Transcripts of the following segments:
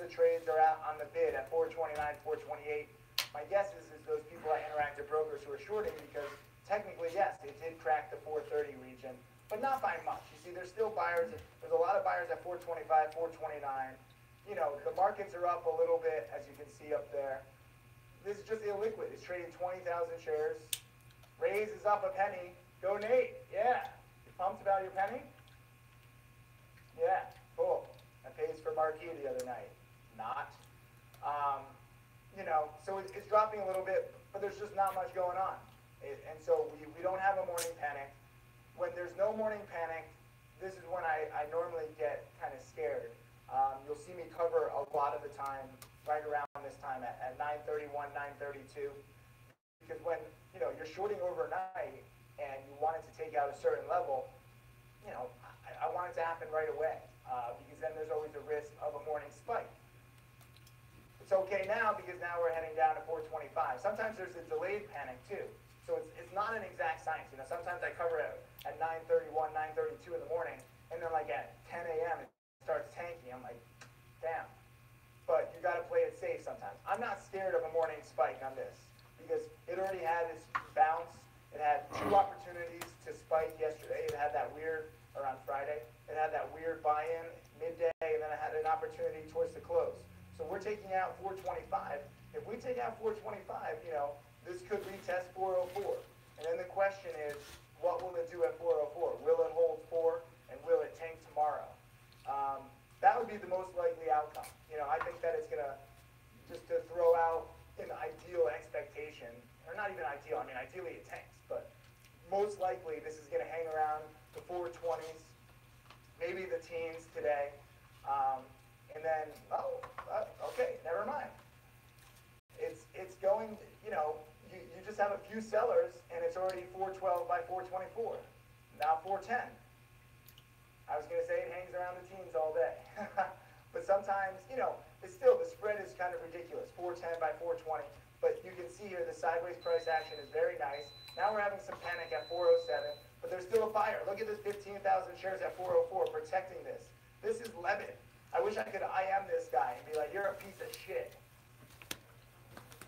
the trades are out on the bid at 429, 428. My guess is those people at Interactive Brokers who are shorting because technically, yes, it did crack the 430 region, but not by much. You see, there's still buyers. There's a lot of buyers at 425, 429. You know, the markets are up a little bit, as you can see up there. This is just illiquid. It's trading 20,000 shares. Raise is up a penny. Go Nate. Yeah. You pumped about your penny? Yeah. Cool. I paid for Marquee the other night. Not. You know, so it's dropping a little bit, but there's just not much going on. And so we don't have a morning panic. When there's no morning panic, this is when I normally get kind of scared. You'll see me cover a lot of the time right around this time at 9:31, 9:32. Because when, you know, you're shorting overnight and you want it to take out a certain level, you know, I want it to happen right away because then there's always a risk of a morning spike. It's okay now because now we're heading down to 425. Sometimes there's a delayed panic too. So it's not an exact science. You know, sometimes I cover it at 9:31, 9:32 in the morning, and then like at 10 a.m. it starts tanking. I'm like, damn. But you got to play it safe sometimes. I'm not scared of a morning spike on this because it already had its bounce. It had two opportunities to spike yesterday. It had that weird, or on Friday, it had that weird buy-in midday, and then it had an opportunity towards the close. So we're taking out 425. If we take out 425, you know, this could retest 404. And then the question is, what will it do at 404? Will it hold 4, and will it tank tomorrow? That would be the most likely outcome. You know, I think that it's going to, just to throw out an ideal expectation, or not even ideal, I mean, ideally it tanks, but most likely this is going to hang around the 420s, maybe the teens today, and then, okay, never mind. It's going, you know, you just have a few sellers, and it's already 412 by 424, now 410. I was going to say it hangs around the teens all day. But sometimes, you know, it's still, the spread is kind of ridiculous, 410 by 420. But you can see here the sideways price action is very nice. Now we're having some panic at 407, but there's still a buyer. Look at this 15,000 shares at 404 protecting this. This is Levitt. I wish I could IM this guy and be like, you're a piece of shit.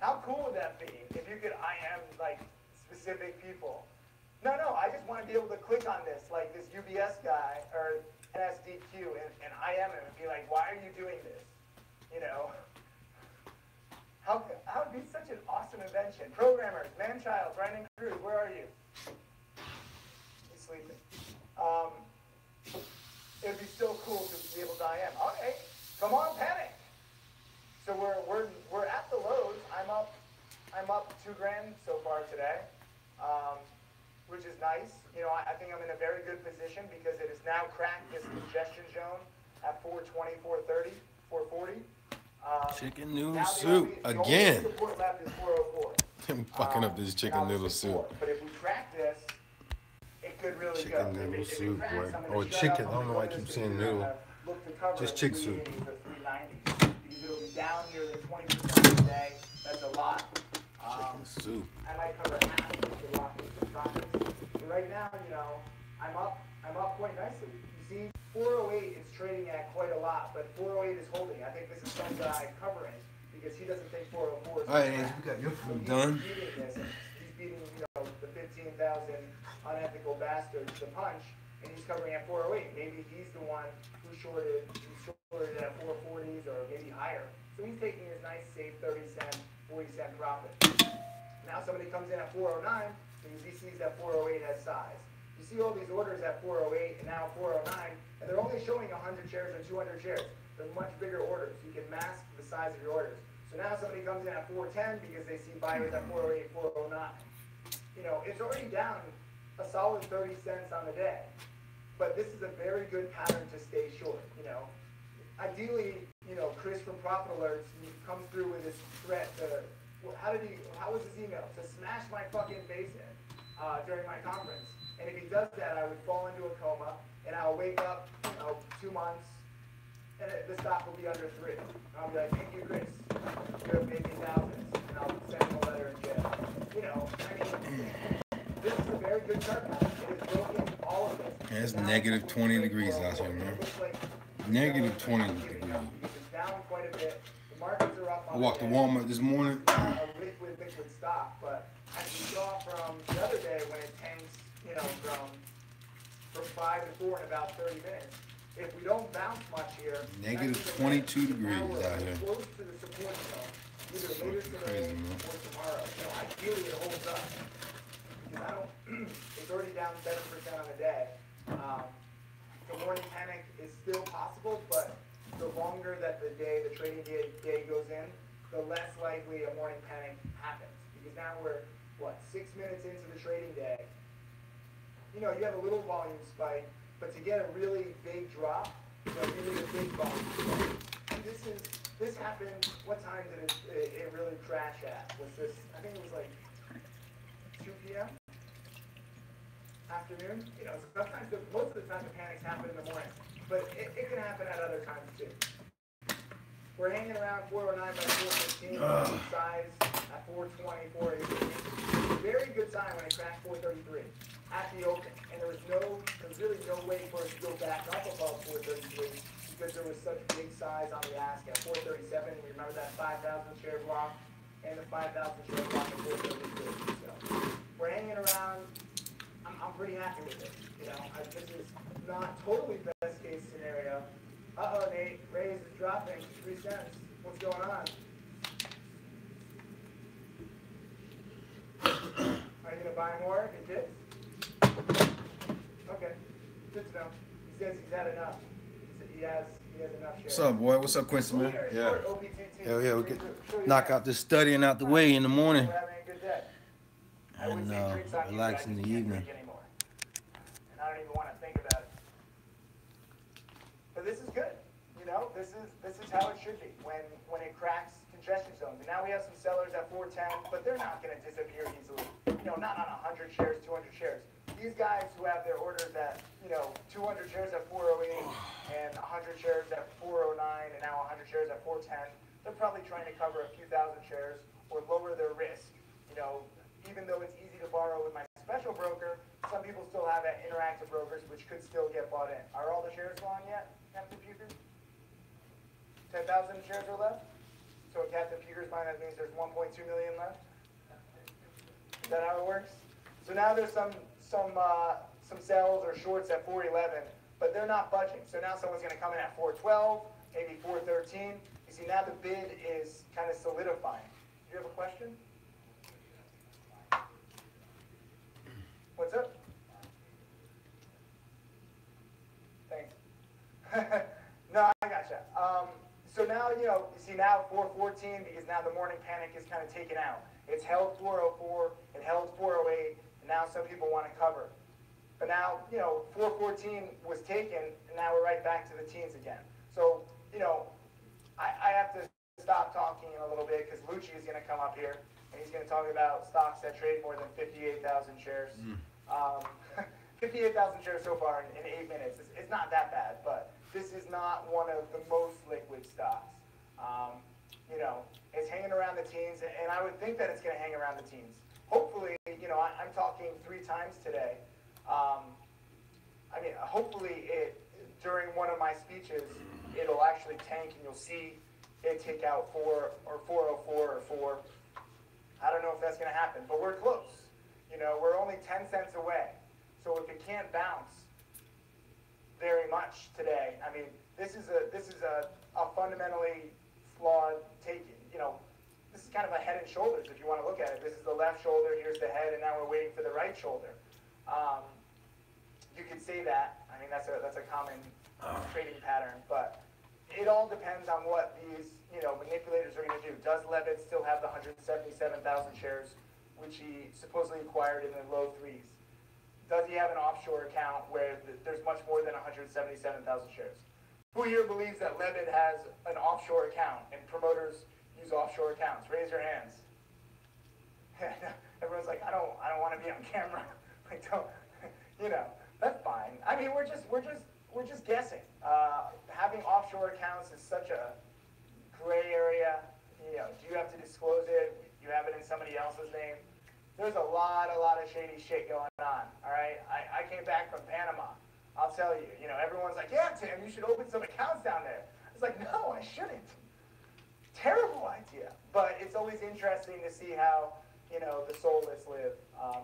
How cool would that be if you could IM, like, specific people? No, I just want to be able to click on this, like this UBS guy or NSDQ, and IM him and be like, why are you doing this? You know? How would be such an awesome invention. Programmers, Manchild, Brandon Cruz, where are you? He's sleeping. It'd be so cool to be able to IM. Okay, come on, panic. So we're at the lows. I'm up $2,000 so far today, which is nice. You know, I think I'm in a very good position because it has now cracked this congestion zone at 420, 430, 440. Chicken noodle soup again. Support left is 404. I'm fucking up this chicken noodle soup. But if we crack this, it could really Chicken go. noodle soup, cracks, boy. I'm gonna Or shut chicken. up I don't know why I keep saying noodle. Just chick soup. 380s or 390s, because it'll be down nearly 20% today. That's a lot. Chicken soup. I might cover half of the rocket profits. But right now, you know, I'm up quite nicely. You see, 408 is trading at quite a lot, but 408 is holding. I think this is some guy covering because he doesn't think 404 is. All right, Angie, we got your food done. He's beating, you know, the 15,000 unethical bastards, the punch, and he's covering at 408. Maybe he's the one who shorted at 440s or maybe higher. So he's taking his nice, safe 30-cent, 40-cent profit. Now somebody comes in at 409 because he sees that 408 has size. You see all these orders at 408 and now 409, and they're only showing 100 shares or 200 shares. They're much bigger orders. You can mask the size of your orders. So now somebody comes in at 410 because they see buyers at 408, 409. You know, it's already down a solid 30 cents on the day. But this is a very good pattern to stay short, you know. Ideally, you know, Chris from Profit Alerts comes through with this threat to, how was his email? To smash my fucking face in during my conference. And if he does that, I would fall into a coma, and I'll wake up, you know, 2 months, and the stock will be under 3. I'll be like, thank you, Chris. You have made me thousands, and I'll send him a letter in jail. You know, I mean, this is a very good chart pattern. It is broken all of this. Yeah, it's negative 20 degrees out here, man. Negative 20 degrees. It's down quite a bit. I walked to Walmart this morning. A liquid stock, but as you saw from the other day when it tanks, you know, from 5 to 4 in about 30 minutes, if we don't bounce much here, negative 22 degrees out here. Close to the support zone, either later today or tomorrow. You know, ideally it holds up. Because I don't, it's already down 7% on the day. The morning panic is still possible, but the longer that the trading day goes in, the less likely a morning panic happens. Because now we're, 6 minutes into the trading day. You know, you have a little volume spike, but to get a really big drop, you know, you need a big volume spike. And this happened, what time did it really crash at? Was this, I think it was like 2 p.m.? Afternoon? You know, sometimes, most of the time the panics happen in the morning, but it can happen at other times too. We're hanging around 409 by 415, size at 420, 418. Very good sign when it crashed 433 at the open, and there was really no way for it to go back up above 433 because there was such big size on the ask at 437. We remember that 5,000 share block and the 5,000 share block at 433. So we're hanging around. I'm pretty happy with it. You know, this is not totally best case scenario. Uh-oh, Nate, Rays is dropping 3 cents. What's going on? Are you gonna buy more? He did? Okay, good to know. He says he's had enough. He has enough shares. What's up, boy? What's up, Quincy, man? Yeah. Hell yeah, we could knock out this studying out the way in the morning. We're having a good day. And relax in the evening. And I don't even want to think about it. But this is good. You know, this is how it should be when it cracks congestion zones. And now we have some sellers at 410, but they're not going to disappear easily. You know, not on 100 shares, 200 shares. These guys who have their orders at, 200 shares at 408 and 100 shares at 409 and now 100 shares at 410, they're probably trying to cover a few thousand shares or lower their risk. You know, even though it's easy to borrow with my special broker, some people still have Interactive Brokers, which could still get bought in. Are all the shares gone yet, Captain Pukers? 10,000 shares are left? So at Captain Pukers' mind, that means there's 1.2 million left? Is that how it works? So now there's some sells or shorts at 411, but they're not budging. So now someone's going to come in at 412, maybe 413. You see, now the bid is kind of solidifying. Do you have a question? What's up? Thanks. No, I gotcha. So now, you see now 414 because now the morning panic is kind of taken out. It's held 404, it held 408, and now some people want to cover. But now, 414 was taken, and now we're right back to the teens again. So, I have to stop talking a little bit because Lucci is going to come up here, and he's going to talk about stocks that trade more than 58,000 shares. 58,000 shares so far in 8 minutes. It's not that bad, but this is not one of the most liquid stocks. It's hanging around the teens, and I would think that it's going to hang around the teens. Hopefully, I'm talking 3 times today. Hopefully during one of my speeches, it'll actually tank and you'll see it take out 4 or 404 or 4. I don't know if that's going to happen, but we're close. We're only 10 cents away. So if it can't bounce very much today, this is a fundamentally flawed taking. This is kind of a head and shoulders if you want to look at it. This is the left shoulder, here's the head, and now we're waiting for the right shoulder. You could say that. That's a common trading pattern, but it all depends on what these manipulators are going to do. Does Levitt still have the 177,000 shares, which he supposedly acquired in the low 3s? Does he have an offshore account where there's much more than 177,000 shares? Who here believes that Levitt has an offshore account and promoters use offshore accounts? Raise your hands. Everyone's like, I don't want to be on camera. That's fine. We're just guessing. Having offshore accounts is such a gray area. Do you have to disclose it? You have it in somebody else's name? There's a lot of shady shit going on. All right. I came back from Panama. I'll tell you. Everyone's like, yeah, Tim, you should open some accounts down there. It's like, no, I shouldn't. Terrible idea. But it's always interesting to see how, you know, the soulless live.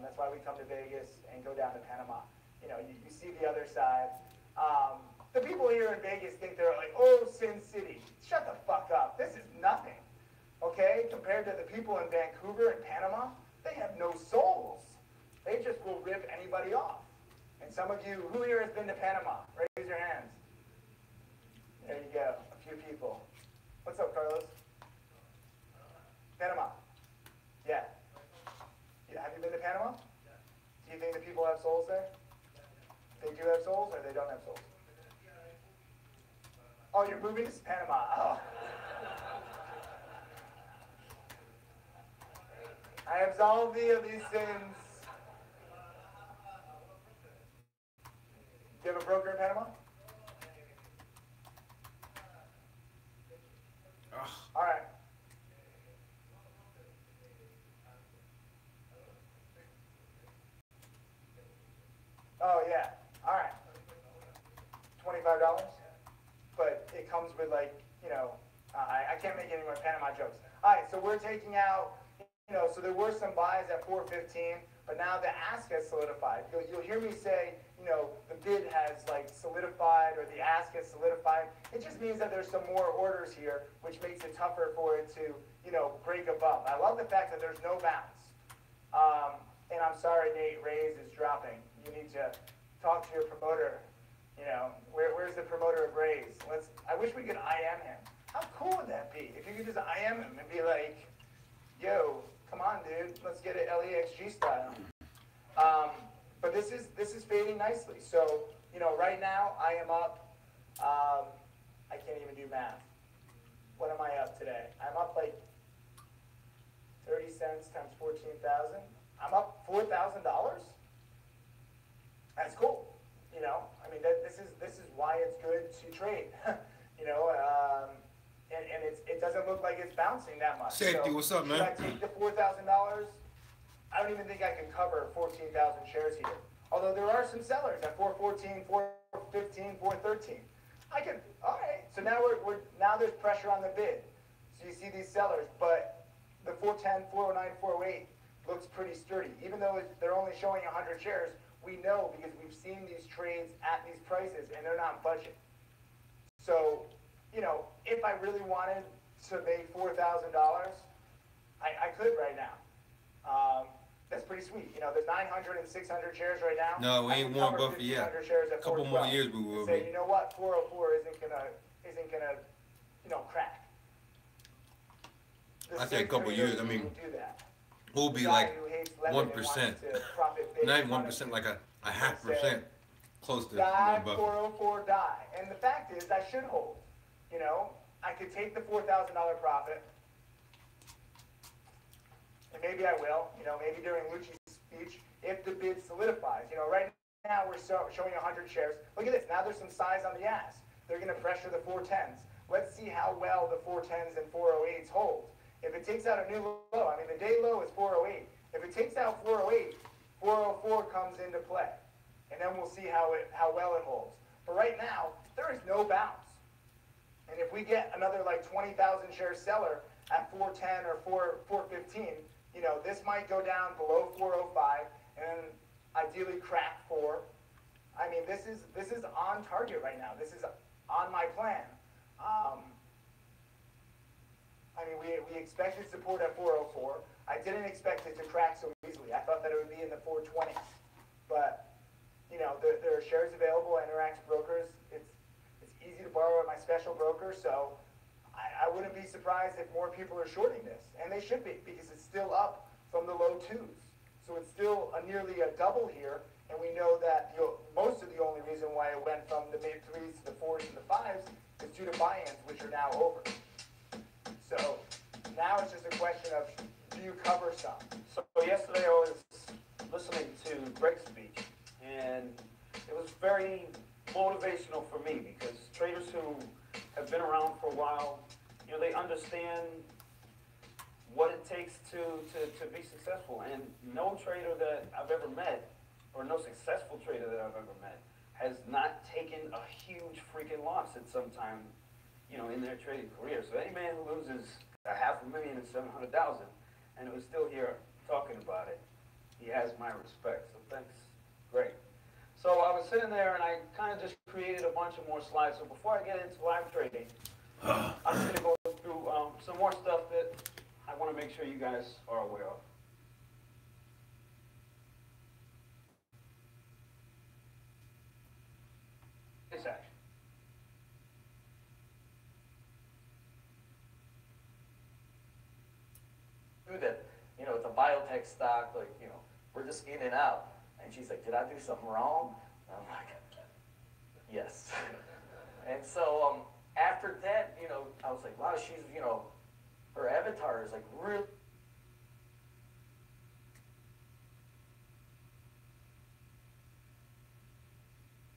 That's why we come to Vegas and go down to Panama. You know, you see the other side. The people here in Vegas think they're like, oh, Sin City. Shut the fuck up. This is nothing. Okay? Compared to the people in Vancouver and Panama, they have no souls. They just will rip anybody off. And some of you, who here has been to Panama? Raise your hands. There you go. A few people. What's up, Carlos? Panama. Yeah. Have you been to Panama? Do you think the people have souls there? They do have souls or they don't have souls? Oh, you're moving to Panama. Oh. I absolve thee of these sins. Do you have a broker in Panama? All right. Oh, yeah. All right. $25? But it comes with, like, you know, I can't make any more Panama jokes. All right, so we're taking out, you know, so there were some buys at 415, but now the ask has solidified. You'll hear me say, you know, the bid has, like, solidified or the ask has solidified. It just means that there's some more orders here, which makes it tougher for it to, you know, break above. I love the fact that there's no bounce. And I'm sorry, Nate, Rays is dropping. You need to talk to your promoter. You know, where's the promoter of Rays? I wish we could IM him. How cool would that be? If you could just IM him and be like, yo, come on, dude, let's get it LEXG style. But this is fading nicely. So, you know, right now I am up, I can't even do math. What am I up today? I'm up like 30 cents times 14,000. I'm up $4,000. That's cool. You know, I mean, this is why it's good to trade. You know, and it doesn't look like it's bouncing that much. Safety, what's up, man? Should I take the $4,000? I don't even think I can cover 14,000 shares here. Although there are some sellers at 414, 415, 413. I can. All right. So now now there's pressure on the bid. So you see these sellers, but the 410, 409, 408 looks pretty sturdy. Even though they're only showing 100 shares, we know because we've seen these trades at these prices and they're not budget. So, you know, if I really wanted to make $4,000, I could right now. That's pretty sweet. You know, there's 900 and 600 shares right now. No, we ain't Warren Buffett yet. A couple more years we will be. You know what? 404 isn't gonna, you know, crack. I say a couple years. I mean, do that. we'll be like 1%, not even 1%, like a half percent, close to Die, Warren Buffett. 404, die. And the fact is, I should hold. You know, I could take the $4,000 profit, and maybe I will. You know, maybe during Lucci's speech, if the bid solidifies. You know, right now we're showing 100 shares. Look at this. Now there's some size on the ask. They're going to pressure the 410s. Let's see how well the 410s and 408s hold. If it takes out a new low, I mean, the day low is 408. If it takes out 408, 404 comes into play. And then we'll see how well it holds. But right now, there is no bounce. And if we get another like 20,000 share seller at 410 or 415, you know, this might go down below 405 and ideally crack 4. I mean, this is on target right now. This is on my plan. I mean, we expected support at 404. I didn't expect it to crack so easily. I thought that it would be in the 420s. But, you know, there are shares available at Interact Brokers. It's easy to borrow at my special broker, so I wouldn't be surprised if more people are shorting this. And they should be, because it's still up from the low 2s. So it's still nearly a double here. And we know that most of the only reason why it went from the mid 3s to the 4s and the 5s is due to buy-ins, which are now over. So now it's just a question of, do you cover some? So yesterday I was listening to Greg's speech, and it was very motivational for me because traders who have been around for a while, you know, they understand what it takes to be successful. And no trader that I've ever met, or no successful trader that I've ever met, has not taken a huge freaking loss at some time, you know, in their trading career. So any man who loses 500,000 and 700,000, and it was still here talking about it. He has my respect, so thanks. Great. So I was sitting there and I kind of just created a bunch of more slides. So before I get into live trading, I'm going to go through some more stuff that I want to make sure you guys are aware of. This action. That, you know, it's a biotech stock, like, you know, we're just in and out. And she's like, did I do something wrong? And I'm like, yes. And so after that, you know, I was like, wow, she's, you know, her avatar is like really.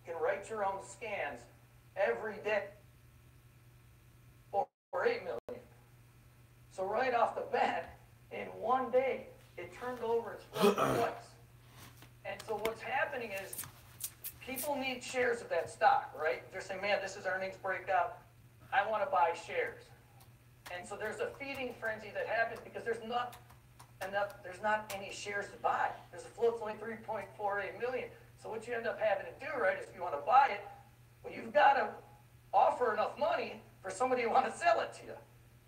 You can write your own scans every day for 8 million. So right off the bat, in one day, it turned over its first twice. And so what's happening is people need shares of that stock, right? They're saying, man, this is earnings breakout. I want to buy shares. And so there's a feeding frenzy that happens because there's not any shares to buy. There's a float's only 3.48 million. So what you end up having to do, right, is if you want to buy it, well, you've got to offer enough money for somebody who wants to sell it to you.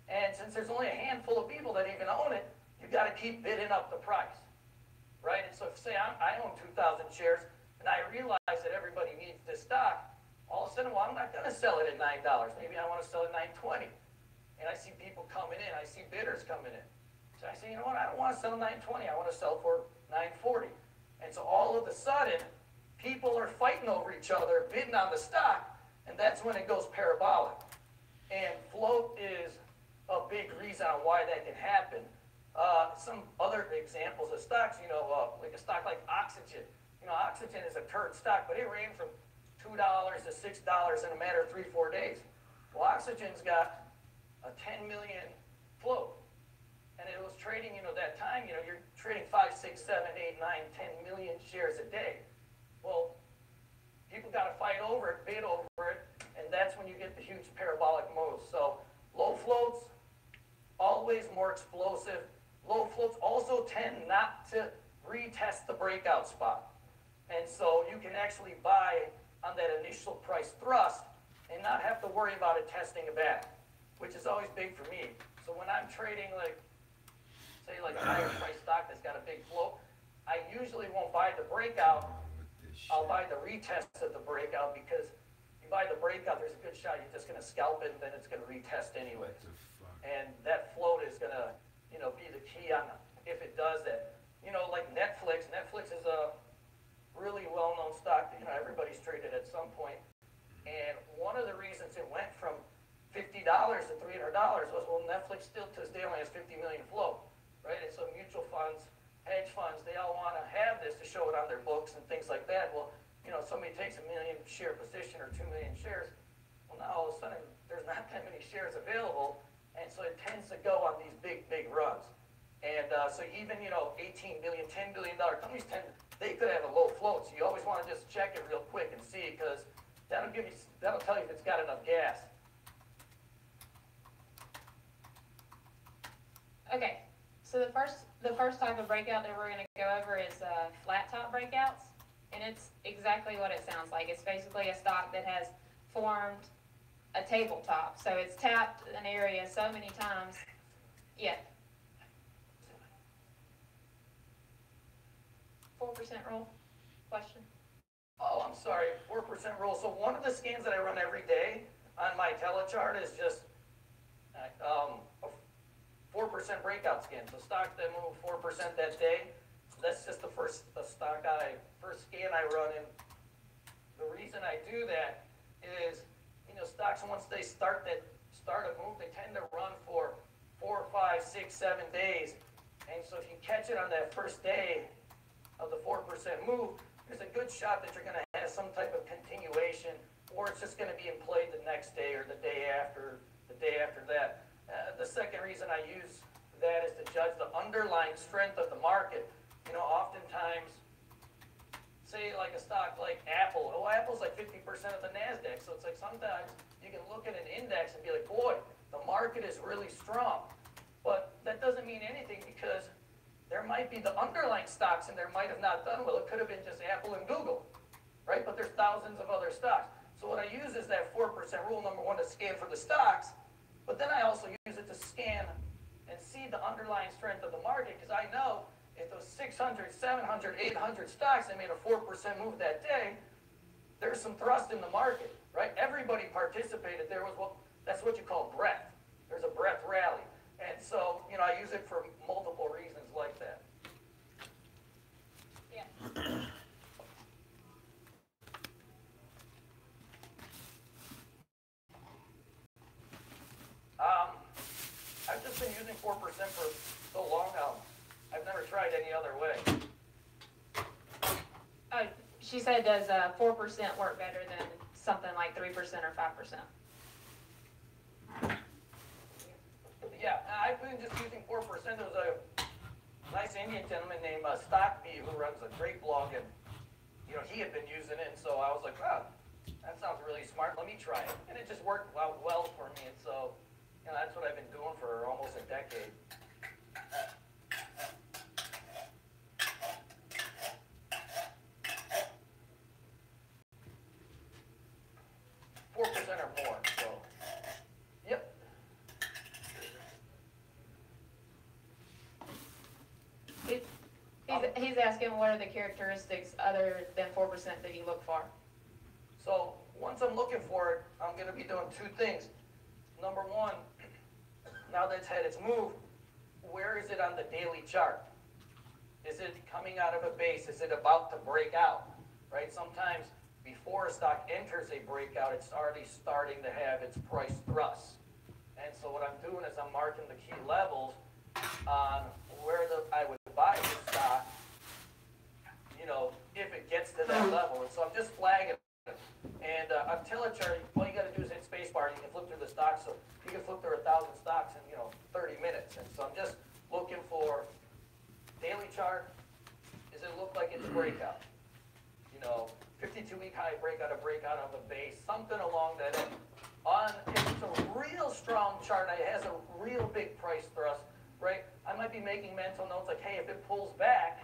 And since there's only a handful of people that even own it, you've got to keep bidding up the price, right? And so if, say, I own 2,000 shares, and I realize that everybody needs this stock, all of a sudden, well, I'm not going to sell it at $9. Maybe I want to sell it at $9.20. And I see people coming in. I see bidders coming in. So I say, you know what? I don't want to sell $9.20. I want to sell for $9.40. And so all of a sudden, people are fighting over each other, bidding on the stock, and that's when it goes parabolic. And float is a big reason on why that can happen. Some other examples of stocks, you know, like a stock like Oxygen. You know, Oxygen is a turd stock, but it ran from $2 to $6 in a matter of 3-4 days. Well, Oxygen's got a 10 million float. And it was trading, you know, that time, you know, you're trading 5, 6, 7, 8, 9, 10 million shares a day. Well, people got to fight over it, bid over it, and that's when you get the huge parabolic moves. So low floats, always more explosive. Low floats also tend not to retest the breakout spot. And so you can actually buy on that initial price thrust and not have to worry about it testing it back, which is always big for me. So when I'm trading, like, say, like a higher price stock that's got a big float, I usually won't buy the breakout. I'll buy the retest of the breakout, because you buy the breakout, there's a good shot you're just going to scalp it, and then it's going to retest anyways. And that float is going to, you know, be the key on if it does that. You know, like Netflix. Netflix is a really well-known stock that, you know, everybody's traded at some point. And one of the reasons it went from $50 to $300 was, well, Netflix still to this day only has 50 million float, right? And so mutual funds, hedge funds, they all want to have this to show it on their books and things like that. Well, you know, somebody takes a 1 million share position or 2 million shares, well, now all of a sudden there's not that many shares available, and so it tends to go on these big, big runs. And so even, you know, $18 billion, $10 billion companies they could have a low float, so you always want to just check it real quick and see, because that'll tell you if it's got enough gas. Okay, so the first type of breakout that we're going to go over is flat top breakouts, and it's exactly what it sounds like. It's basically a stock that has formed a tabletop, so it's tapped an area so many times. Yeah. 4% rule question? Oh, I'm sorry, 4% rule. So one of the scans that I run every day on my telechart is just a 4% breakout scan. So stocks that move 4% that day, that's just the first scan I run. And the reason I do that is, you know, stocks, once they start a move, they tend to run for 4, 5, 6, 7 days. And so if you catch it on that first day of the 4% move, there's a good shot that you're going to have some type of continuation, or it's just going to be in play the next day or the day after that. The second reason I use that is to judge the underlying strength of the market. You know, oftentimes, say like a stock like Apple. Oh, Apple's like 50% of the NASDAQ. So it's like sometimes you can look at an index and be like, boy, the market is really strong. that doesn't mean anything because there might be the underlying stocks and there might have not done well. It could have been just Apple and Google, right? But there's thousands of other stocks. So what I use is that 4% rule, number one, to scan for the stocks, but then I also use it to scan and see the underlying strength of the market, because I know if those 600, 700, 800 stocks that made a 4% move that day, there's some thrust in the market, right? Everybody participated. There was that's what you call breadth. There's a breadth rally. And so, I use it for multiple reasons like that. Yeah. I've just been using 4% for so long now. I've never tried any other way. Oh, she said, does 4% work better than something like 3% or 5%? Yeah, I've been just using 4%. There was a nice Indian gentleman named Stockbee who runs a great blog, and he had been using it, and so I was like, wow, that sounds really smart. Let me try it, and it just worked well for me, and so that's what I've been doing for almost a decade. 4% or more, so, yep. He's asking what are the characteristics other than 4% that you look for? So once I'm looking for it, I'm going to be doing two things. Number one, now that it's had its move, where is it on the daily chart? Is it coming out of a base? Is it about to break out? Right? Sometimes before a stock enters a breakout, it's already starting to have its price thrust. And so what I'm doing is I'm marking the key levels on where I would buy the stock, if it gets to that level. And so I'm just flagging it. And on Telechart, all you got to do is hit spacebar and you can flip through the stocks. So you can flip through 1,000 stocks in 30 minutes. And so I'm just looking for daily chart. Does it look like it's a breakout? 52-week high breakout of a base, something along that end. If it's a real strong chart, it has a real big price thrust, right? I might be making mental notes like, hey, if it pulls back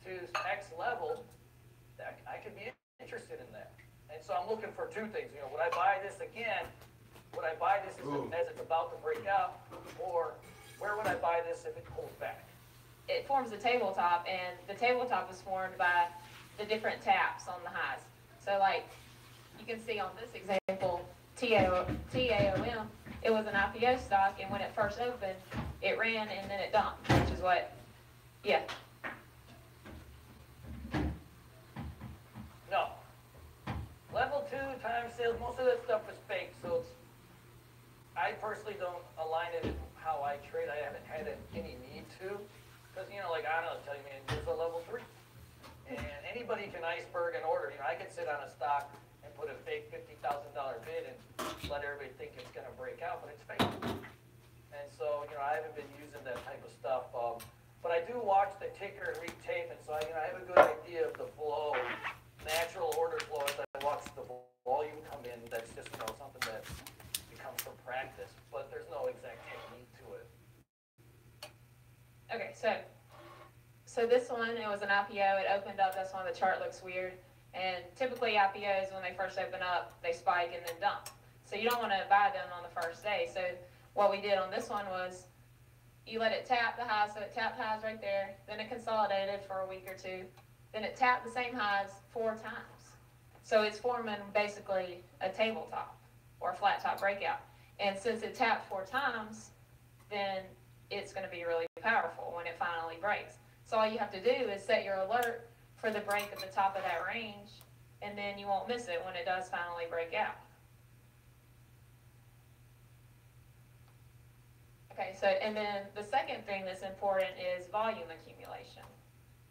to X level, I could be interested in that. And so I'm looking for two things. Would I buy this again? Would I buy this as it's about to break out? Or where would I buy this if it pulls back? It forms a tabletop, and the tabletop is formed by the different taps on the highs. So like you can see on this example, TAOM, it was an IPO stock, and when it first opened, it ran and then it dumped, which is what, yeah. No. Level 2 time sales, most of that stuff is fake, so I personally don't align it in how I trade. I haven't had any need to, because like I don't know, tell you, man, there's a level 3. And anybody can iceberg an order. I could sit on a stock and put a fake $50,000 bid and let everybody think it's going to break out, but it's fake. And so, I haven't been using that type of stuff. But I do watch the ticker and read tape, and so I have a good idea of the flow, natural order flow as I watch the volume come in. That's just something that becomes from practice, but there's no exact technique to it. Okay, so this one, it was an IPO, it opened up, that's why the chart looks weird. And typically IPOs, when they first open up, they spike and then dump. So you don't want to buy them on the first day. So what we did on this one was, you let it tap the highs, so it tapped highs right there, then it consolidated for a week or two, then it tapped the same highs 4 times. So it's forming basically a tabletop, or a flat top breakout. And since it tapped 4 times, then it's going to be really powerful when it finally breaks. So all you have to do is set your alert for the break at the top of that range, and then you won't miss it when it does finally break out. Okay, so, and then the second thing that's important is volume accumulation.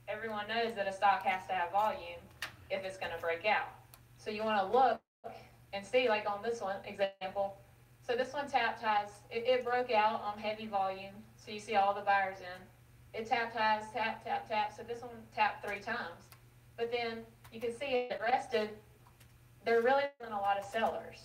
Everyone knows that a stock has to have volume if it's going to break out. So you want to look and see, like on this one example, so this one tapped highs, it broke out on heavy volume, so you see all the buyers in. It tapped highs, tap, tap, tap, so this one tapped 3 times. But then you can see it rested, there really isn't a lot of sellers.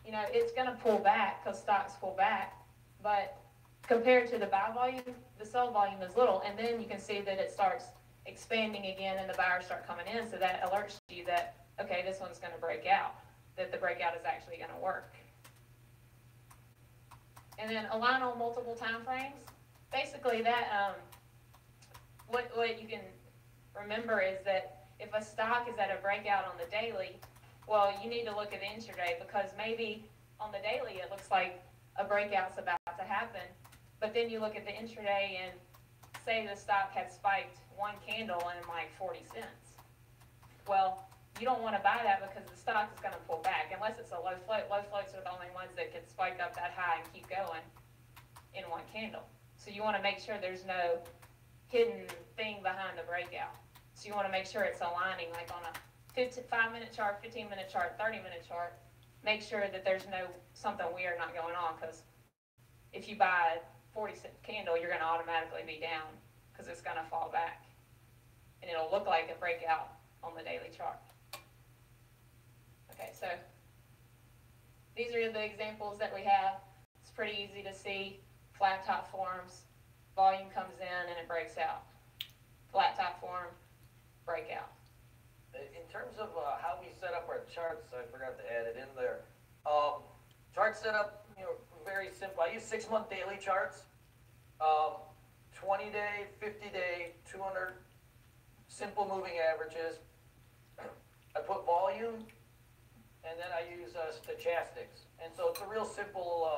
It's going to pull back because stocks pull back, but compared to the buy volume, the sell volume is little, and then you can see that it starts expanding again and the buyers start coming in, so that alerts you that, okay, this one's gonna break out, that the breakout is actually gonna work. And then align on multiple time frames. Basically that, what you can remember is that if a stock is at a breakout on the daily, well, you need to look at the intraday, because maybe on the daily it looks like a breakout's about to happen, but then you look at the intraday and say the stock had spiked one candle in like 40 cents. Well, you don't want to buy that because the stock is going to pull back, unless it's a low float. Low floats are the only ones that can spike up that high and keep going in one candle. So you want to make sure there's no hidden thing behind the breakout. So you want to make sure it's aligning, like on a 5-minute chart, 15-minute chart, 30-minute chart. Make sure that there's no something weird not going on, because if you buy a 40-cent candle, you're going to automatically be down because it's going to fall back. And it'll look like a breakout on the daily chart. Okay, so these are the examples that we have. It's pretty easy to see. Flat top forms, volume comes in and it breaks out. Flat top form, breakout. In terms of how we set up our charts, I forgot to add it in there. Chart setup, very simple. I use 6-month daily charts, 20-day, 50-day, 200 simple moving averages. I put volume, and then I use stochastics. And so it's a real simple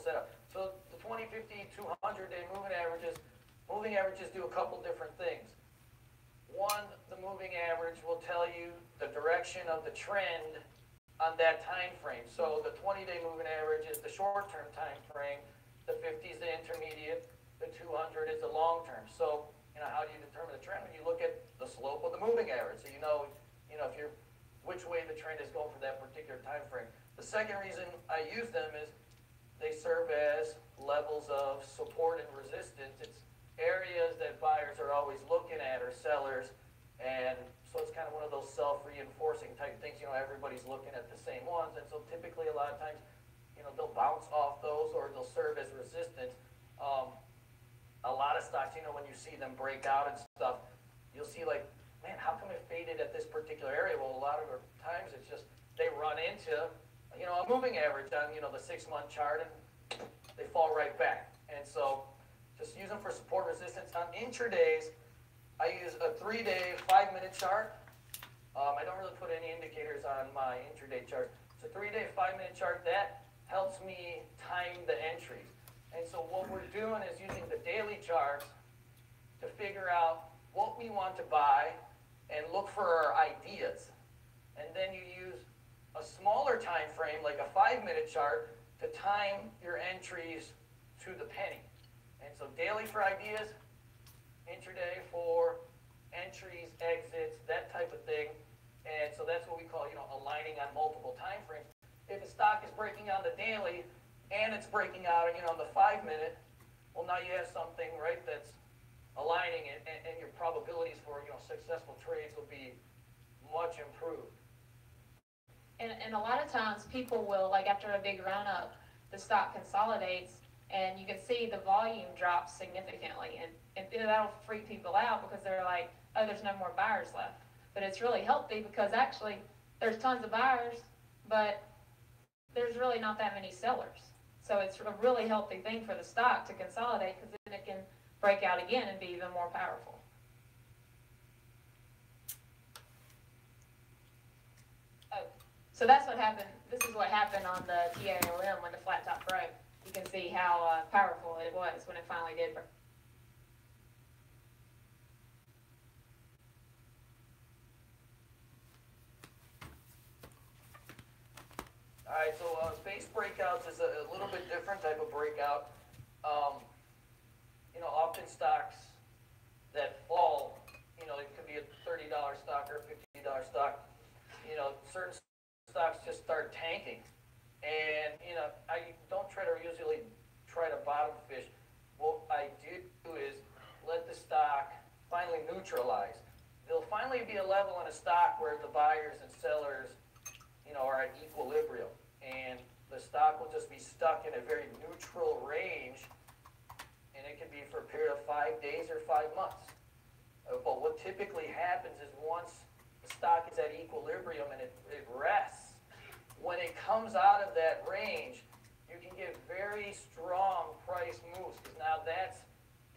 setup. So the 20, 50, 200-day moving averages do a couple different things. One, the moving average will tell you the direction of the trend on that time frame. So the 20-day moving average is the short-term time frame, the 50 is the intermediate, the 200 is the long-term. So, how do you determine the trend? When you look at the slope of the moving average, so if you're which way the trend is going for that particular time frame. The second reason I use them is they serve as levels of support and resistance. It's areas that buyers are always looking at, or sellers, and so it's kind of one of those self-reinforcing type things. Everybody's looking at the same ones, and so typically a lot of times, they'll bounce off those, or they'll serve as resistance. A lot of stocks, when you see them break out and stuff, you'll see like, man, how come it faded at this particular area? Well, a lot of times it's just they run into, a moving average on, the 6-month chart, and they fall right back. And so just use them for support resistance. On intradays, I use a 3-day, 5-minute chart. I don't really put any indicators on my intraday chart. It's a 3-day, 5-minute chart. That helps me time the entries. And so what we're doing is using the daily charts to figure out what we want to buy and look for our ideas. And then you use a smaller time frame, like a 5-minute chart, to time your entries to the penny. And so daily for ideas, intraday for entries, exits, that type of thing. And so that's what we call, aligning on multiple time frames. If a stock is breaking on the daily and it's breaking out, on the 5-minute, well, now you have something, right, that's aligning, and your probabilities for, successful trades will be much improved. And a lot of times people will, like after a big run up, the stock consolidates, and you can see the volume drops significantly, and that'll freak people out because they're like, oh, there's no more buyers left. But it's really healthy because actually there's tons of buyers, but there's really not that many sellers. So it's a really healthy thing for the stock to consolidate, because then it can break out again and be even more powerful. Oh, so that's what happened. This is what happened on the TALM when the flat top broke. You can see how powerful it was when it finally did break. All right, so base breakouts is a little bit different type of breakout. Often stocks that fall, it could be a $30 stock or a $50 stock. Certain stocks just start tanking. And, I don't usually try to bottom fish. What I do is let the stock finally neutralize. There'll finally be a level in a stock where the buyers and sellers, are at equilibrium. And the stock will just just be stuck in a very neutral range, and it can be for a period of 5 days or 5 months. But what typically happens is once the stock is at equilibrium and it rests, when it comes out of that range, you can get very strong price moves, because now that's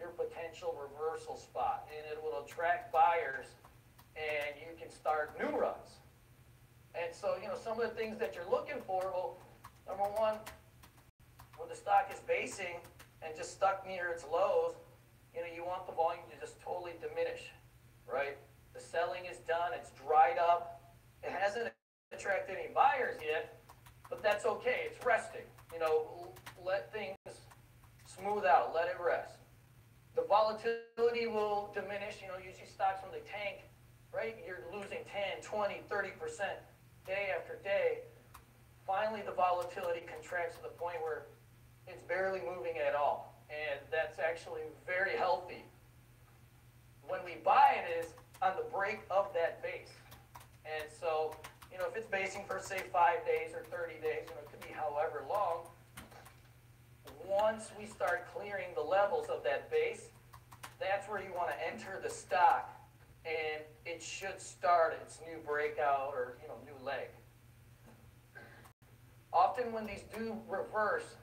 your potential reversal spot, and it will attract buyers, and you can start new runs. And so, some of the things that you're looking for, well, number one, when the stock is basing and just stuck near its lows, you want the volume to just totally diminish, right? The selling is done, it's dried up, it hasn't attracted any buyers yet, but that's okay, it's resting. Let things smooth out, let it rest. The volatility will diminish, usually stocks when they tank, right? You're losing 10, 20, 30% day after day. Finally, the volatility contracts to the point where it's barely moving at all. And that's actually very healthy. When we buy it is on the break of that base. And so, if it's basing for, say, 5 days or 30 days, it could be however long, once we start clearing the levels of that base, that's where you want to enter the stock, and it should start its new breakout or new leg. Often when these do reverse,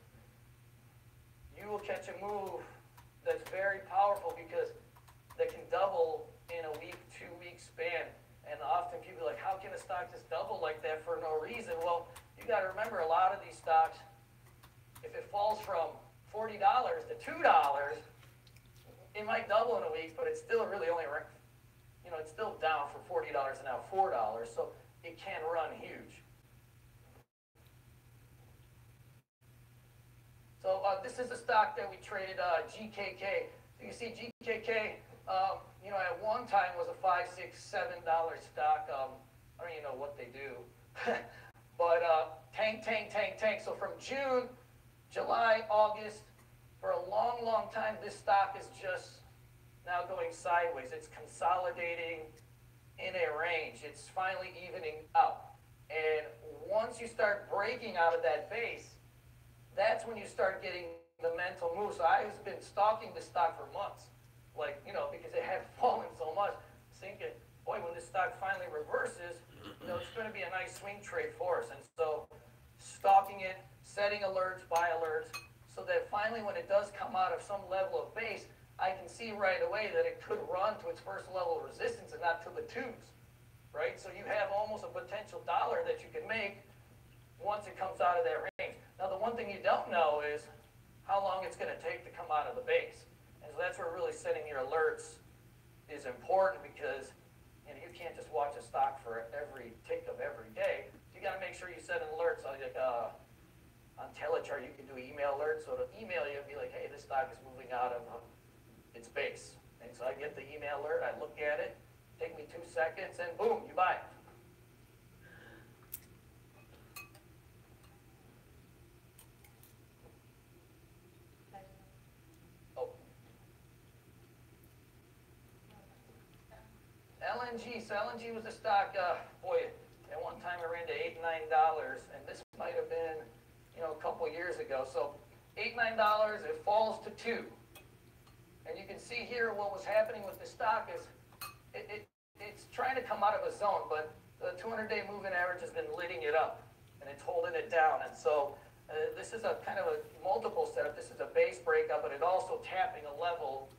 you will catch a move that's very powerful because they can double in a week, 2 week span. And often people are like, how can a stock just double like that for no reason? Well, you got to remember, a lot of these stocks, if it falls from $40 to $2, it might double in a week, but it's still really only, it's still down from $40 to now $4, so it can run huge. So this is a stock that we traded, GKK. So you see GKK, at one time was a $5, $6, $7 stock. I don't even know what they do. But tank. So from June, July, August, for a long, long time, this stock is just now going sideways. It's consolidating in a range. It's finally evening out. And once you start breaking out of that base, that's when you start getting the mental move. So I've been stalking this stock for months, because it had fallen so much, thinking, boy, when this stock finally reverses, it's going to be a nice swing trade for us. And so stalking it, setting alerts, buy alerts, so that finally when it does come out of some level of base, I can see right away that it could run to its first level of resistance and not to the twos, right? So you have almost a potential dollar that you can make once it comes out of that range. Now, the one thing you don't know is how long it's going to take to come out of the base. And so that's where really setting your alerts is important, because you can't just watch a stock for every tick of every day. You got to make sure you set an alert. So like on Telechart, you can do email alerts. So it'll email you and be like, hey, this stock is moving out of its base. And so I get the email alert, I look at it, take me 2 seconds, and boom, you buy it. LNG. So LNG was a stock, boy, at one time it ran to $8, $9, and this might have been, a couple years ago. So $8, $9, it falls to $2. And you can see here what was happening with the stock is it's trying to come out of a zone, but the 200-day moving average has been lighting it up, and it's holding it down. And so this is a kind of a multiple setup. This is a base breakup, but it also tapping a level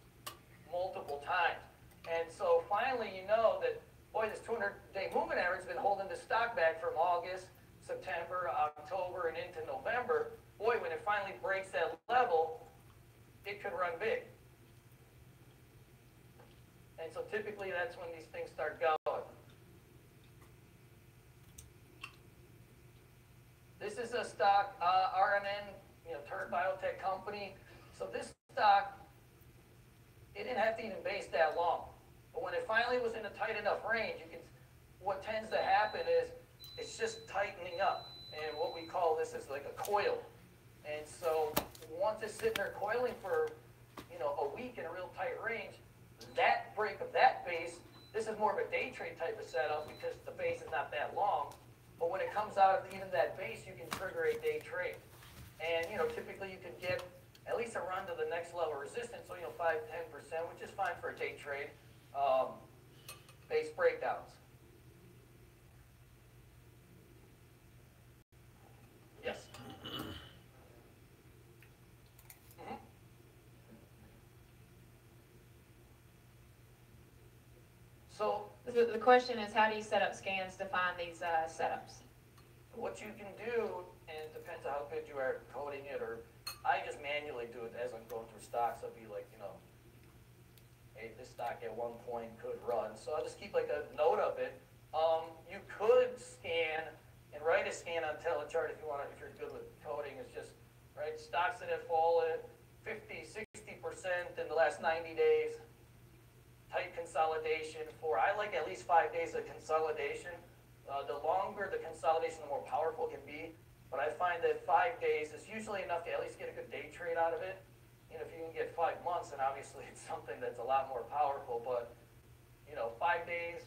multiple times. And so finally you know that, boy, this 200-day moving average has been holding the stock back from August, September, October, and into November. Boy, when it finally breaks that level, it could run big. And so typically that's when these things start going. This is a stock, RNN, Turk Biotech Company. So this stock, it didn't have to even base that long. But when it finally was in a tight enough range, what tends to happen is it's just tightening up. And what we call this is like a coil. And so once it's sitting there coiling for, a week in a real tight range, that break of that base, this is more of a day trade type of setup because the base is not that long. But when it comes out of even that base, you can trigger a day trade. And, typically you could get at least a run to the next level of resistance, so, 5–10%, which is fine for a day trade, base breakdowns. Yes. Mhm. So The question is, how do you set up scans to find these setups? what you can do, and it depends on how good you are at coding it, or I just manually do it as I'm going through stocks. I'll be like, hey, this stock at one point could run. So I'll just keep like a note of it. You could scan and write a scan on Telechart if you want, if you're good with coding. It's just, right, stocks that have fallen 50–60% in the last 90 days. Tight consolidation for, I like at least 5 days of consolidation. The longer the consolidation, the more powerful it can be. But I find that 5 days is usually enough to at least get a good day trade out of it. If you can get 5 months, then obviously it's something that's a lot more powerful. But, 5 days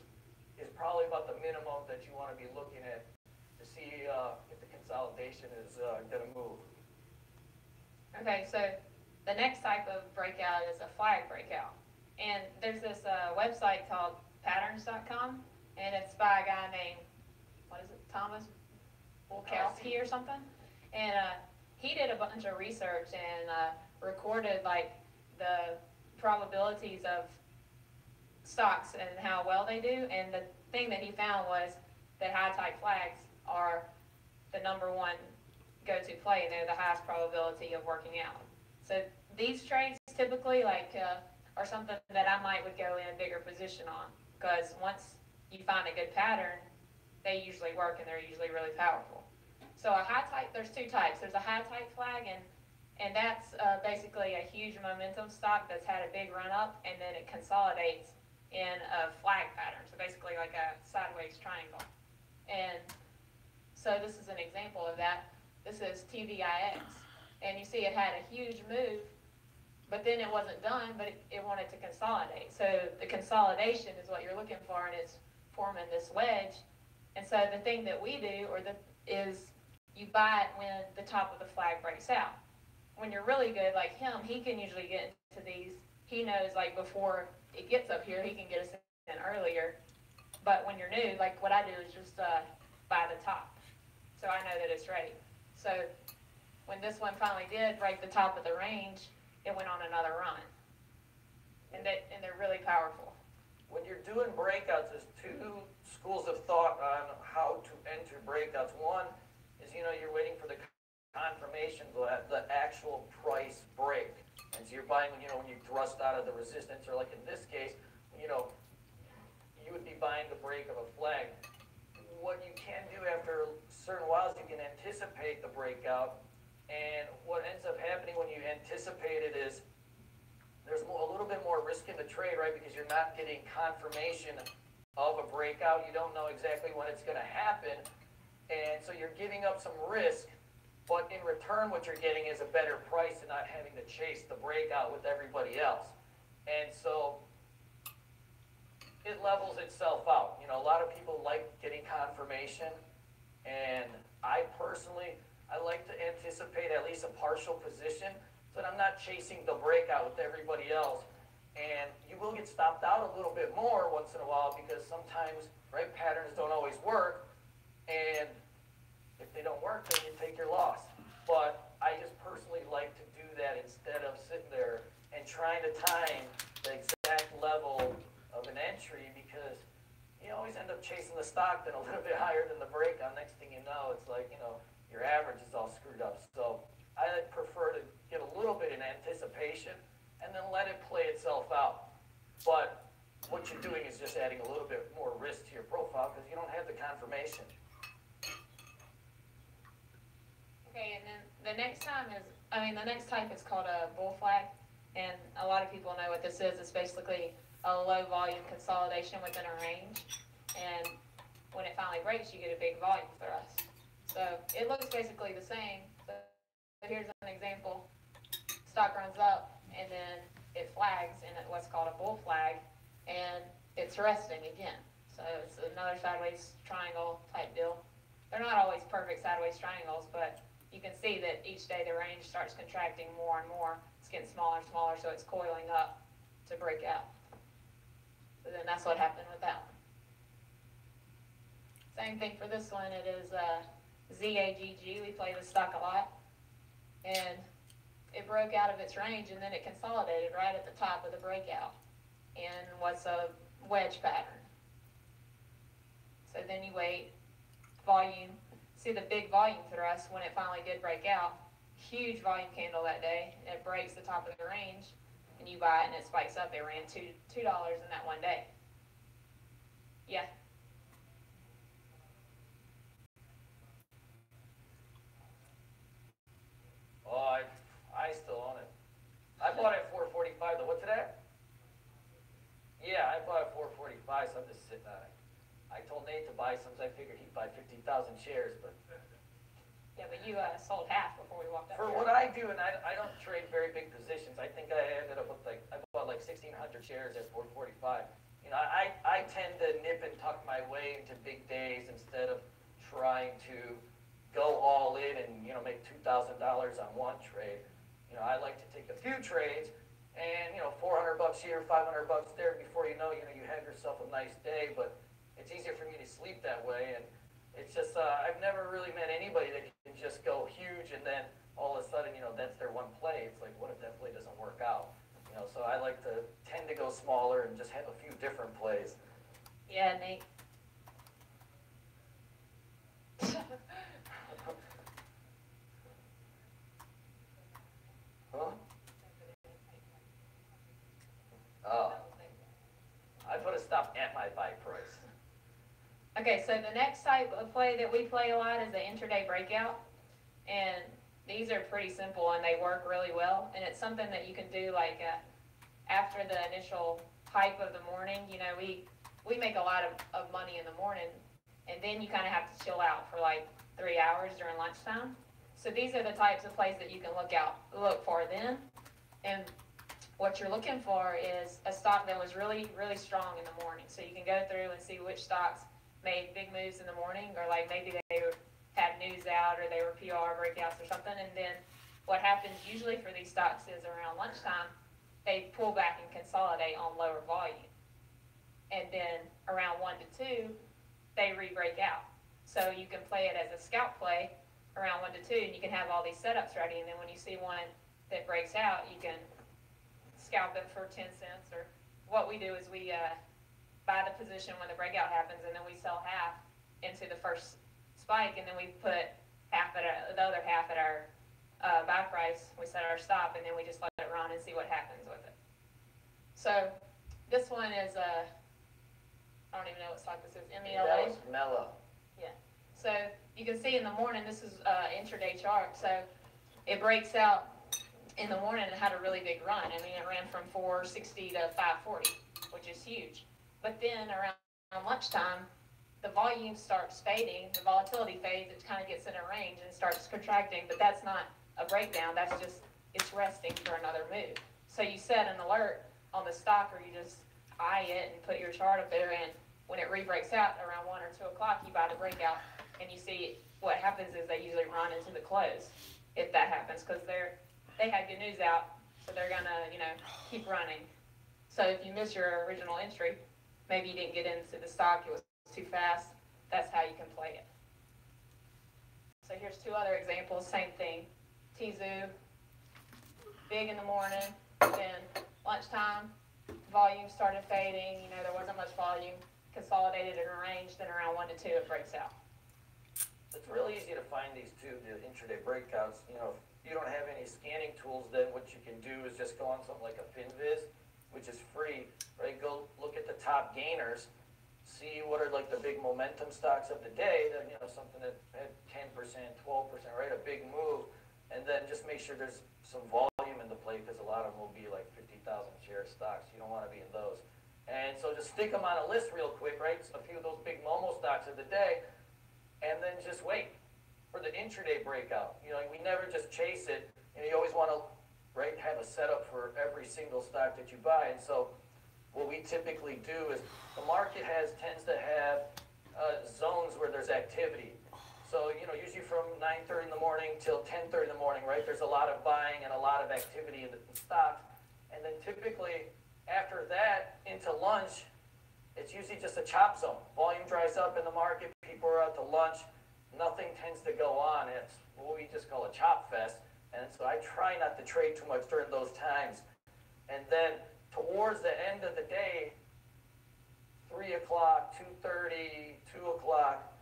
is probably about the minimum that you want to be looking at to see if the consolidation is going to move. Okay, so the next type of breakout is a flag breakout. And there's this website called patterns.com, and it's by a guy named, Thomas Bulkowski or something. And he did a bunch of research and recorded like the probabilities of stocks and how well they do. And the thing that he found was that high type flags are the number one go-to play, and they're the highest probability of working out. So these trades typically are something that I would go in a bigger position on, because once you find a good pattern, they usually work and they're usually really powerful. So a high type, there's two types. There's a high type flag, and that's basically a huge momentum stock that's had a big run up, and then it consolidates in a flag pattern. So basically like a sideways triangle. And so this is an example of that. This is TVIX, and you see it had a huge move, but then it wasn't done, but it wanted to consolidate. So the consolidation is what you're looking for, and it's forming this wedge. And so the thing that we do is you buy it when the top of the flag breaks out. When you're really good like him, he can usually get into these. He knows like before it gets up here, he can get us in earlier. But when you're new, like what I do is just buy the top. So I know that it's ready. So when this one finally did break the top of the range, it went on another run. And they're really powerful. When you're doing breakouts, there's two schools of thought on how to enter breakouts. One is, you're waiting for the confirmation, the actual price break. And so you're buying, when you thrust out of the resistance, or like in this case, you would be buying the break of a flag. What you can do after certain while is you can anticipate the breakout. And what ends up happening when you anticipate it is there's a little bit more risk in the trade, right? Because you're not getting confirmation of a breakout. You don't know exactly when it's going to happen. And so you're giving up some risk, but in return what you're getting is a better price and not having to chase the breakout with everybody else. And so it levels itself out. A lot of people like getting confirmation, and I personally, I like to anticipate at least a partial position so that I'm not chasing the breakout with everybody else. And you will get stopped out a little bit more once in a while, because sometimes, right, patterns don't always work, and if they don't work, then you take your loss. But I just personally like to do that instead of sitting there and trying to time the exact level of an entry, because you always end up chasing the stock then a little bit higher than the breakout. Next thing you know, it's like, your average is all screwed up. So I prefer to get a little bit in anticipation and then let it play itself out. But what you're doing is just adding a little bit more risk to your profile because you don't have the confirmation. Okay, and then the next type is called a bull flag, and a lot of people know what this is. It's basically a low volume consolidation within a range, and when it finally breaks, you get a big volume thrust. So it looks basically the same. So here's an example. Stock runs up, and then it flags in what's called a bull flag, and it's resting again. So it's another sideways triangle type deal. They're not always perfect sideways triangles, but you can see that each day the range starts contracting more and more. It's getting smaller and smaller, so it's coiling up to break out. So then that's what happened with that one. Same thing for this one. It is ZAGG. We play this stock a lot. And it broke out of its range, and then it consolidated right at the top of the breakout in what's a wedge pattern. So then you wait, volume, see the big volume thrust when it finally did break out, huge volume candle that day, and it breaks the top of the range, and you buy it and it spikes up. It ran $2 in that one day. Yeah. Oh, I still own it. I bought it at 445 though. What's it at? Yeah, I bought it at 445, so I'm just sitting on it. I told Nate to buy some, so I figured he'd buy 50,000 shares, but. Yeah, but you sold half before we walked up. For what I do, and I don't trade very big positions, I think I ended up with I bought like 1,600 shares at 445. You know, I tend to nip and tuck my way into big days instead of trying to go all in and, you know, make $2,000 on one trade. You know, I like to take a few trades and, you know, $400 here, $500 there, before you know, you have yourself a nice day, but it's easier for me to sleep that way. And it's just, I've never really met anybody that can just go huge and then all of a sudden, you know, that's their one play. It's like, what if that play doesn't work out? You know, so I like to tend to go smaller and just have a few different plays. Yeah, Nate. Huh? Oh, I put a stop at my buy price. Okay, so the next type of play that we play a lot is the intraday breakout. And these are pretty simple and they work really well. And it's something that you can do like after the initial hype of the morning. You know, we make a lot of money in the morning, and then you kind of have to chill out for like 3 hours during lunchtime. So these are the types of plays that you can look for then. And what you're looking for is a stock that was really, really strong in the morning. So you can go through and see which stocks made big moves in the morning, or like maybe they had news out or they were PR breakouts or something. And then what happens usually for these stocks is around lunchtime, they pull back and consolidate on lower volume. And then around 1 to 2, they re-break out. So you can play it as a scalp play around 1 to 2, and you can have all these setups ready. And then when you see one that breaks out, you can scalp it for 10 cents. Or what we do is we buy the position when the breakout happens, and then we sell half into the first spike, and then we put the other half at our buy price. We set our stop, and then we just let it run and see what happens with it. So this one is I don't even know what stock this is. MELA. That was mellow. Yeah. So you can see in the morning, this is intraday chart. So it breaks out in the morning and had a really big run. I mean, it ran from 460 to 540, which is huge. But then around lunchtime, the volume starts fading, the volatility fades, it kind of gets in a range and starts contracting, but that's not a breakdown, that's just, it's resting for another move. So you set an alert on the stock, or you just eye it and put your chart up there, and when it re-breaks out around 1 or 2 o'clock, you buy the breakout, and you see what happens is they usually run into the close, if that happens, because they had good news out, so they're gonna, keep running. So if you miss your original entry, maybe you didn't get into the stock, it was too fast, that's how you can play it. So here's 2 other examples, same thing. Tzu, big in the morning, then lunchtime, volume started fading, there wasn't much volume, consolidated in a range, then around 1 to 2 it breaks out. It's really easy to find these too, the intraday breakouts. If you don't have any scanning tools, then what you can do is just go on something like a FinViz, which is free, right? Go look at the top gainers, see what are like the big momentum stocks of the day, then, something that had 10%, 12%, right? A big move. And then just make sure there's some volume in the play, because a lot of them will be like 50,000 share stocks. You don't want to be in those. And so just stick them on a list real quick, right? A few of those big Momo stocks of the day, and then just wait for the intraday breakout. We never just chase it. You always want to, right, have a setup for every single stock that you buy. And so what we typically do is the market tends to have zones where there's activity. So So, you know, usually from 9:30 in the morning till 10:30 in the morning, right? There's a lot of buying and a lot of activity in the stocks. And then typically after that into lunch, it's usually just a chop zone. Volume dries up in the market, people are out to lunch, nothing tends to go on. It's what we just call a chop fest. And so I try not to trade too much during those times. And then towards the end of the day, 3 o'clock, 2:30, 2 o'clock,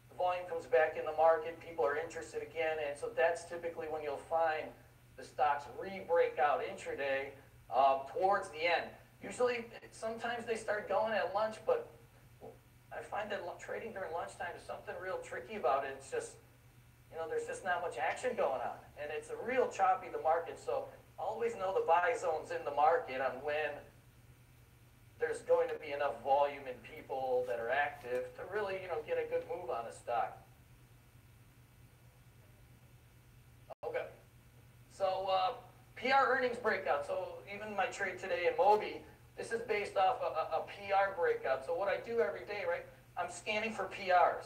the volume comes back in the market, people are interested again, and so that's typically when you'll find the stocks re-break out intraday towards the end. Usually, sometimes they start going at lunch, but I find that trading during lunchtime is something real tricky about it. It's just, you know, there's just not much action going on, and it's a real choppy, the market, so always know the buy zones in the market on when there's going to be enough volume and people that are active to really, you know, get a good move on a stock. Okay. So PR earnings breakout. So even my trade today in Moby, this is based off a PR breakout. So what I do every day, right, I'm scanning for PRs.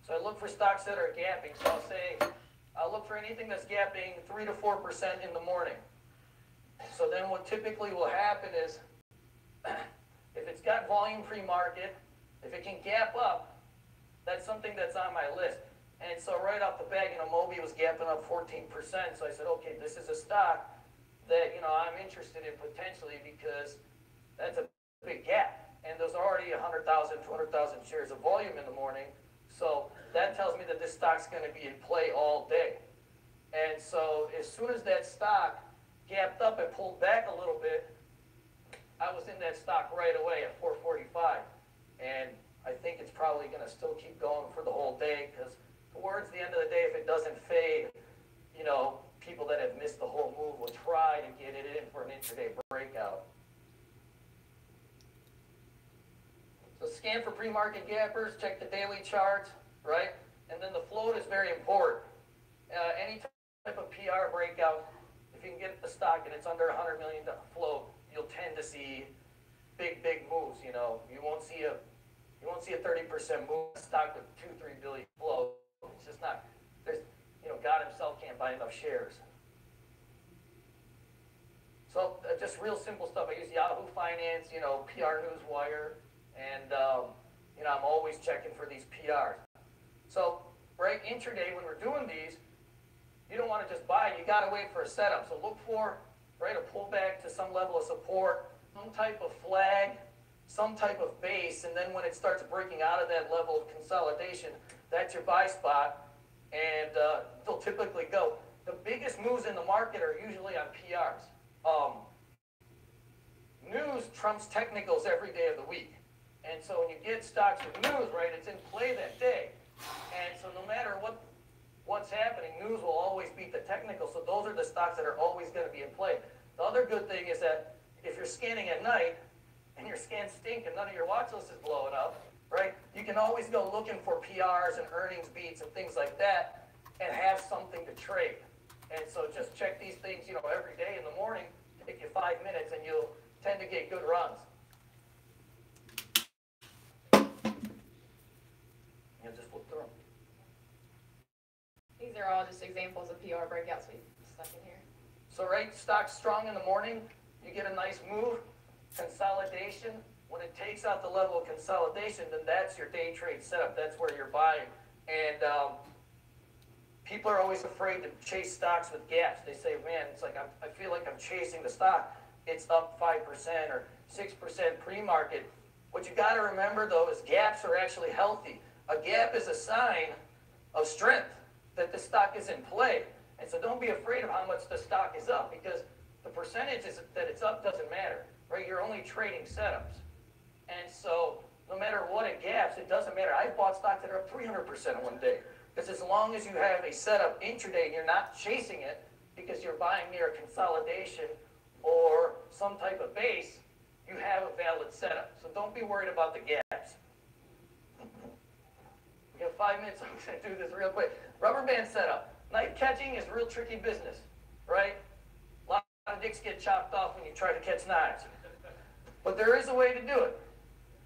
So I look for stocks that are gapping. So I'll look for anything that's gapping 3 to 4% in the morning. So then what typically will happen is, if it's got volume pre-market, if it can gap up, that's something that's on my list. And so right off the bat, you know, Moby was gapping up 14%. So I said, okay, this is a stock that, you know, I'm interested in potentially because that's a big gap. And there's already 100,000, 200,000 shares of volume in the morning. So that tells me that this stock's going to be in play all day. And so as soon as that stock gapped up and pulled back a little bit, I was in that stock right away at 445, and I think it's probably going to still keep going for the whole day, because towards the end of the day, if it doesn't fade, you know, people that have missed the whole move will try to get it in for an intraday breakout. So scan for pre-market gappers, check the daily charts, right? And then the float is very important. Any type of PR breakout, if you can get the stock and it's under $100 million float, you'll tend to see big moves. You know, you won't see a 30% move stock with 2-3 billion flow. It's just not. There's, you know, God himself can't buy enough shares. So just real simple stuff. I use Yahoo Finance, you know, PR Newswire, and you know, I'm always checking for these PRs. So right intraday when we're doing these, you don't want to just buy. You got to wait for a setup. So look for, right, a pullback to some level of support, some type of flag, some type of base, and then when it starts breaking out of that level of consolidation, that's your buy spot, and they'll typically go. The biggest moves in the market are usually on PRs. News trumps technicals every day of the week, and so when you get stocks with news, right, it's in play that day, and so no matter what's happening, news will always beat the technical, so those are the stocks that are always going to be in play. The other good thing is that if you're scanning at night and your scans stink and none of your watch list is blowing up, right, you can always go looking for PRs and earnings beats and things like that and have something to trade. And so just check these things, you know, every day in the morning, take you 5 minutes and you'll tend to get good runs. You'll just flip through them. These are all just examples of PR breakouts we stuck in here. So right, stock's strong in the morning, you get a nice move, consolidation. When it takes out the level of consolidation, then that's your day trade setup. That's where you're buying. And people are always afraid to chase stocks with gaps. They say, man, it's like I feel like I'm chasing the stock. It's up 5% or 6% pre-market. What you got to remember, though, is gaps are actually healthy. A gap is a sign of strength, that the stock is in play. And so don't be afraid of how much the stock is up, because the percentage that it's up doesn't matter, right? You're only trading setups. And so no matter what it gaps, it doesn't matter. I've bought stocks that are up 300% in one day, because as long as you have a setup intraday and you're not chasing it because you're buying near a consolidation or some type of base, you have a valid setup. So don't be worried about the gaps. We have 5 minutes, I'm going to do this real quick. Rubber band setup. Knife catching is real tricky business, right? A lot of dicks get chopped off when you try to catch knives. But there is a way to do it,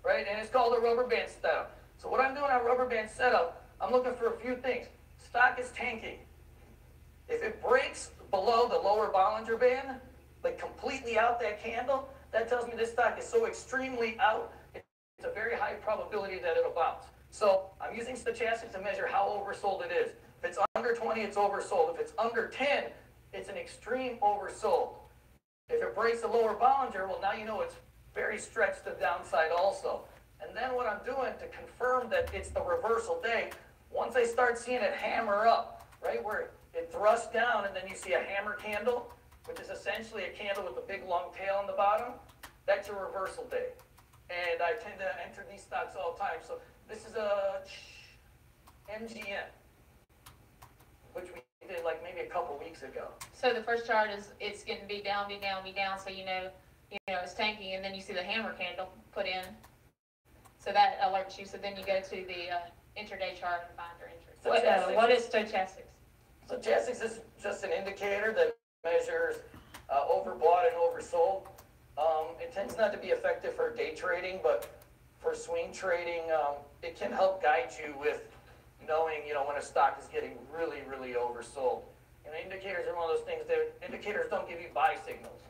right? And it's called a rubber band setup. So what I'm doing on rubber band setup, I'm looking for a few things. Stock is tanking. If it breaks below the lower Bollinger Band, like completely out that candle, that tells me this stock is so extremely out, it's a very high probability that it'll bounce. So I'm using stochastics to measure how oversold it is. If it's under 20, it's oversold. If it's under 10, it's an extreme oversold. If it breaks the lower Bollinger, well, now you know it's very stretched to the downside also. And then what I'm doing to confirm that it's the reversal day, once I start seeing it hammer up, right, where it thrusts down and then you see a hammer candle, which is essentially a candle with a big long tail on the bottom, that's your reversal day. And I tend to enter these stocks all the time. So this is a MGM, which we did like maybe a couple weeks ago. So the first chart is it's getting beat down, beat down, beat down, so you know it's tanking, and then you see the hammer candle put in. So that alerts you. So then you go to the intraday chart and find your entry. What is stochastics? Stochastics is just an indicator that measures overbought and oversold. It tends not to be effective for day trading, but for swing trading, it can help guide you with knowing, when a stock is getting really, really oversold. And indicators are one of those things that indicators don't give you buy signals.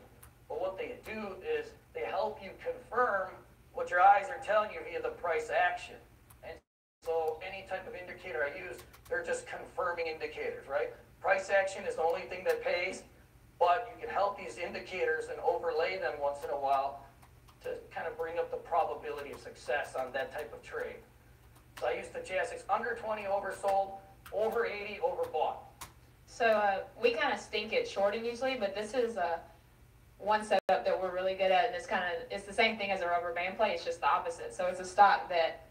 But what they do is they help you confirm what your eyes are telling you via the price action. And so any type of indicator I use, they're just confirming indicators, right? Price action is the only thing that pays, but you can help these indicators and overlay them once in a while to kind of bring up the probability of success on that type of trade. So I use stochastics under 20 oversold, over 80 overbought. So we kind of stink at shorting usually, but this is one setup that we're really good at, and it's the same thing as a rubber band play. It's just the opposite. So it's a stock that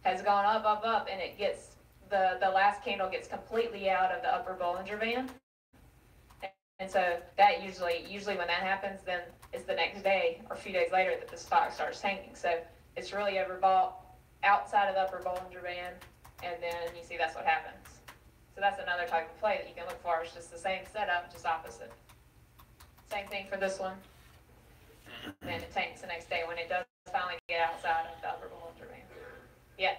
has gone up, up, up, and it gets the last candle gets completely out of the upper Bollinger Band. And so that usually when that happens, then it's the next day or a few days later that the stock starts tanking. So it's really overbought outside of the upper Bollinger Band, and then you see that's what happens. So that's another type of play that you can look for. It's just the same setup, just opposite. Same thing for this one. And then it tanks the next day when it does finally get outside of the upper Bollinger Band. Yeah.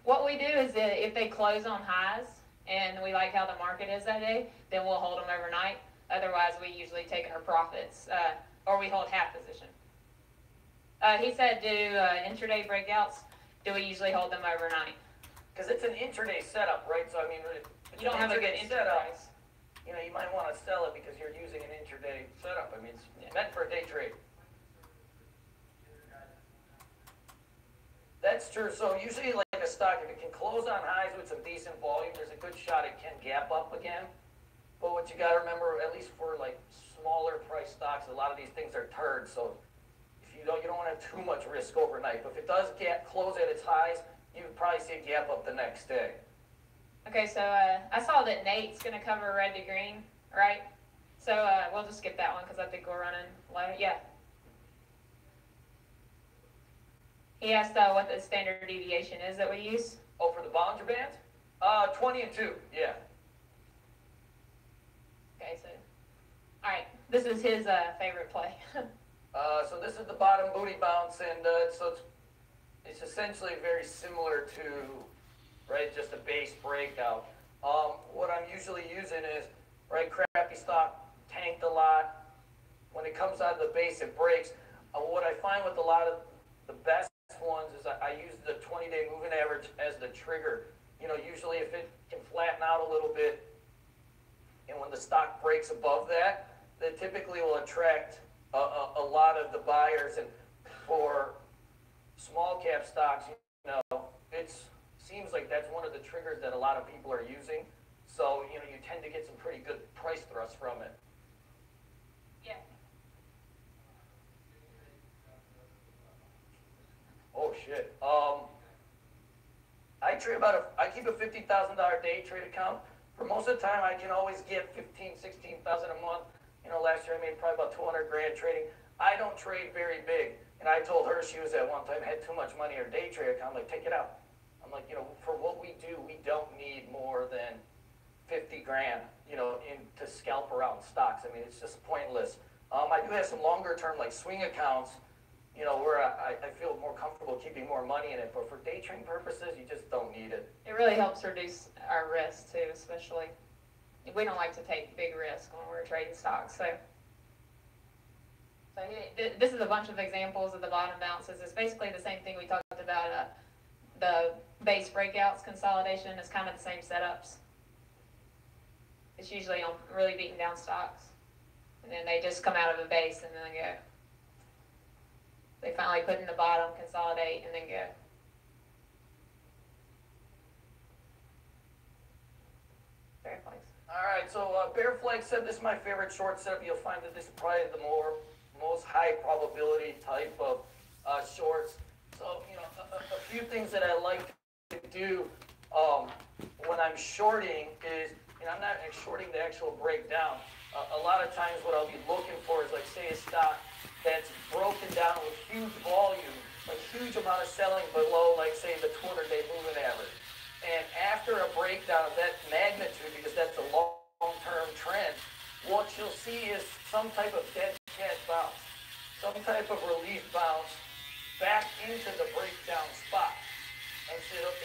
What we do is that if they close on highs and we like how the market is that day, then we'll hold them overnight. Otherwise, we usually take our profits, or we hold half position. He said, do intraday breakouts, do we usually hold them overnight? Because it's an intraday setup, right? So, I mean, you don't have a good intraday price. You might want to sell it because you're using an intraday setup. I mean, it's meant for a day trade. That's true. So usually like a stock, if it can close on highs with some decent volume, there's a good shot it can gap up again. But what you got to remember, at least for like smaller price stocks, a lot of these things are turds. So if you don't want to have too much risk overnight. But if it does close at its highs, you would probably see a gap up the next day. Okay, so I saw that Nate's going to cover red to green, right? So we'll just skip that one because I think we're running low. Yeah. He asked what the standard deviation is that we use. Oh, for the Bollinger Bands? 20 and 2, yeah. Okay, so, all right, this is his favorite play. So this is the bottom booty bounce, and so it's essentially very similar to, right, just a base breakout. What I'm usually using is, right, crappy stock, tanked a lot. When it comes out of the base, it breaks. What I find with a lot of the best ones is I use the 20-day moving average as the trigger. Usually if it can flatten out a little bit, and when the stock breaks above that, that typically will attract a lot of the buyers. And for small cap stocks, it seems like that's one of the triggers that a lot of people are using. So, you tend to get some pretty good price thrust from it. Yeah. Oh shit. I keep a $50,000 day trade account. For most of the time, I can always get 15, 16,000 a month. Last year I made probably about 200 grand trading. I don't trade very big. And I told her, she was at one time had too much money in her day trade account. I'm like, take it out. I'm like, for what we do, we don't need more than 50 grand, to scalp around stocks. I mean, it's just pointless. I do have some longer term, like swing accounts, you know, where I feel more comfortable keeping more money in it, but for day trade purposes, you just don't need it. It really helps reduce our risk too, especially, we don't like to take big risks when we're trading stocks, so. So this is a bunch of examples of the bottom bounces. It's basically the same thing we talked about, the base breakouts consolidation is kind of the same setups. It's usually on really beaten down stocks, and then they just come out of a base and then go. They finally put in the bottom, consolidate, and then go. Bear flags. All right, so Bear Flag said this is my favorite short setup. You'll find that this is probably the most high probability type of shorts. So, you know, a few things that I like to do when I'm shorting is, you know, I'm not shorting the actual breakdown. A lot of times what I'll be looking for is, like, say, a stock that's broken down with huge volume, a huge amount of selling below, like, say, the 200-day moving average. And after a breakdown of that magnitude, because that's a long-term trend, what you'll see is some type of dead cat bounce, some type of relief bounce back into the breakdown spot. And so it'll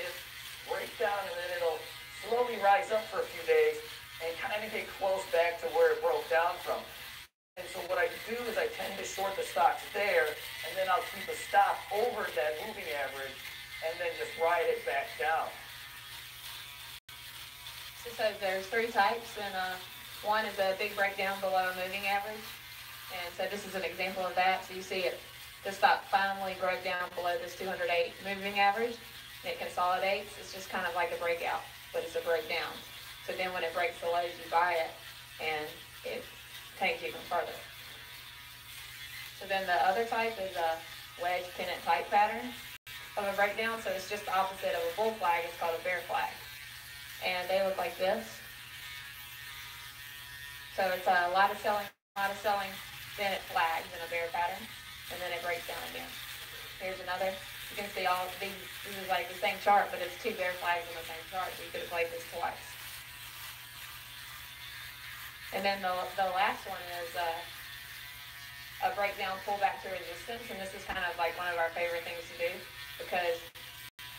break down, and then it'll slowly rise up for a few days and kind of get close back to where it broke down from. And so what I do is I tend to short the stocks there, and then I'll keep a stop over that moving average, and then just ride it back down. So there's three types, and one is a big breakdown below a moving average. And so this is an example of that. So you see it, the stock finally broke down below this 208 moving average, and it consolidates. It's just kind of like a breakout, but it's a breakdown. So then when it breaks the lows, you buy it, and it tanks even further. So then the other type is a wedge pennant type pattern of a breakdown. So it's just the opposite of a bull flag. It's called a bear flag. And they look like this. So it's a lot of selling, then it flags in a bear pattern, and then it breaks down again. Here's another. You can see all of these. This is like the same chart, but it's two bear flags in the same chart. So you could have played this twice. And then the last one is a breakdown pullback to resistance, and this is kind of like one of our favorite things to do, because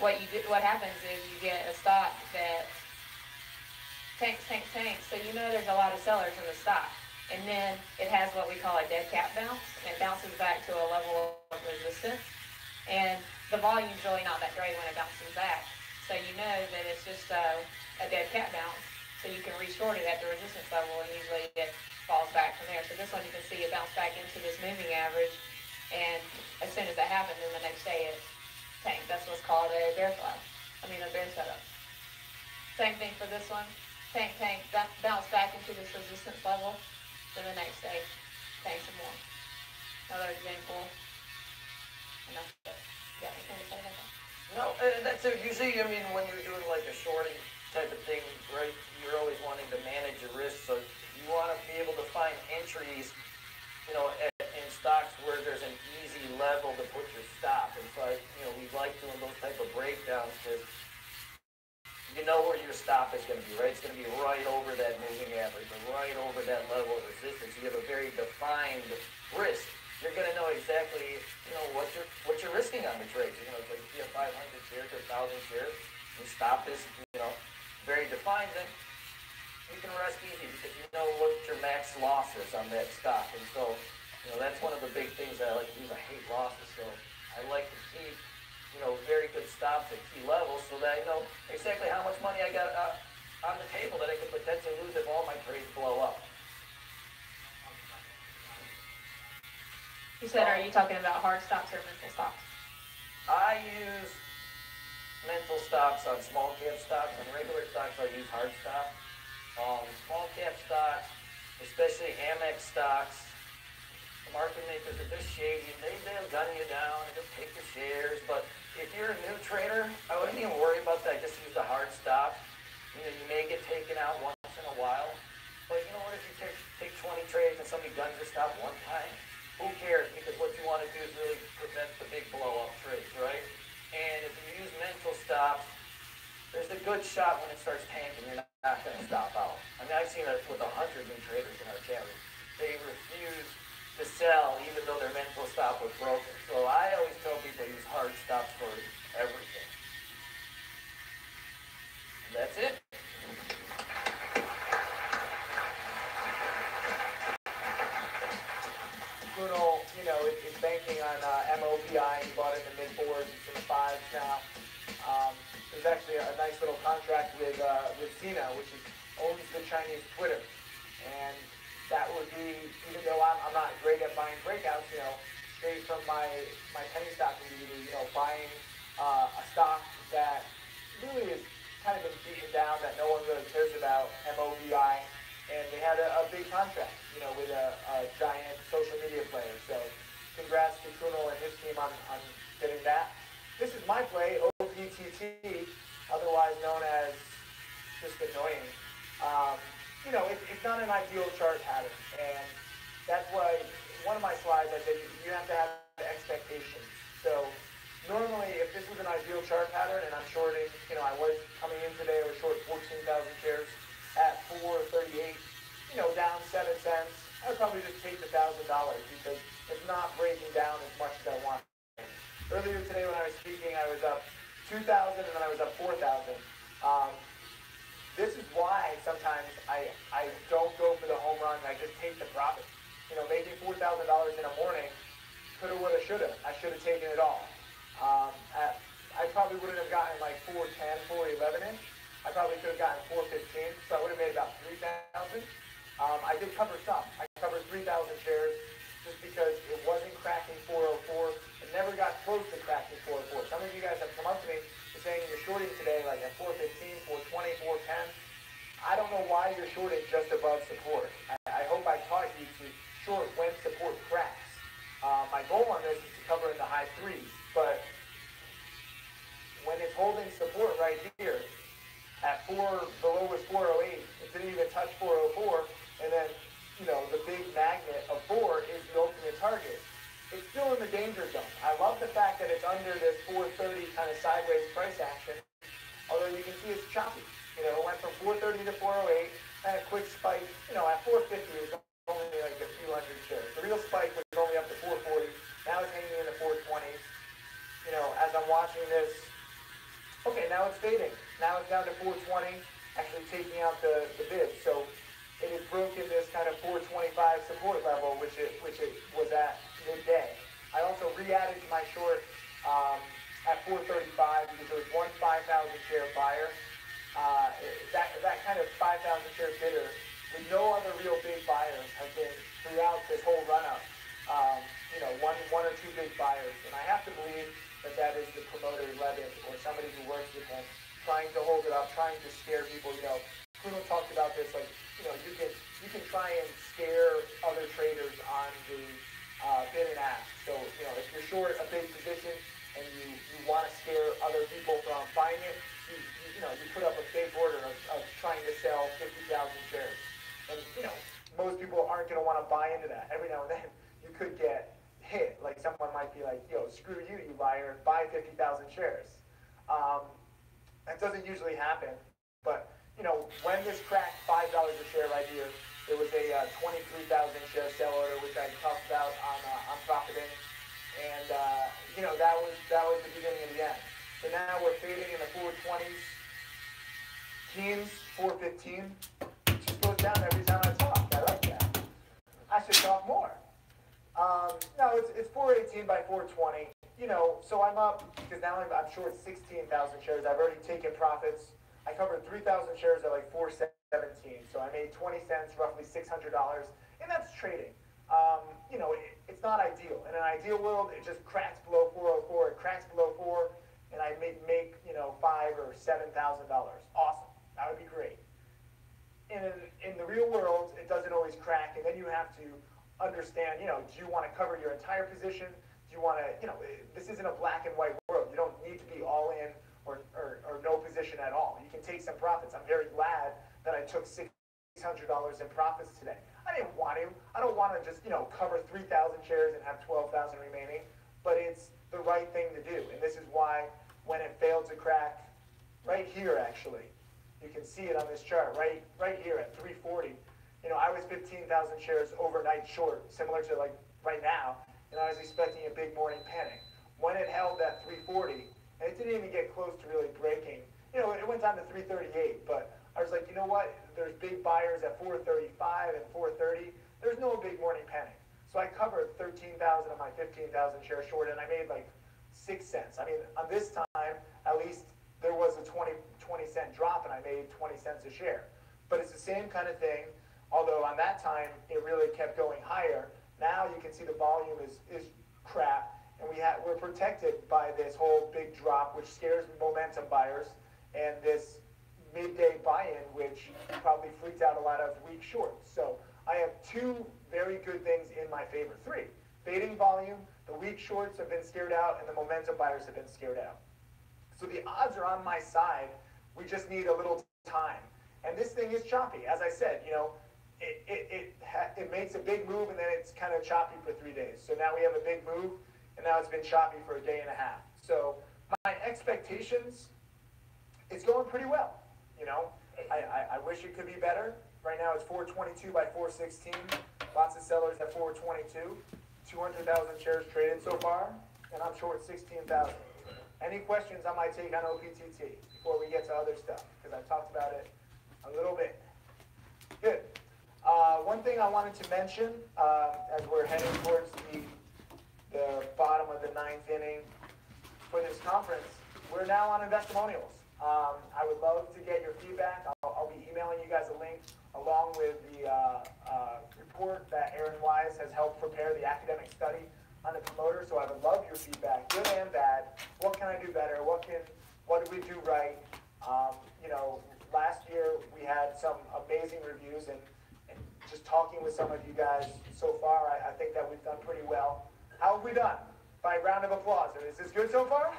what happens is you get a stock that tanks, so you know there's a lot of sellers in the stock, and then it has what we call a dead cat bounce, and it bounces back to a level of resistance, and the volume's really not that great when it bounces back, so you know that it's just a dead cat bounce. So you can re-short it at the resistance level, and usually it falls back from there. So this one you can see it bounce back into this moving average, and as soon as that happens, then the next day it tanked. That's what's called a bear flag. A bear setup. Same thing for this one. Tank, bounce back into this resistance level, then the next day, tank some more. Another example. And that's it. You got anything to say about that? No, that's it. Usually, when you're doing like a shorting type of thing, right, you're always wanting to manage your risk, so you want to be able to find entries, in stocks where there's an easy level to put your stop. And so, we like doing those type of breakdowns because you know where your stop is going to be, right? It's going to be right over that moving average, or right over that level of resistance. You have a very defined risk. You're going to know exactly, what you're risking on the trades. It's like if you have 500 shares or 1,000 shares, and stop is, very defined, then you can rest easy because you know what your max loss is on that stock. And so, that's one of the big things that I like to do. I hate losses, so I like to keep, very good stops at key levels so that I know exactly how much money I got on the table that I could potentially lose if all my trades blow up. You said, are you talking about hard stops or mental stops? I use mental stops on small cap stocks. On regular stocks, I use hard stop. Small cap stocks, especially Amex stocks, the market makers are just shady. They'll gun you down and they'll take your shares. But if you're a new trader, I wouldn't even worry about that. Just use the hard stop. You may get taken out once in a while. But what if you take 20 trades and somebody guns your stop one time? Who cares? Because what you want to do is really prevent the big blow-up trades, right? And if you use mental stops, there's a good shot when it starts tanking, you're not going to stop out. I've seen it with 100 new traders in our chat room. They refuse to sell, even though they're meant to stop with brokers. So I always tell people use hard stops for everything. And that's it. Bruno, is banking on MOPI. He bought it in the mid-4s. It's in the 5s now. There's actually a nice little contract with Sina, which owns the Chinese Twitter. And that would be, even though I'm not great at buying breakouts, straight from my penny stock review, buying a stock that really is kind of been beaten down, that no one really cares about, MOBI. And they had a big contract, with a giant social media player. So congrats to Kuno and his team on getting that. This is my play, OPTT, otherwise known as just annoying. It's not an ideal chart pattern. And that's why one of my slides I said you have to have expectations. So normally if this was an ideal chart pattern and I'm shorting, I was coming in today, I was short 14,000 shares at 438, down 7 cents, I would probably just take the $1,000 because it's not breaking down as much as I want. Earlier today when I was speaking, I was up 2,000 and then I was up 4,000. This is why sometimes I don't go for the home run, I just take the profit. Making $4,000 in a morning, coulda, woulda, shoulda. I should have taken it all. I probably wouldn't have gotten like 410, 411-ish. I probably could have gotten 415, so I would have made about 3,000. I did cover some. I covered 3,000 shares just because it wasn't cracking 404. It never got close to cracking 404. Some of you guys have come up to me and saying you're shorting today like at 415, 420, 410. I don't know why you're shorting just above support. I hope I taught you to short when support cracks. My goal on this is to cover in the high 3s, but when it's holding support right here at the low was 408, it didn't even touch 404, and then the big magnet of 4 is the ultimate target. It's still in the danger zone. I love the fact that it's under this 430 kind of sideways price action, although you can see it's choppy. It went from 430 to 408, and a quick spike, at 450 it was only like a few hundred shares. The real spike was only up to 440, now it's hanging in the 420s. As I'm watching this, okay, now it's fading. Now it's down to 420, actually taking out the bid. So it has broken this kind of 425 support level, which it was at midday. I also re-added to my short at 435 because there was one 5,000 share buyer. That kind of 5,000 share bidder with no other real big buyers has been throughout this whole run-up. One or two big buyers, and I have to believe that is the promoter Levitt or somebody who works with him, trying to hold it up, trying to scare people. Kuno talked about this, like, you can try and scare other traders on the bid and ask. So, if you're short a big position and you want to scare other people from buying it, you put up a big order of trying to sell 50,000 shares. And, most people aren't going to want to buy into that. Every now and then, you could get hit. Like, someone might be like, screw you, you buyer, buy 50,000 shares. That doesn't usually happen. But, when this cracked $5 a share right here, there was a 23,000 share sell order, which I talked about on profiting. And, that was the beginning of the end. So now we're fading in the 420s. Teams, 415. It just goes down every time I talk. I like that. I should talk more. No, it's 418 by 420. So I'm up because now I'm short 16,000 shares. I've already taken profits. I covered 3,000 shares at like 417. So I made 20 cents, roughly $600, and that's trading. It's not ideal. In an ideal world, it just cracks below 404. It cracks below 4, and I make $5,000 or $7,000. Awesome. That would be great. In the real world, it doesn't always crack, and then you have to understand, do you want to cover your entire position? Do you want to, this isn't a black and white world. You don't need to be all in or no position at all. You can take some profits. I'm very glad that I took $600 in profits today. I didn't want to. I don't want to just, cover 3,000 shares and have 12,000 remaining, but it's the right thing to do. And this is why when it failed to crack right here, actually, you can see it on this chart, right here at 340. I was 15,000 shares overnight short, similar to like right now, and I was expecting a big morning panic. When it held at 340, and it didn't even get close to really breaking, you know, it went down to 338, but I was like, you know what, there's big buyers at 435 and 430, there's no big morning panic. So I covered 13,000 of my 15,000 shares short, and I made like 6 cents. I mean, on this time, at least there was a 20 cent drop, and I made 20 cents a share. But it's the same kind of thing, although on that time, it really kept going higher. Now you can see the volume is crap, and we're protected by this whole big drop, which scares momentum buyers, and this midday buy-in, which probably freaked out a lot of weak shorts. So I have two very good things in my favor. Three, fading volume, the weak shorts have been scared out, and the momentum buyers have been scared out. So the odds are on my side. We just need a little time. And this thing is choppy. As I said, you know, it makes a big move, and then it's kind of choppy for 3 days. So now we have a big move, and now it's been choppy for a day and a half. So my expectations, it's going pretty well. You know, I wish it could be better. Right now it's 422 by 416. Lots of sellers at 422. 200,000 shares traded so far, and I'm short 16,000. Any questions on my take on OPTT before we get to other stuff? Because I've talked about it a little bit. Good. One thing I wanted to mention as we're heading towards the bottom of the ninth inning for this conference, we're now on Investimonials. I would love to get your feedback. I'll be emailing you guys a link along with the report that Aaron Wise has helped prepare the academic study on the promoter. So I would love your feedback, good and bad. What can I do better? What did we do right? You know, last year we had some amazing reviews, and just talking with some of you guys so far, I think that we've done pretty well. How have we done? By a round of applause. Is this good so far?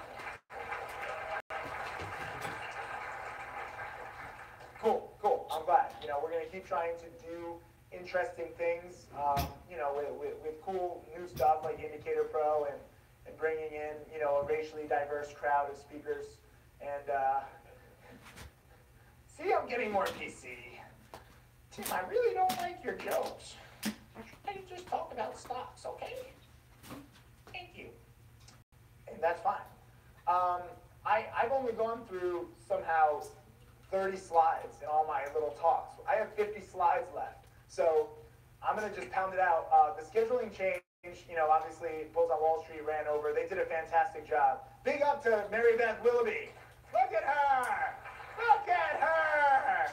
Cool, cool. I'm glad. You know, we're going to keep trying to do interesting things, you know, with cool new stuff like Indicator Pro and bringing in, you know, a racially diverse crowd of speakers. And, see, I'm getting more PC. Tim, I really don't like your jokes. Why don't you just talk about stocks, okay? Thank you. And that's fine. I've only gone through somehow 30 slides in all my little talks. I have 50 slides left. So I'm going to just pound it out. The scheduling change, you know, obviously Bulls on Wall Street ran over. They did a fantastic job. Big up to Mary Beth Willoughby. Look at her. Look at her.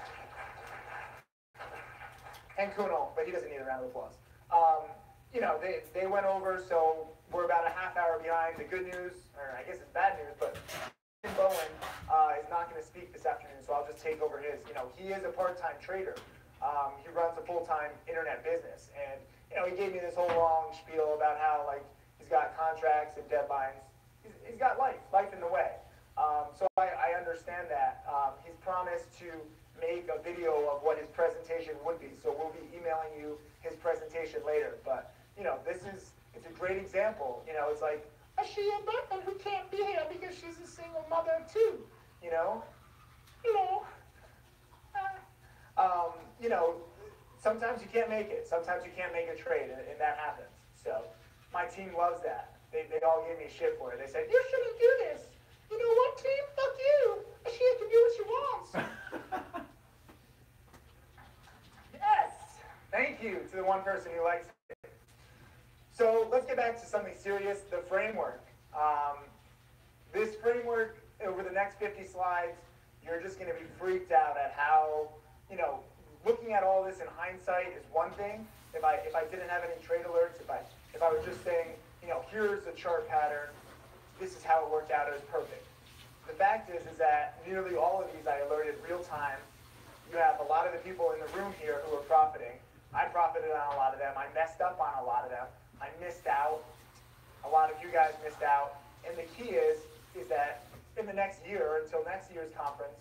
And Kuno, but he doesn't need a round of applause. You know, they went over, so we're about a half hour behind. The good news, or I guess it's bad news, but Bowen is not going to speak this afternoon, so I'll just take over his. You know, he is a part-time trader. He runs a full-time internet business, and you know, he gave me this whole long spiel about how like he's got contracts and deadlines. He's got life in the way. So I understand that. He's promised to make a video of what his presentation would be, so we'll be emailing you his presentation later. But you know, it's a great example. You know, it's like Ashia Beckman who can't be here because she's a single mother of two. You know, you know, sometimes you can't make it. Sometimes you can't make a trade, and that happens. So my team loves that. They all gave me shit for it. They said, you shouldn't do this. You know what, team? Fuck you. Ashia can do what she wants. Yes. Thank you to the one person who likes it. So let's get back to something serious, the framework. This framework, over the next 50 slides, you're just going to be freaked out at how, you know, looking at all this in hindsight is one thing. If I didn't have any trade alerts, if I was just saying, you know, here's the chart pattern, this is how it worked out, it was perfect. The fact is that nearly all of these I alerted real time. You have a lot of the people in the room here who are profiting. I profited on a lot of them. I messed up on a lot of them. I missed out. A lot of you guys missed out. And the key is that in the next year, until next year's conference,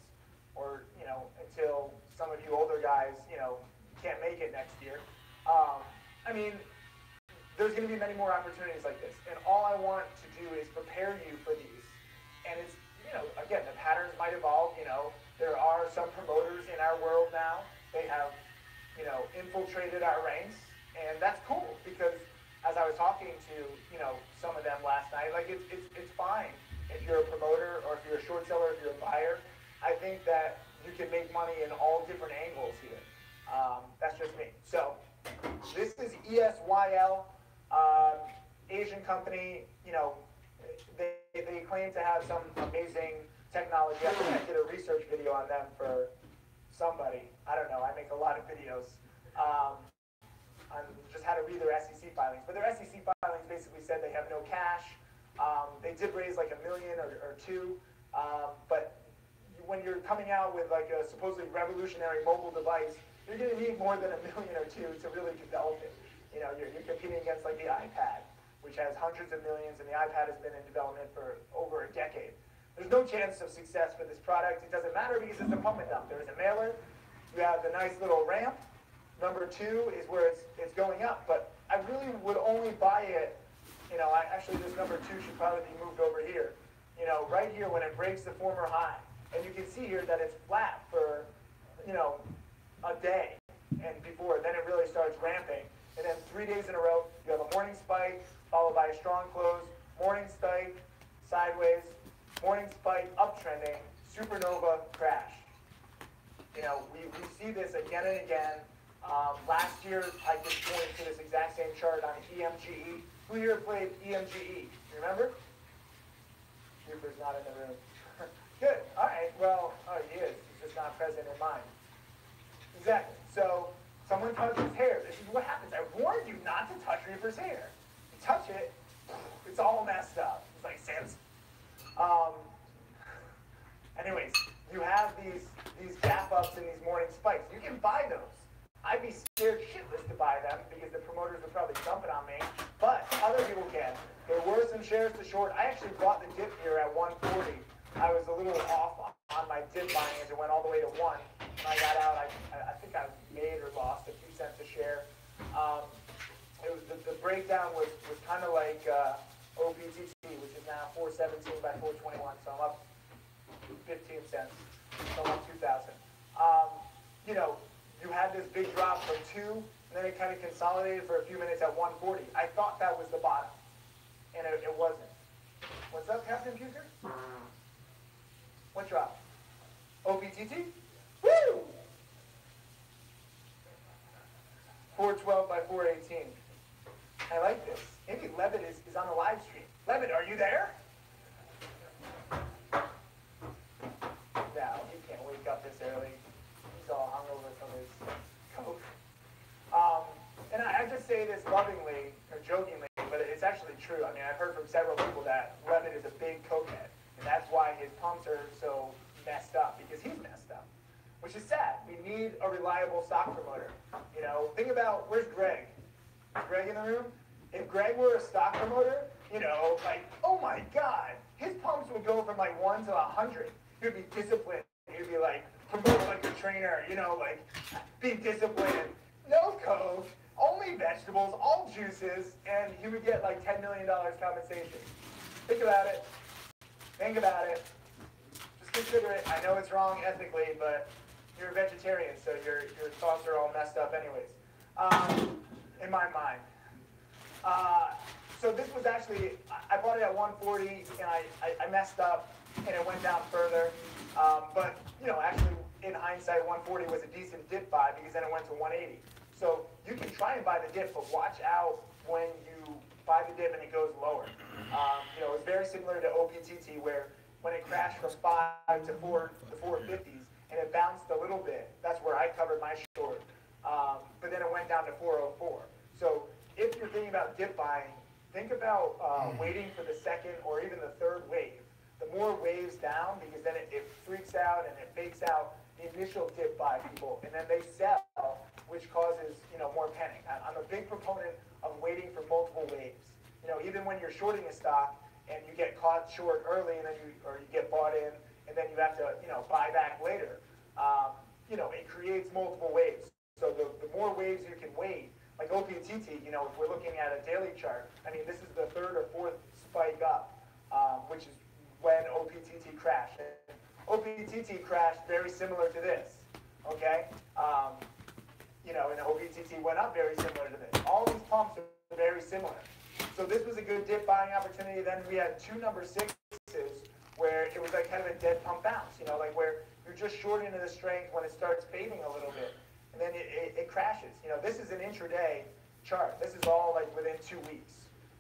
or, you know, until some of you older guys, you know, can't make it next year, I mean, there's going to be many more opportunities like this. And all I want to do is prepare you for these. And it's, you know, again, the patterns might evolve. You know, there are some promoters in our world now. They have, you know, infiltrated our ranks. And that's cool because as I was talking to, some of them last night, like it's fine if you're a promoter or if you're a short seller, if you're a buyer. I think that you can make money in all different angles here. That's just me. So this is ESYL, Asian company. They claim to have some amazing technology. I think I did a research video on them for somebody. I don't know. I make a lot of videos. On just how to read their SEC filings. But their SEC filings basically said they have no cash. They did raise like $1 million or $2 million. But when you're coming out with like a supposedly revolutionary mobile device, you're going to need more than $1 million or $2 million to really develop it. You're competing against like the iPad, which has hundreds of millions, and the iPad has been in development for over a decade. There's no chance of success for this product. It doesn't matter because it's a pump and dump. There is a mailer. You have the nice little ramp. Number 2 is where it's going up, but I really would only buy it, actually this number 2 should probably be moved over here. Right here when it breaks the former high. And you can see here that it's flat for, a day and before, then it really starts ramping. And then 3 days in a row, you have a morning spike, followed by a strong close, morning spike, sideways, morning spike, uptrending, supernova, crash. We see this again and again. Last year, I just pointed to this exact same chart on EMGE. Who here played EMGE? Remember? Cooper's not in the room. Good. All right. Well, he is. He's just not present in mind. Exactly. So, someone touched his hair. This is what happens. I warned you not to touch Reaper's hair. You touch it, it's all messed up. It's like Samson. Anyways, you have these gap ups and these morning spikes. You can buy those. I'd be scared shitless to buy them because the promoters would probably dump it on me, but other people can. There were some shares to short. I actually bought the dip here at 140. I was a little off on my dip buying as it went all the way to 1. When I got out, I think I made or lost a few cents a share. It was the breakdown was kind of like OPTT, which is now 417 by 421, so I'm up 15 cents. So I'm up 2,000. You had this big drop from 2, and then it kind of consolidated for a few minutes at 140. I thought that was the bottom, and it wasn't. What's up, Captain Puker? What drop? OPTT? Woo! 412 by 418. I like this. Maybe Levitt is on the live stream. Levitt, are you there? No, he can't wake up this early. He's all hungover from his coke. And I just say this lovingly, or jokingly, but it's actually true. I mean, I've heard from several people that Levitt is a big cokehead, and that's why his pumps are so messed up, because he's messed up, which is sad. We need a reliable stock promoter. Think about, where's Greg? Is Greg in the room? If Greg were a stock promoter, oh my God, his pumps would go from like 1 to 100. He would be disciplined. He'd be like, promote like a trainer, be disciplined. No coke, only vegetables, all juices, and he would get like $10 million compensation. Think about it. Think about it. Just consider it. I know it's wrong ethically, but you're a vegetarian, so your thoughts are all messed up anyways. In my mind. So this was actually, I bought it at 140, and I messed up, and it went down further. But, actually, in hindsight, 140 was a decent dip buy, because then it went to 180. So you can try and buy the dip, but watch out when you buy the dip and it goes lower. It's very similar to OPTT, where when it crashed from 5 to 4, the 450s, and it bounced a little bit, that's where I covered my short. But then it went down to 404. So if you're thinking about dip buying, think about waiting for the second or even the third wave. The more waves down, because then it freaks out and it fakes out the initial dip buy people, and then they sell, which causes more panic. I'm a big proponent of waiting for multiple waves. Even when you're shorting a stock and you get caught short early, and then you get bought in, and then you have to buy back later. It creates multiple waves. So the more waves you can wait, like OPTT, if we're looking at a daily chart, I mean, this is the 3rd or 4th spike up, which is when OPTT crashed. And OPTT crashed very similar to this, okay? And OPTT went up very similar to this. All these pumps very similar. So this was a good dip buying opportunity. Then we had two number sixes where it was like kind of a dead pump bounce, you know, like where you're just short into the strength when it starts fading a little bit, and then it crashes. You know, this is an intraday chart. This is all like within 2 weeks,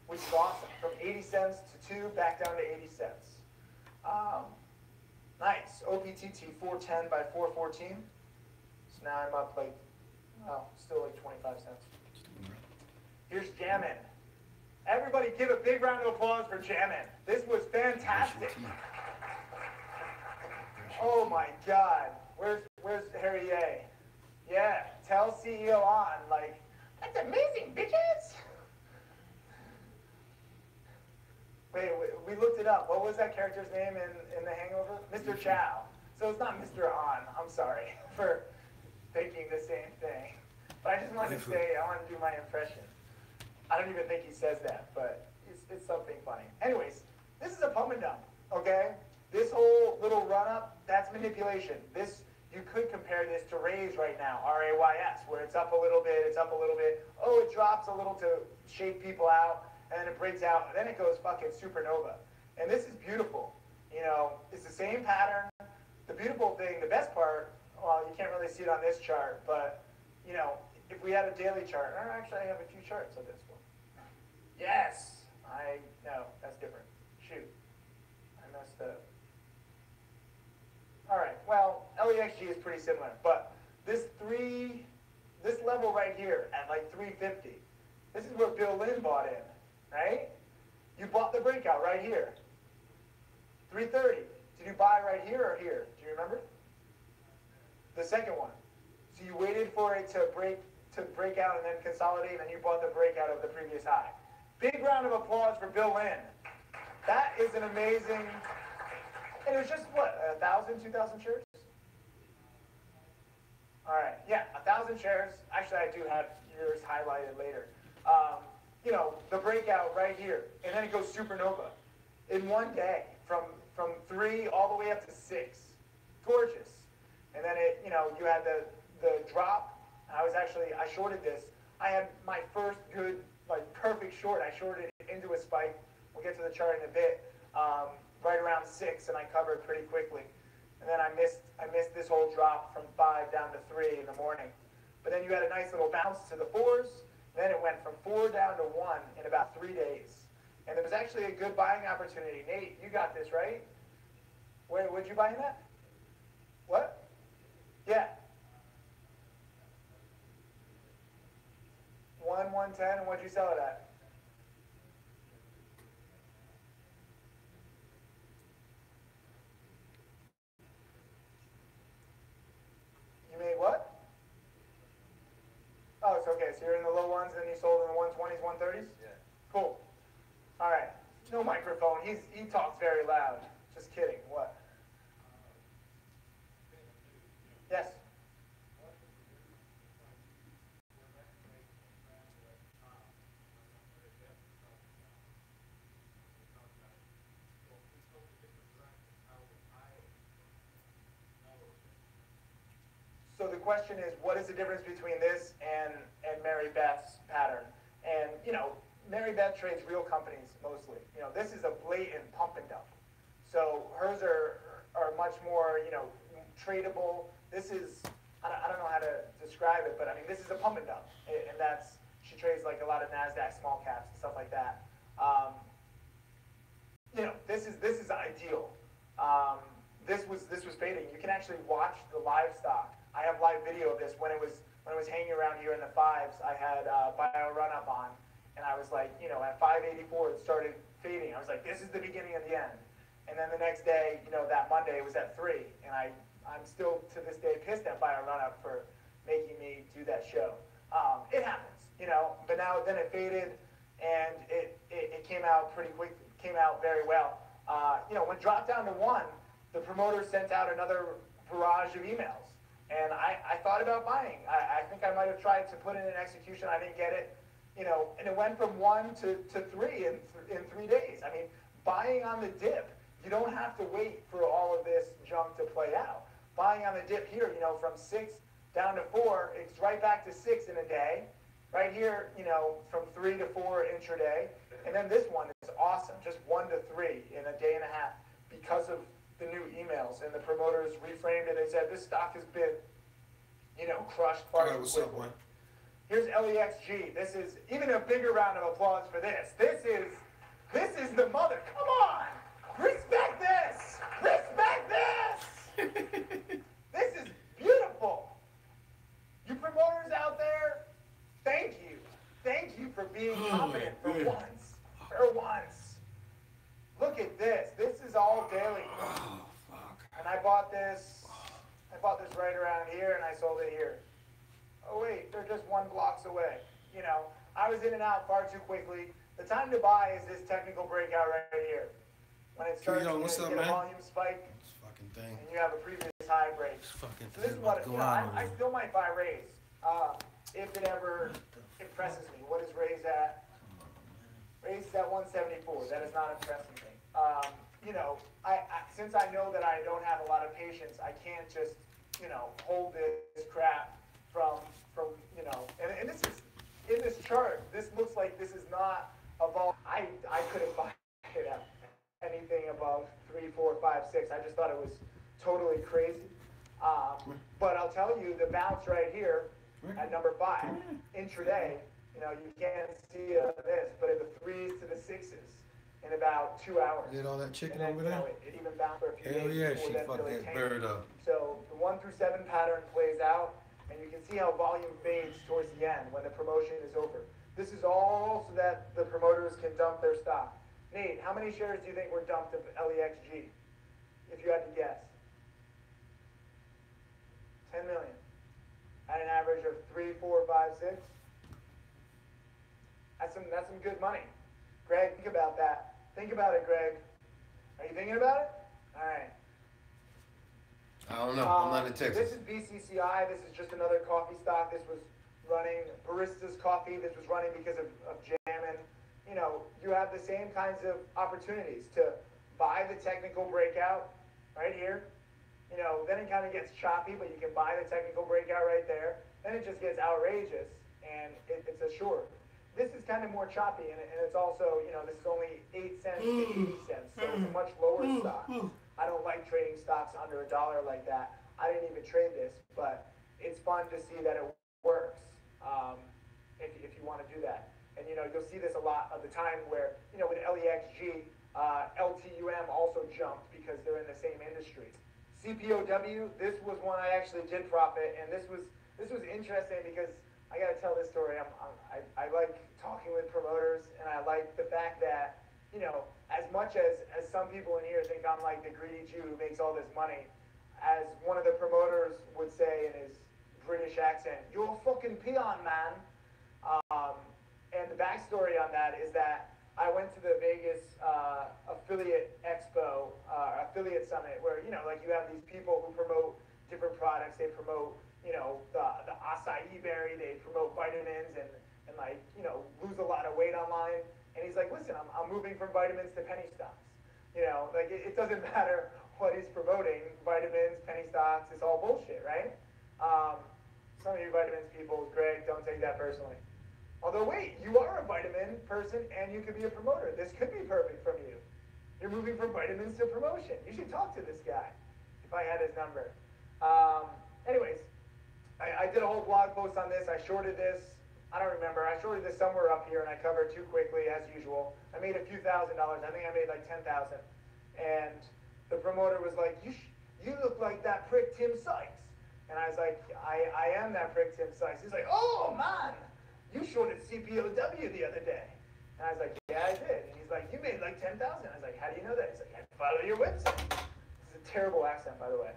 which is awesome. From 80 cents to 2, back down to 80 cents. Nice. OPTT 410 by 414. So now I'm up like, well, still like 25 cents. Here's Jammin. Everybody give a big round of applause for Jammin. This was fantastic. Oh my God. Where's Harry A? Yeah, tell CEO on, like, that's amazing, bitches. Wait, we looked it up. What was that character's name in The Hangover? Mr. Chow. So it's not Mr. On. I'm sorry for thinking the same thing. But I just wanted to say, I want to do my impression. I don't even think he says that, but it's something funny. Anyways, this is a pump and dump, okay? This whole little run-up, that's manipulation. This, you could compare this to Rays right now, R-A-Y-S, where it's up a little bit, it's up a little bit. Oh, it drops a little to shake people out, and then it breaks out, and then it goes fucking supernova. And this is beautiful. You know, it's the same pattern. The beautiful thing, the best part, well, you can't really see it on this chart, but, you know, if we had a daily chart, or actually I have a few charts of this one. Yes! No, that's different. Shoot. I messed up. Alright, well, LEXG is pretty similar, but this level right here at like 350, this is where Bill Lynn bought in, right? You bought the breakout right here. 330. Did you buy right here or here? Do you remember? The second one. So you waited for it to break out and then consolidate, and then you bought the breakout of the previous high. Big round of applause for Bill Lynn. That is an amazing, and it was just what, 1,000, 2,000 shares? All right, yeah, 1,000 shares. Actually, I do have yours highlighted later. You know, the breakout right here, and then it goes supernova in one day from 3 all the way up to 6. Gorgeous. And then it, you know, you had the drop. I shorted this. I had my first good, like perfect short. I shorted it into a spike. We'll get to the chart in a bit. Right around 6, and I covered pretty quickly. And then I missed this whole drop from 5 down to 3 in the morning. But then you had a nice little bounce to the 4s. Then it went from 4 down to 1 in about 3 days. And there was actually a good buying opportunity. Nate, you got this, right? Where'd you buy in that? What? Yeah. 110, and what'd you sell it at? You made what? Oh, it's okay. So you're in the low ones, and then you sold in the 120s, 130s? Yeah. Cool. All right. No microphone. He talks very loud. Just kidding. What? Yes. So the question is, what is the difference between this and Mary Beth's pattern? And, you know, Mary Beth trades real companies mostly. You know, this is a blatant pump and dump. So hers are much more, you know, tradable. This is, I don't know how to describe it, but I mean, this is a pump and dump. And that's, she trades like a lot of NASDAQ small caps and stuff like that. You know, this is ideal. This was fading. You can actually watch the live stock. I have live video of this when it was hanging around here in the 5s. I had bio run up on, and I was like, you know, at 584 it started fading. I was like, this is the beginning of the end. And then the next day, you know, that Monday it was at 3, and I'm still to this day pissed at bio run up for making me do that show. It happens, you know. But now then it faded, and it came out pretty quick. Came out very well. You know, when it dropped down to 1, the promoter sent out another barrage of emails. And I thought about buying. I think I might have tried to put in an execution. I didn't get it. You know, and it went from 1 to 3 in 3 days. I mean, buying on the dip, you don't have to wait for all of this junk to play out. Buying on the dip here, you know, from 6 down to 4, it's right back to 6 in a day. Right here, you know, from 3 to 4 intraday. And then this one is awesome, just 1 to 3 in a day and a half because of the new emails. And the promoters reframed it. They said, this stock has been, you know, crushed far too What's up, quickly. man? Here's LEXG. This is even a bigger round of applause for this. This is the mother. Come on! Respect this! Respect this! This is beautiful. You promoters out there, thank you. Thank you for being confident for once. For once. Look at this. This is all daily. Oh, fuck. And I bought this right around here and I sold it here. Oh wait, they're just 1 block away. You know, I was in and out far too quickly. The time to buy is this technical breakout right here. When it starts to what's get up, a man? volume spike This fucking thing. and you have a previous high break. This fucking So this thing is what, about to you go know, out on I me. still might buy Raise, if it ever impresses me. What is Raise at? Raise is at 174. That is not impressing me. You know, since I know that I don't have a lot of patience, I can't just, you know, hold this crap from you know, and this is, in this chart, this looks like this is not a vol. I couldn't buy it at anything above 3, 4, 5, 6. I just thought it was totally crazy. But I'll tell you, the bounce right here at number 5, intraday, you know, you can't see this, but in the 3s to the 6s in about 2 hours. Did all that chicken And then, over you know, there? it even bounced for a few Hell days yeah, before she then fucked really that tanked. bird up. So the 1 through 7 pattern plays out, and you can see how volume fades towards the end when the promotion is over. This is all so that the promoters can dump their stock. Nate, how many shares do you think were dumped of LEXG, if you had to guess? 10 million. At an average of 3, 4, 5, 6. That's some good money. Greg, think about that. Think about it, Greg. Are you thinking about it? All right. I don't know. I'm not in This Texas. is BCCI. This is just another coffee stock. This was running Baristas Coffee. This was running because of jamming. You know, you have the same kinds of opportunities to buy the technical breakout right here. You know, then it kind of gets choppy, but you can buy the technical breakout right there. Then it just gets outrageous, and it's a short. This is kind of more choppy, and it's also, you know, this is only 8 cents to 80 cents, so it's a much lower stock. I don't like trading stocks under $1 like that. I didn't even trade this, but it's fun to see that it works if you want to do that. And, you know, you'll see this a lot of the time where, you know, with LEXG, LTUM also jumped because they're in the same industry. CPOW, this was one I actually did profit, and this was interesting because I got to tell this story. I like talking with promoters, and I like the fact that, you know, as much as some people in here think I'm like the greedy Jew who makes all this money, as one of the promoters would say in his British accent, you're a fucking peon, man. And the backstory on that is that I went to the Vegas affiliate expo, affiliate summit, where, you know, like you have these people who promote different products. They promote, you know, the acai berry, they promote vitamins and like, you know, lose a lot of weight online. And he's like, listen, I'm moving from vitamins to penny stocks. You know, like it doesn't matter what he's promoting, vitamins, penny stocks, it's all bullshit, right? Some of you vitamins people, Greg, don't take that personally. Although wait, you are a vitamin person and you could be a promoter. This could be perfect from you. You're moving from vitamins to promotion. You should talk to this guy if I had his number. Anyways, I did a whole blog post on this. I shorted this. I don't remember. I shorted this somewhere up here and I covered too quickly as usual. I made a few $1,000s. I think I made like 10,000. And the promoter was like, you look like that prick Tim Sykes. And I was like, I am that prick Tim Sykes. He's like, oh man, you shorted CPOW the other day. And I was like, yeah, I did. And he's like, you made like 10,000. I was like, how do you know that? He's like, I follow your website. This is a terrible accent, by the way.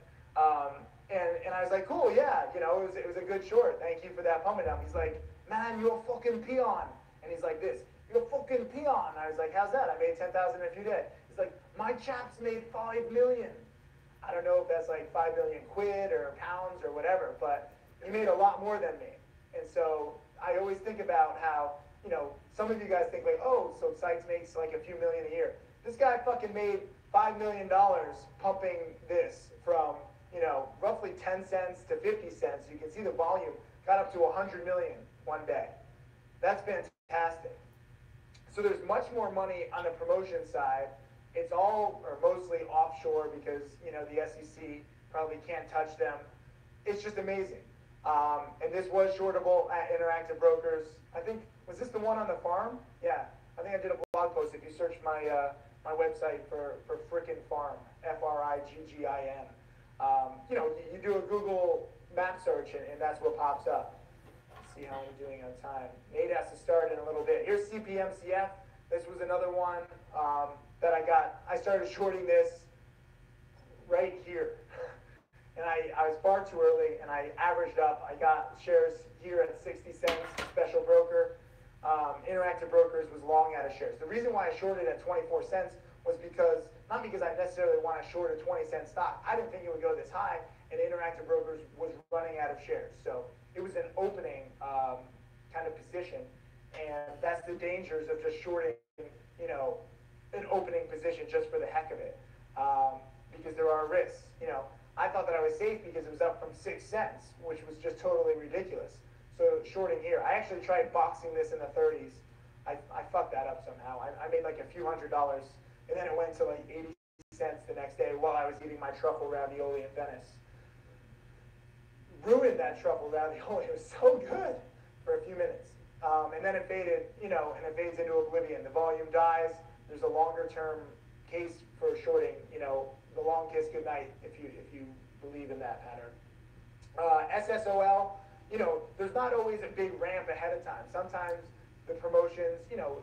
And I was like, cool, yeah, you know, it was a good short. Thank you for that pump it up. He's like, man, you're a fucking peon. And he's like this, you're a fucking peon. I was like, how's that? I made 10,000 in a few days. He's like, my chaps made 5 million. I don't know if that's like 5 million quid or pounds or whatever, but he made a lot more than me. And so I always think about how, you know, some of you guys think like, oh, so Sykes makes like a few million a year. This guy fucking made $5 million pumping this from, you know, roughly 10 cents to 50 cents. You can see the volume got up to 100 million one day. That's fantastic. So there's much more money on the promotion side. It's all or mostly offshore because, you know, the SEC probably can't touch them. It's just amazing. And this was shortable at Interactive Brokers. I think, was this the one on the farm? Yeah, I think I did a blog post. If you search my my website for Frickin' Farm, Friggin. You know, you do a Google map search and that's what pops up. Let's see how I'm doing on time. Nate has to start in a little bit. Here's CPMCF. This was another one that I got. I started shorting this right here. And I was far too early, and I averaged up. I got shares here at 60 cents, special broker. Interactive Brokers was long out of shares. The reason why I shorted at 24 cents was because, not because I necessarily want to short a 20-cent stock. I didn't think it would go this high, and Interactive Brokers was running out of shares. So it was an opening kind of position, and that's the dangers of just shorting, you know, an opening position just for the heck of it, because there are risks, you know. I thought that I was safe because it was up from 6 cents, which was just totally ridiculous. So shorting here, I actually tried boxing this in the 30s. I fucked that up somehow. I made like a few $100s, and then it went to like 80 cents the next day while I was eating my truffle ravioli in Venice. Ruined that truffle ravioli. It was so good for a few minutes. And then it faded, you know, and it fades into oblivion. The volume dies. There's a longer term case for shorting, you know, the long kiss goodnight if you believe in that pattern. SSOL, you know, there's not always a big ramp ahead of time. Sometimes the promotions, you know,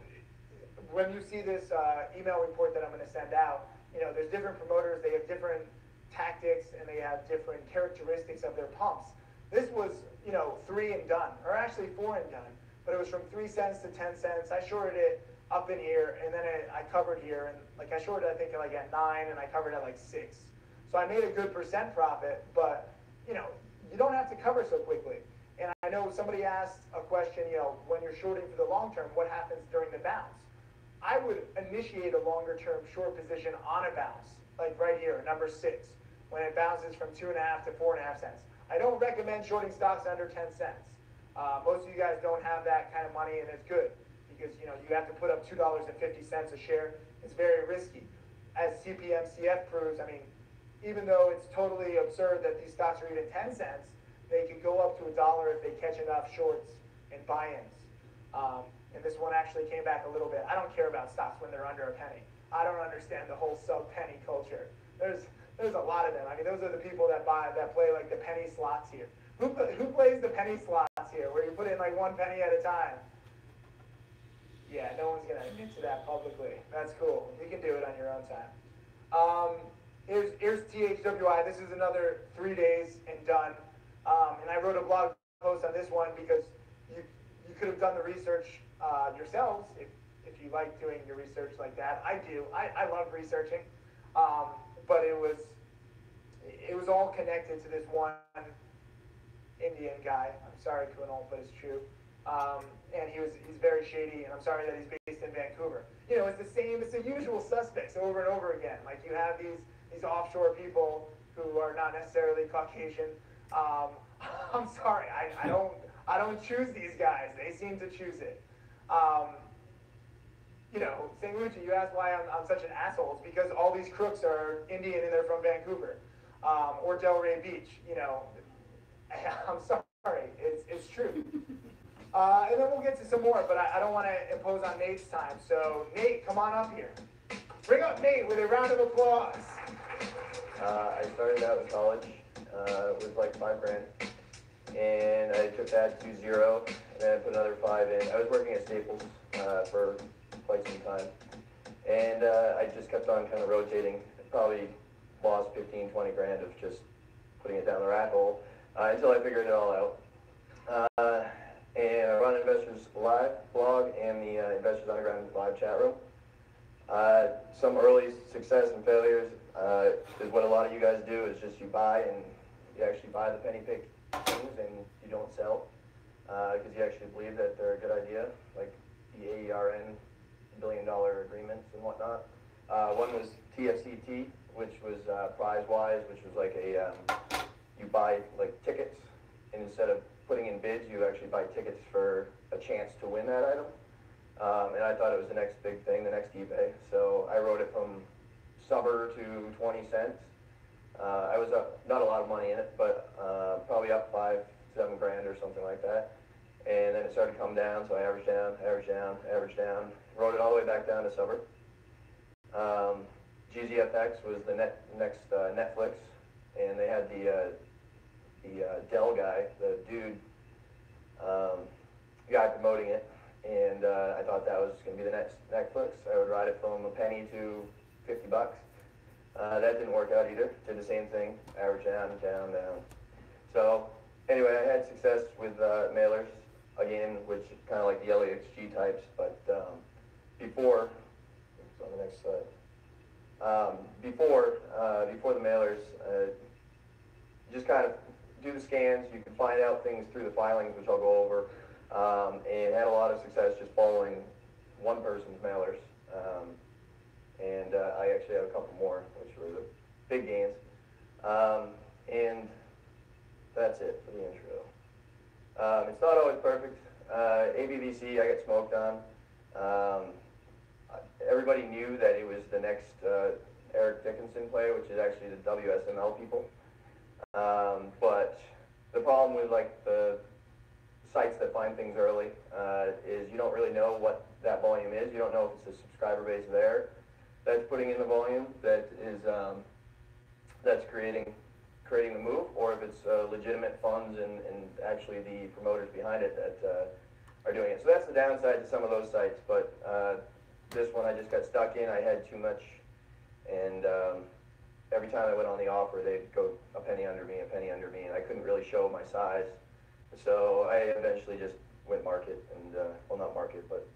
when you see this email report that I'm going to send out, you know, there's different promoters, they have different tactics, and they have different characteristics of their pumps. This was, you know, 3 and done, or actually 4 and done, but it was from 3 cents to 10 cents. I shorted it up in here, and then I covered here, and like I shorted, I think, like at 9, and I covered at like 6. So I made a good % profit, but, you know, you don't have to cover so quickly. And I know somebody asked a question, you know, when you're shorting for the long term, what happens during the bounce? I would initiate a longer term short position on a bounce, like right here, number 6, when it bounces from 2.5 to 4.5 cents. I don't recommend shorting stocks under 10 cents. Most of you guys don't have that kind of money, and it's good because, you know, you have to put up $2.50 a share. It's very risky. As CPMCF proves, I mean, even though it's totally absurd that these stocks are even 10 cents, they could go up to $1 if they catch enough shorts and buy-ins. And this one actually came back a little bit. I don't care about stocks when they're under a penny. I don't understand the whole sub-penny culture. There's a lot of them. I mean, those are the people that play like the penny slots here. Who plays the penny slots here, where you put in like 1 penny at a time? Yeah, no one's gonna admit to that publicly. That's cool. You can do it on your own time. Here's THWI. This is another 3 days and done. And I wrote a blog post on this one because you could have done the research yourselves if you like doing your research like that. I do. I love researching. But it was all connected to this one Indian guy. I'm sorry, Kunal, but it's true. And he's very shady, and I'm sorry that he's based in Vancouver. You know, it's the usual suspects over and over again. Like you have these offshore people who are not necessarily Caucasian. I'm sorry, I don't choose these guys. They seem to choose it. You know, St. Lucia, you asked why I'm such an asshole. It's because all these crooks are Indian and they're from Vancouver. Or Delray Beach, you know. I'm sorry, it's true. And then we'll get to some more, but I don't want to impose on Nate's time. So, Nate, come on up here. Bring up Nate with a round of applause. I started out in college with like $5,000, and I took that to 0, and then I put another 5 in. I was working at Staples for quite some time, and I just kept on kind of rotating. Probably lost 15, 20 grand of just putting it down the rat hole until I figured it all out. And I run Investors Live blog and the Investors Underground live chat room. Some early success and failures is what a lot of you guys do, is just you buy and you actually buy the penny pick things and you don't sell because you actually believe that they're a good idea, like the AERN $1 billion agreements and whatnot. One was TFCT, which was PrizeWise, which was like a, you buy like tickets, and instead of putting in bids, you actually buy tickets for a chance to win that item. And I thought it was the next big thing, the next eBay. So I wrote it from subber to 20 cents. I was up, not a lot of money in it, but probably up 5, 7 grand or something like that. And then it started to come down, so I averaged down, averaged down, averaged down, wrote it all the way back down to subber. GZFX was the next Netflix, and they had the Dell guy, the dude, guy promoting it, and I thought that was going to be the next Netflix. I would ride it from a penny to 50 bucks. That didn't work out either. Did the same thing, average down, down, down. So anyway, I had success with mailers, again, which kind of like the LAXG types, but before, it's on the next slide. Before the mailers, just kind of do the scans. You can find out things through the filings, which I'll go over, and had a lot of success just following one person's mailers. And I actually have a couple more, which were the big gains. And that's it for the intro. It's not always perfect. ABVC, I got smoked on. Everybody knew that it was the next Eric Dickinson play, which is actually the WSML people. But the problem with like the sites that find things early is you don't really know what that volume is. You don't know if it's a subscriber base there that's putting in the volume that is that's creating the move, or if it's legitimate funds and actually the promoters behind it that are doing it. So that's the downside to some of those sites, but this one I just got stuck in. I had too much, and every time I went on the offer, they'd go a penny under me, and I couldn't really show my size. So I eventually just went market, and well, not market, but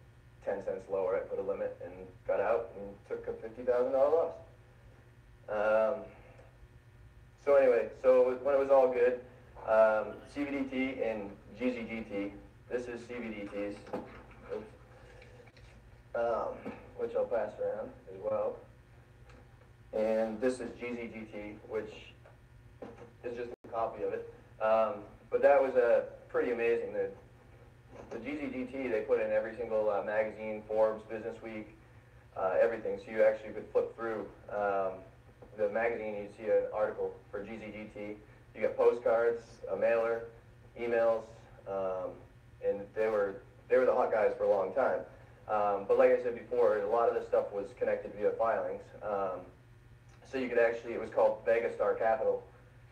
10 cents lower. I put a limit and got out and took a $50,000 loss. So anyway, so when it was all good, CVDT and GZGT, this is CVDTs, which I'll pass around as well. And this is GZGT, which is just a copy of it. But that was pretty amazing. The GZGT, they put in every single magazine, Forbes, Business Week, everything. So you actually could flip through the magazine, you'd see an article for GZGT. You got postcards, a mailer, emails, and they were the hot guys for a long time. But like I said before, a lot of this stuff was connected via filings. So you could actually, it was called Vegastar Capital,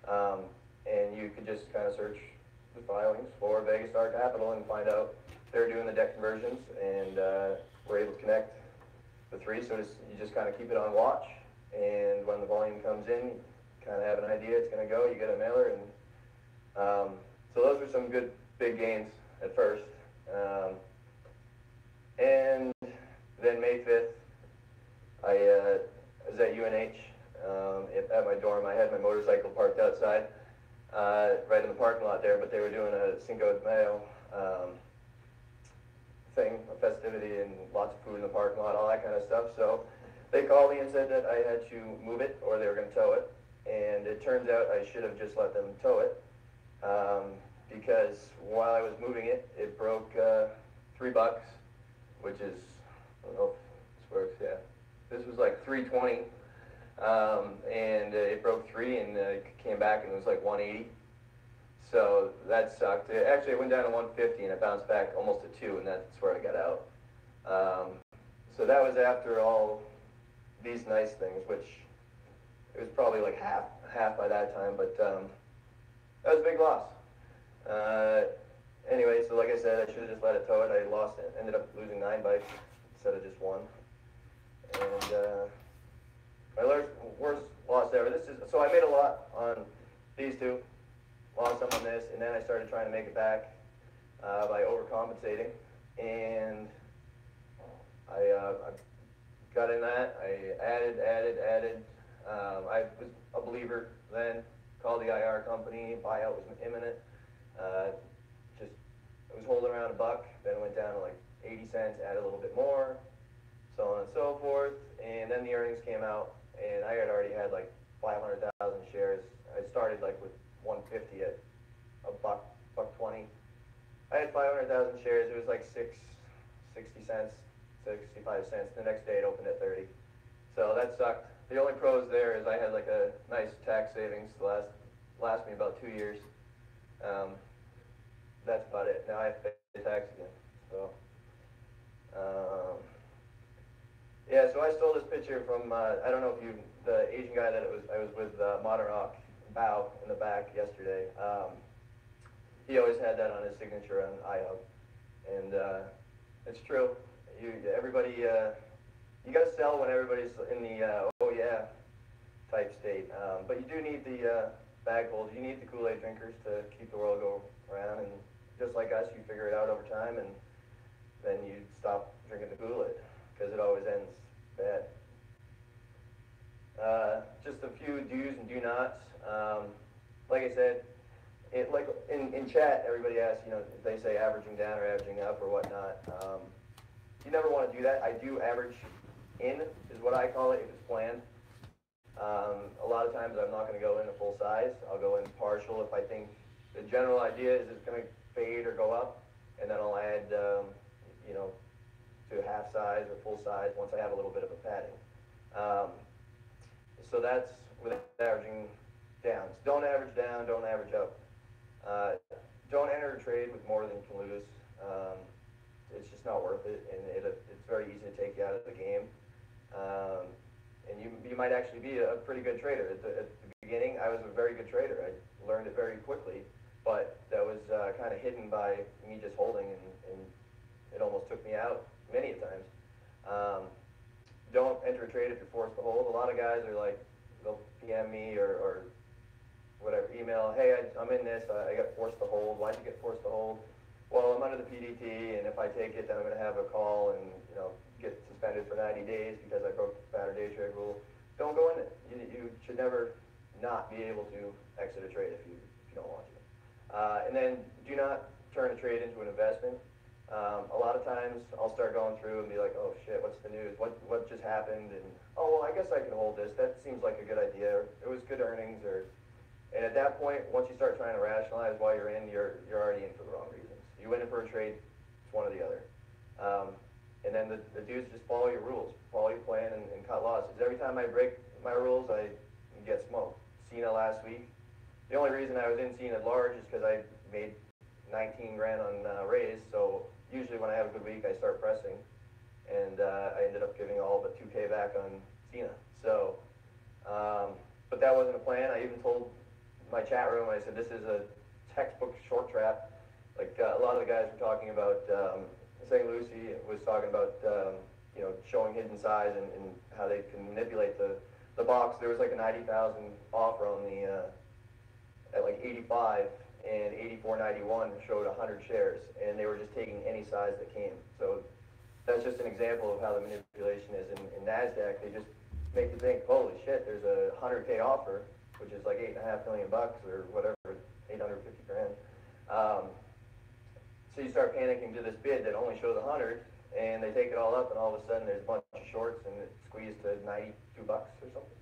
and you could just kind of search the filings for Vegastar Capital and find out they're doing the deck conversions, and we're able to connect the three. So you just kind of keep it on watch, and when the volume comes in, you kind of have an idea it's going to go. You get a mailer, and so those were some good big gains at first. And then May 5th, I was at UNH at my dorm. I had my motorcycle parked outside, right in the parking lot there, but they were doing a Cinco de Mayo thing, a festivity, and lots of food in the parking lot, all that kind of stuff. So they called me and said that I had to move it or they were going to tow it. And it turns out I should have just let them tow it, because while I was moving it, it broke $3, which is, I don't know if this works, yeah. This was like $3.20, and it broke 3, and it came back and it was like $1.80. So that sucked. Actually, it went down to $1.50 and it bounced back almost to $2, and that's where I got out. So that was after all these nice things, which it was probably like half by that time, but that was a big loss. Anyway, so like I said, I should have just let it tow it. I lost it, ended up losing 9 bikes instead of just 1. And my worst loss ever. So I made a lot on these two, lost some on this, and then I started trying to make it back by overcompensating. And I got in that. I added. I was a believer then. Called the IR company. Buyout was imminent. I was holding around $1, then it went down to like 80 cents, added a little bit more, so on and so forth. And then the earnings came out, and I had already had like 500,000 shares. I started like with 150 at $1.20. 100,000 shares. It was like 60 cents, 65 cents. The next day it opened at 30. So that sucked. The only pros there is I had like a nice tax savings to last me about 2 years. That's about it. Now I have to pay tax again. So, yeah. So I stole this picture from I don't know if the Asian guy that I was with Modern Rock Bao in the back yesterday. He always had that on his signature on iHub, and it's true. Everybody, you got to sell when everybody's in the oh yeah type state. But you do need the bag holders. You need the Kool-Aid drinkers to keep the world go around. And just like us, you figure it out over time, and then you stop drinking the Kool-Aid because it always ends bad. Just a few do's and do nots. Like I said, like in chat, everybody asks, they say averaging down or averaging up or whatnot. You never want to do that. I do average in, is what I call it, if it's planned. A lot of times I'm not going to go in a full size. I'll go in partial if I think the general idea is it's going to fade or go up, and then I'll add, to half size or full size once I have a little bit of a padding. So that's with averaging down. So don't average down, don't average up. Don't enter a trade with more than you can lose. It's just not worth it, and it's very easy to take you out of the game. And you might actually be a pretty good trader. At the beginning, I was a very good trader. I learned it very quickly, but that was kind of hidden by me just holding, and it almost took me out many a times. Don't enter a trade if you're forced to hold. A lot of guys are like, they'll PM me or whatever, email, hey, I'm in this, I got forced to hold. Why'd you get forced to hold? Well, I'm under the PDT, and if I take it, then I'm going to have a call and get suspended for 90 days because I broke the fatter day trade rule. Don't go in it. You should never not be able to exit a trade if you don't want to. And then do not turn a trade into an investment. A lot of times I'll start going through and be like, oh shit, what's the news? What just happened? And oh, well, I guess I can hold this. That seems like a good idea. It was good earnings. And at that point, once you start trying to rationalize why you're in, you're already in for the wrong reasons. You went in for a trade, it's one or the other. And then the dudes just follow your rules, follow your plan, and cut losses. Every time I break my rules, I get smoked. Cena last week. The only reason I was in Cena large is because I made 19 grand on Rays. So usually when I have a good week, I start pressing, and I ended up giving all but 2K back on Cena. So, but that wasn't a plan. I even told my chat room, I said, this is a textbook short trap. Like a lot of the guys were talking about, St. Lucie was talking about, showing hidden size and how they can manipulate the box. There was like a 90,000 offer on the, at like 85, and 84.91 showed 100 shares, and they were just taking any size that came. So that's just an example of how the manipulation is. In NASDAQ, they just make you think, holy shit, there's a 100K offer, which is like $8.5 million or whatever, 850 grand. So you start panicking to this bid that only shows 100, and they take it all up, and all of a sudden there's a bunch of shorts, and it's squeezed to $92 or something.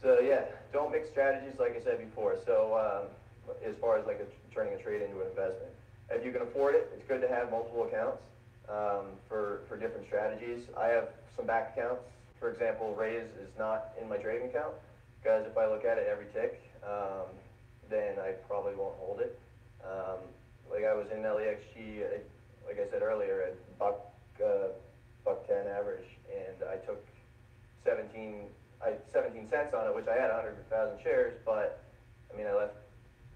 So yeah, don't mix strategies like I said before. So as far as like turning a trade into an investment, if you can afford it, it's good to have multiple accounts for different strategies. I have some back accounts. For example, Rays is not in my trading account because if I look at it every tick, then I probably won't hold it. Like I was in LEXG, like I said earlier, at $1.10 average, and I took 17 cents on it, which I had 100,000 shares, but I mean I left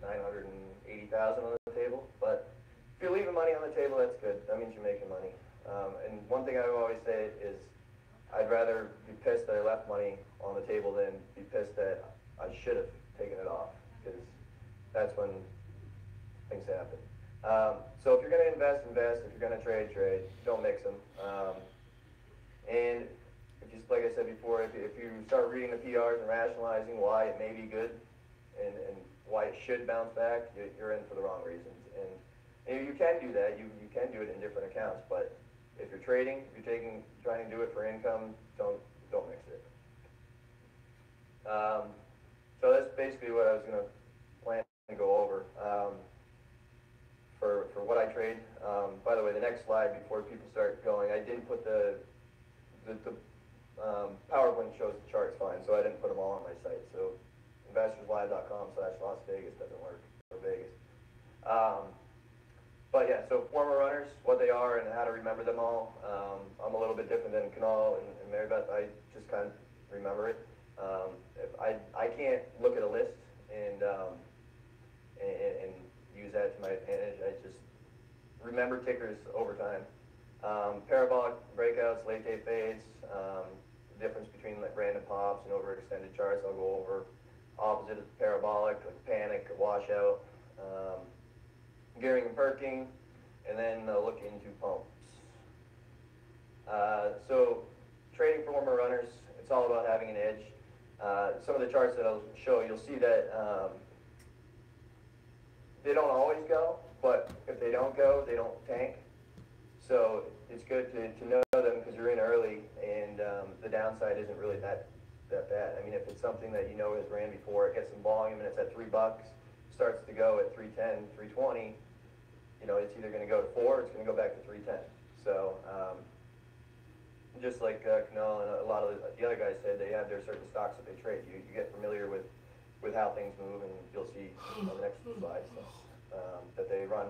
980,000 on the table. But if you're leaving money on the table, that's good. That means you're making money. And one thing I always say is I'd rather be pissed that I left money on the table than be pissed that I should have taken it off, because that's when things happen. So if you're going to invest. If you're going to trade. Don't mix them. And just like I said before, if you start reading the PRs and rationalizing why it may be good and why it should bounce back, you're in for the wrong reasons. And you can do that. You can do it in different accounts. But if you're trading, if you're trying to do it for income, don't mix it. So that's basically what I was going to plan to go over. next slide before people start going. I didn't put the PowerPoint shows the charts fine, so I didn't put them all on my site. So investorslive.com/Las Vegas doesn't work for Vegas. But yeah, so former runners, what they are and how to remember them all. I'm a little bit different than Kunal and Mary Beth. I just kind of remember it. If I can't look at a list and use that to my advantage. I just remember tickers over time. Parabolic breakouts, late day fades, the difference between like random pops and overextended charts. I'll go over opposite of parabolic, like panic, washout, gearing and perking, and then look into pumps. So trading former runners, it's all about having an edge. Some of the charts that I'll show, you'll see that they don't always go, but if they don't go, they don't tank. So it's good to know them because you're in early, and the downside isn't really that bad. I mean, if it's something that you know has ran before, it gets some volume and it's at $3, starts to go at 310, 320, you know, it's either going to go to 4 or it's going to go back to 310. So just like Kunal and a lot of the other guys said, they have their certain stocks that they trade. You get familiar with how things move, and you'll see on the next slide that they run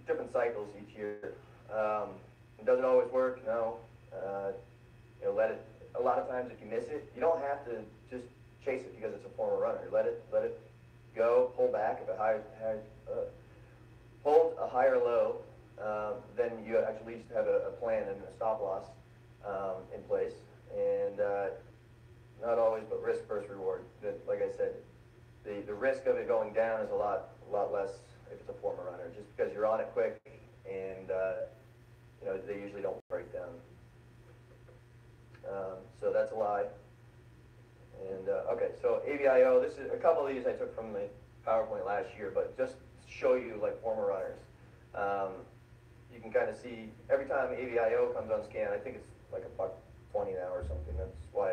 different cycles each year. Does it always work? No. You know, let it. A lot of times, if you miss it, you don't have to just chase it because it's a former runner. Let it go. Pull back if hold a higher low. Then you at least have a plan and a stop loss in place, and not always, but risk versus reward. Like I said, the risk of it going down is a lot less if it's a former runner, just because you're on it quick, and you know, they usually don't break down. So that's a lie. And okay, so AVIO. This is a couple of these I took from the PowerPoint last year, but just to show you like former runners. You can kind of see every time AVIO comes on scan. I think it's like $1.20 now or something. That's why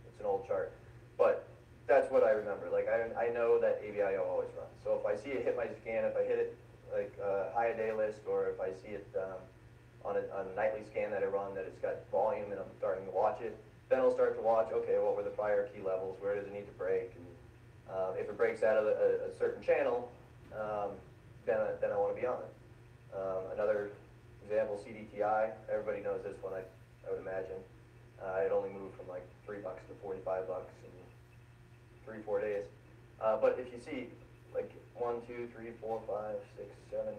it's an old chart. But that's what I remember. Like I know that AVIO always runs. So if I see it hit my scan, if I hit it like high a day list, or if I see it on a nightly scan that I run that it's got volume and I'm starting to watch it, then I'll start to watch. Okay, what were the prior key levels? Where does it need to break? And if it breaks out of a certain channel, then I want to be on it. Another example, CDTI. Everybody knows this one, I would imagine. It only moved from like $3 to $45 in 3-4 days. But if you see like 1, 2, 3, 4, 5, 6, 7,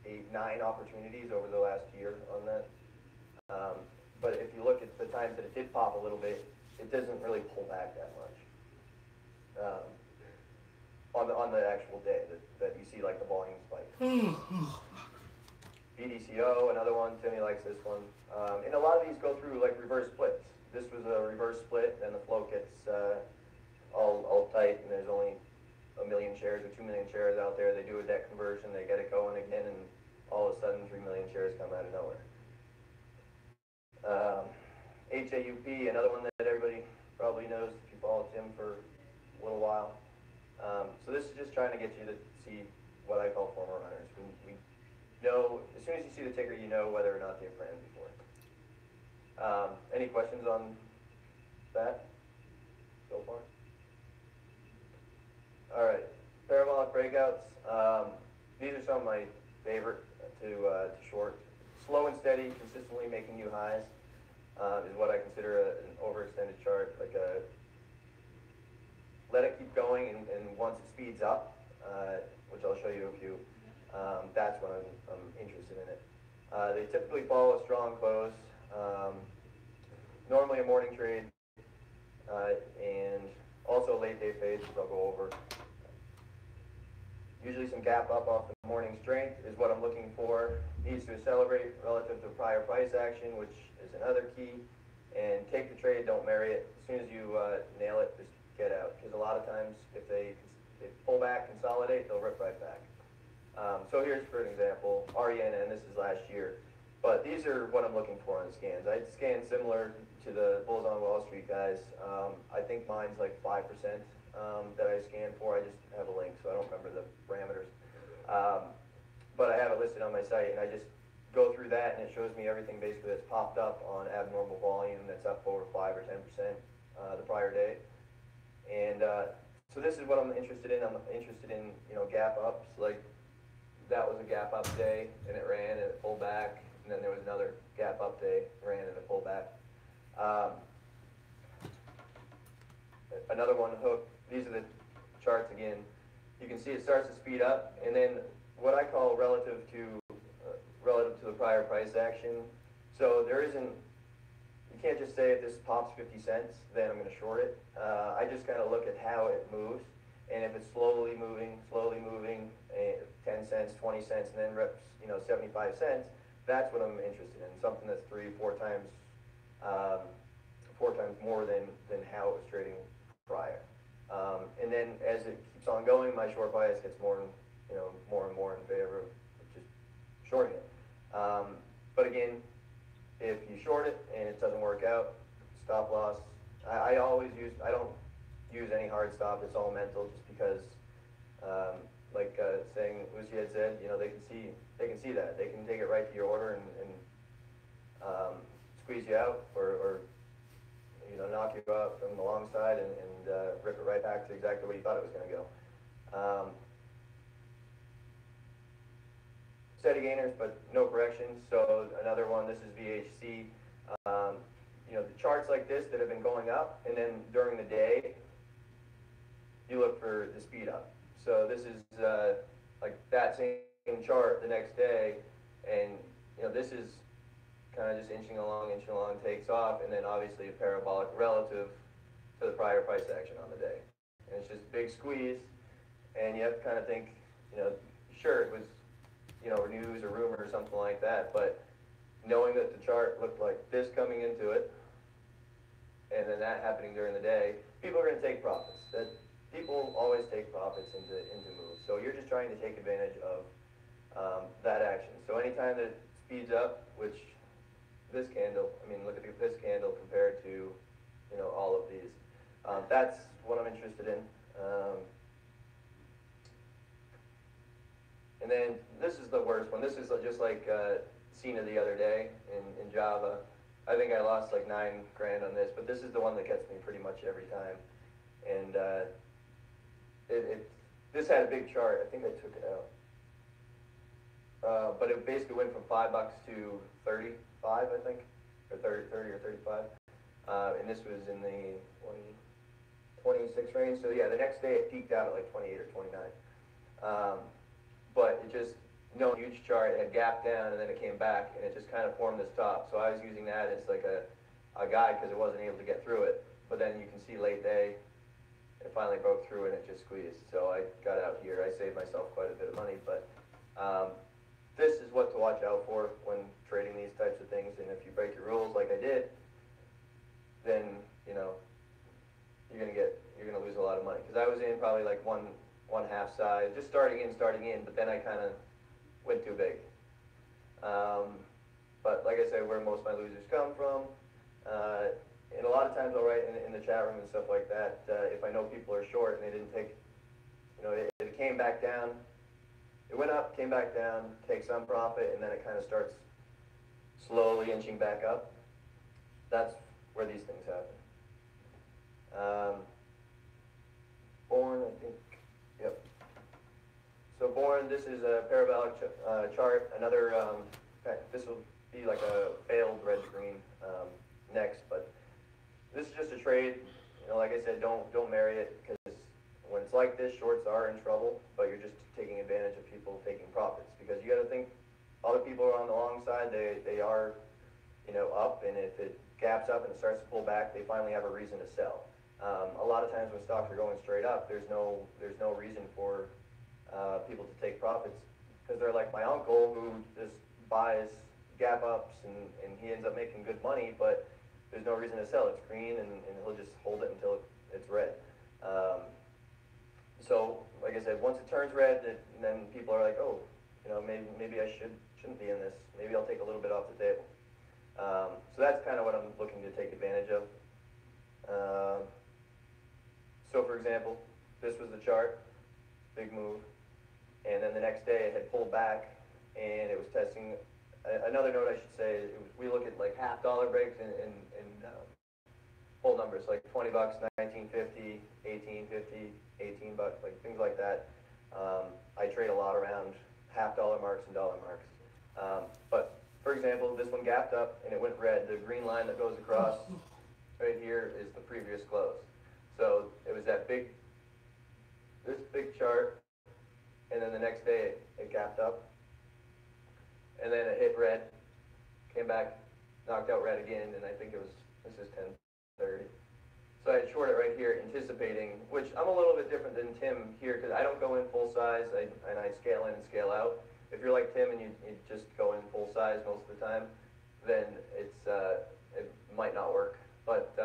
8, 9 opportunities over the last year on that. But if you look at the times that it did pop a little bit, it doesn't really pull back that much. On the actual day that you see like the volume spike. BDCO, another one. Timmy likes this one. And a lot of these go through like reverse splits. This was a reverse split, and the float gets all tight, and there's only 1 million shares or 2 million shares out there. They do a debt conversion, they get it going again, and all of a sudden 3 million shares come out of nowhere. HAUP, another one that everybody probably knows if you followed Tim for a little while. So this is just trying to get you to see what I call former runners. We know, as soon as you see the ticker, you know whether or not they've ran before. Any questions on that so far? All right, parabolic breakouts. These are some of my favorite to short. Slow and steady, consistently making new highs is what I consider an overextended chart. Like let it keep going, and once it speeds up, which I'll show you a few, that's when I'm interested in it. They typically follow a strong close, normally a morning trade, and also late day fades, which I'll go over. Usually some gap up off the morning strength is what I'm looking for. Needs to accelerate relative to prior price action, which is another key. And take the trade, don't marry it. As soon as you nail it, just get out. Because a lot of times, if they pull back, consolidate, they'll rip right back. So here's, for an example, RENN, this is last year. But these are what I'm looking for on the scans. I scan similar to the Bulls on Wall Street guys. I think mine's like 5% that I scan for. I just have a link, so I don't remember the parameters. but I have it listed on my site, and I just go through that, and it shows me everything basically that's popped up on abnormal volume that's up over 5 or 10% the prior day. And so this is what I'm interested in. I'm interested in, you know, gap ups. Like that was a gap up day, and it ran and it pulled back, and then there was another gap up day, ran and it pulled back. Another one, hook. These are the charts again. You can see it starts to speed up, and then what I call relative to the prior price action. So there isn't, you can't just say if this pops 50 cents, then I'm going to short it. I just kind of look at how it moves, and if it's slowly moving, 10 cents, 20 cents, and then reps, you know, 75 cents, that's what I'm interested in. Something that's 3-4 times, 4 times more than how it was trading prior. And then as it keeps on going, my short bias gets more and more in favor of just shorting it. But again, if you short it and it doesn't work out, stop loss. I don't use any hard stop. It's all mental, just because, like saying Lucy had said, you know, they can see that. They can take it right to your order and squeeze you out, or you know, knock you out from the long side and rip it right back to exactly where you thought it was going to go. Steady gainers, but no corrections. So another one, this is VHC. You know, the charts like this that have been going up, and then during the day, you look for the speed up. So this is like that same chart the next day, and you know, this is kind of just inching along, takes off, and then obviously a parabolic relative to the prior price action on the day. And it's just big squeeze, and you have to kind of think, you know, sure, it was, you know, news or rumor or something like that, but knowing that the chart looked like this coming into it, and then that happening during the day, people are going to take profits. That people always take profits into moves. So you're just trying to take advantage of that action. So anytime that it speeds up, which this candle, I mean, look at this candle compared to, you know, all of these. That's what I'm interested in. And then this is the worst one. This is just like Cena the other day in Java. I think I lost like $9 grand on this, but this is the one that gets me pretty much every time. And this had a big chart. I think I took it out. But it basically went from $5 to 35, I think, or 30 or 35. And this was in the 26 range. So yeah, the next day it peaked out at like 28 or 29. But it just, no huge chart, it had gapped down and then it came back and it just kind of formed this top. So I was using that as like a guide because it wasn't able to get through it. But then you can see late day, it finally broke through and it just squeezed. So I got out here. I saved myself quite a bit of money. But this is what to watch out for when trading these types of things. And if you break your rules like I did, then, you know, you're gonna lose a lot of money. Because I was in probably like one half size, just starting in, but then I kind of went too big. But like I said, where most of my losers come from, and a lot of times I'll write in the chat room and stuff like that, if I know people are short and they didn't take, you know, it came back down, it went up, came back down, take some profit, and then it kind of starts slowly inching back up. That's where these things happen. Born, I think, yep. So Born, this is a parabolic chart. Another, this will be like a failed red to green next, but this is just a trade. You know, like I said, don't marry it, because when it's like this, shorts are in trouble, but you're just taking advantage of people taking profits. Because you got to think, other people are on the long side. They are, you know, up, and if it gaps up and it starts to pull back, they finally have a reason to sell. A lot of times when stocks are going straight up, there's no reason for people to take profits, because they're like my uncle who just buys gap ups and he ends up making good money, but there's no reason to sell. It's green and he'll just hold it until it's red. So like I said, once it turns red, then people are like, oh, you know, maybe I shouldn't be in this. Maybe I'll take a little bit off the table. So that's kind of what I'm looking to take advantage of. So for example, this was the chart, big move, and then the next day it had pulled back and it was testing. Another note I should say, we look at like $half breaks and whole numbers, like 20 bucks, 19.50, 18.50, 18 bucks, like things like that. I trade a lot around $half marks and dollar marks. But for example, this one gapped up and it went red. The green line that goes across right here is the previous close. So it was that this big chart, and then the next day it gapped up, and then it hit red, came back, knocked out red again, and I think this is 10.30. So I short it right here, anticipating, which I'm a little bit different than Tim here, because I don't go in full size, and I scale in and scale out. If you're like Tim and you just go in full size most of the time, then it might not work. But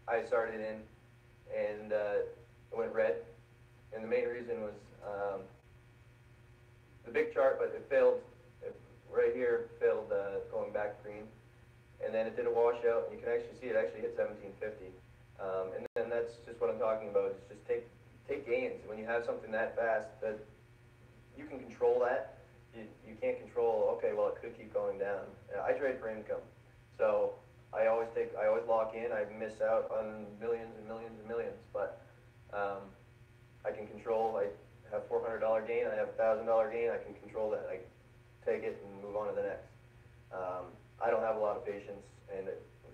I started in, and it went red, and the main reason was the big chart, but it failed, right here, failed going back green. And then it did a washout, and you can actually see it actually hit 17.50. And then that's just what I'm talking about, is just take gains. When you have something that fast, that you can control that. You can't control, okay, well, it could keep going down. I trade for income. So I always lock in. I miss out on millions and millions and millions, but I can control. I have $400 gain, I have $1,000 gain, I can control that. I take it and move on to the next. I don't have a lot of patience, and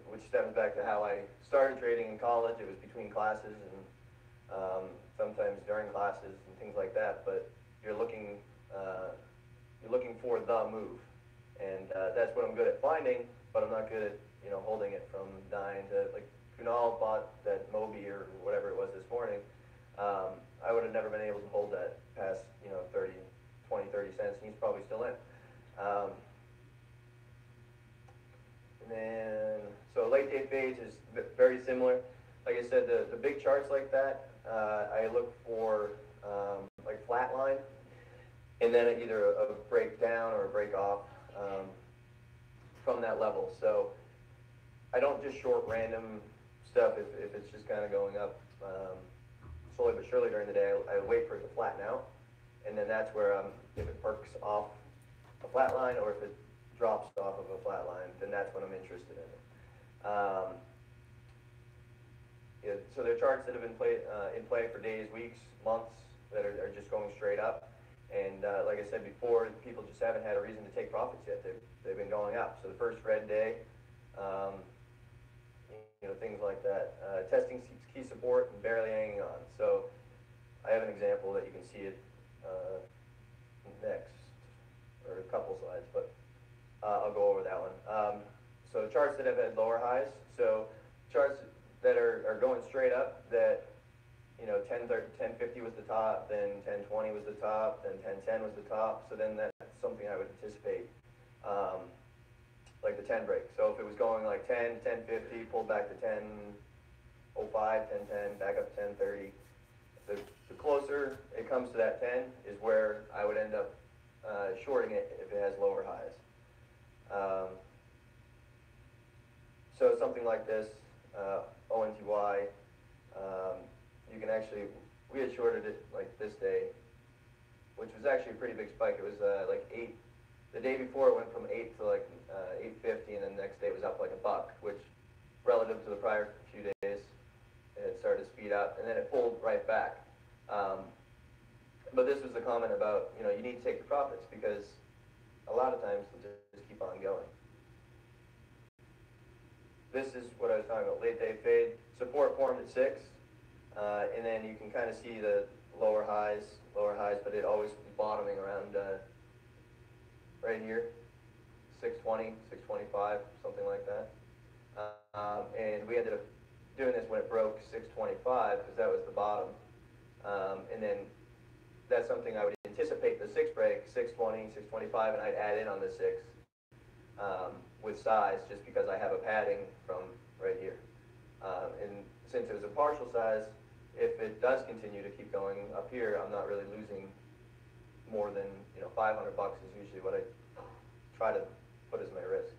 which stems back to how I started trading in college. It was between classes and sometimes during classes and things like that. But you're looking for the move, and that's what I'm good at finding. But I'm not good at holding it from dying to, like, Kunal bought that Moby or whatever it was this morning. I would have never been able to hold that past 30 cents, and he's probably still in. And then, so late day fades is very similar. Like I said, the big charts like that, I look for like flat line, and then either a break down or a break off from that level. So I don't just short random stuff if it's just kind of going up slowly but surely during the day. I wait for it to flatten out, and then that's where if it perks off a flat line, or if it drops off of a flat line, then that's when I'm interested in it. So there are charts that have been in play for days, weeks, months, that are just going straight up. And like I said before, people just haven't had a reason to take profits yet. They've been going up. So the first red day, things like that. Testing key support and barely hanging on. So I have an example that you can see it next, or a couple slides, but I'll go over that one. So charts that have had lower highs. So charts that are going straight up, that 10.50 was the top, then 10.20 was the top, then 10.10 was the top. So then that's something I would anticipate, like the 10 break. So if it was going like 10, 10.50, pulled back to 10.05, 10.10, back up to 10.30. The closer it comes to that 10 is where I would end up shorting it if it has lower highs. So something like this, ONTY, you can actually, we had shorted it like this day, which was actually a pretty big spike. It was like 8, the day before it went from 8 to like 8.50, and then the next day it was up like $1, which relative to the prior few days, it started to speed up, and then it pulled right back. But this was the comment about, you need to take your profits, because a lot of times they'll just keep on going. This is what I was talking about, late day fade. Support formed at 6, and then you can kind of see the lower highs, but it always bottoming around right here, 620, 625, something like that. And we ended up doing this when it broke 625, because that was the bottom. And then that's something I would anticipate the 6 break, 620, 625, and I'd add in on the 6 with size, just because I have a padding from right here. And since it was a partial size, if it does continue to keep going up here, I'm not really losing more than $500 is usually what I try to put as my risk.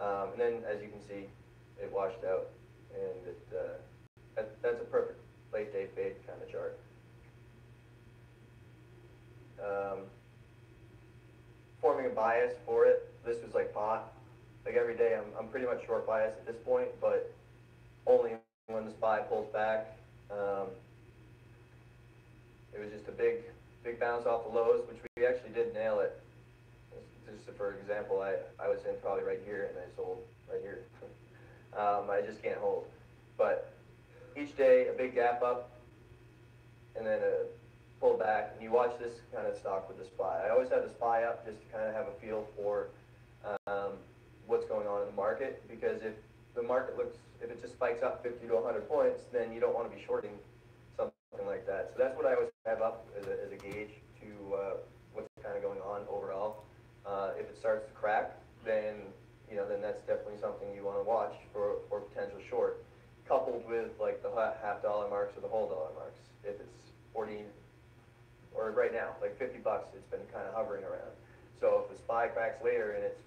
And then, as you can see, it washed out, and that's a perfect late day fade kind of chart. a bias for it. This was like bought. Like every day, I'm pretty much short bias at this point, but only when the SPY pulls back. It was just a big bounce off the lows, which we actually did nail it. Just for example, I was in probably right here, and I sold right here. I just can't hold. But each day, a big gap up, and then a pull back, and you watch this kind of stock with the SPY. I always have the SPY up just to kind of have a feel for what's going on in the market, because if the market if it just spikes up 50 to 100 points, then you don't want to be shorting something like that. So that's what I always have up as a gauge to what's kind of going on overall. If it starts to crack, then then that's definitely something you want to watch for potential short, coupled with like the half dollar marks or the whole dollar marks. If it's 40, or right now, like $50, it's been kind of hovering around. So if the SPY cracks later and it's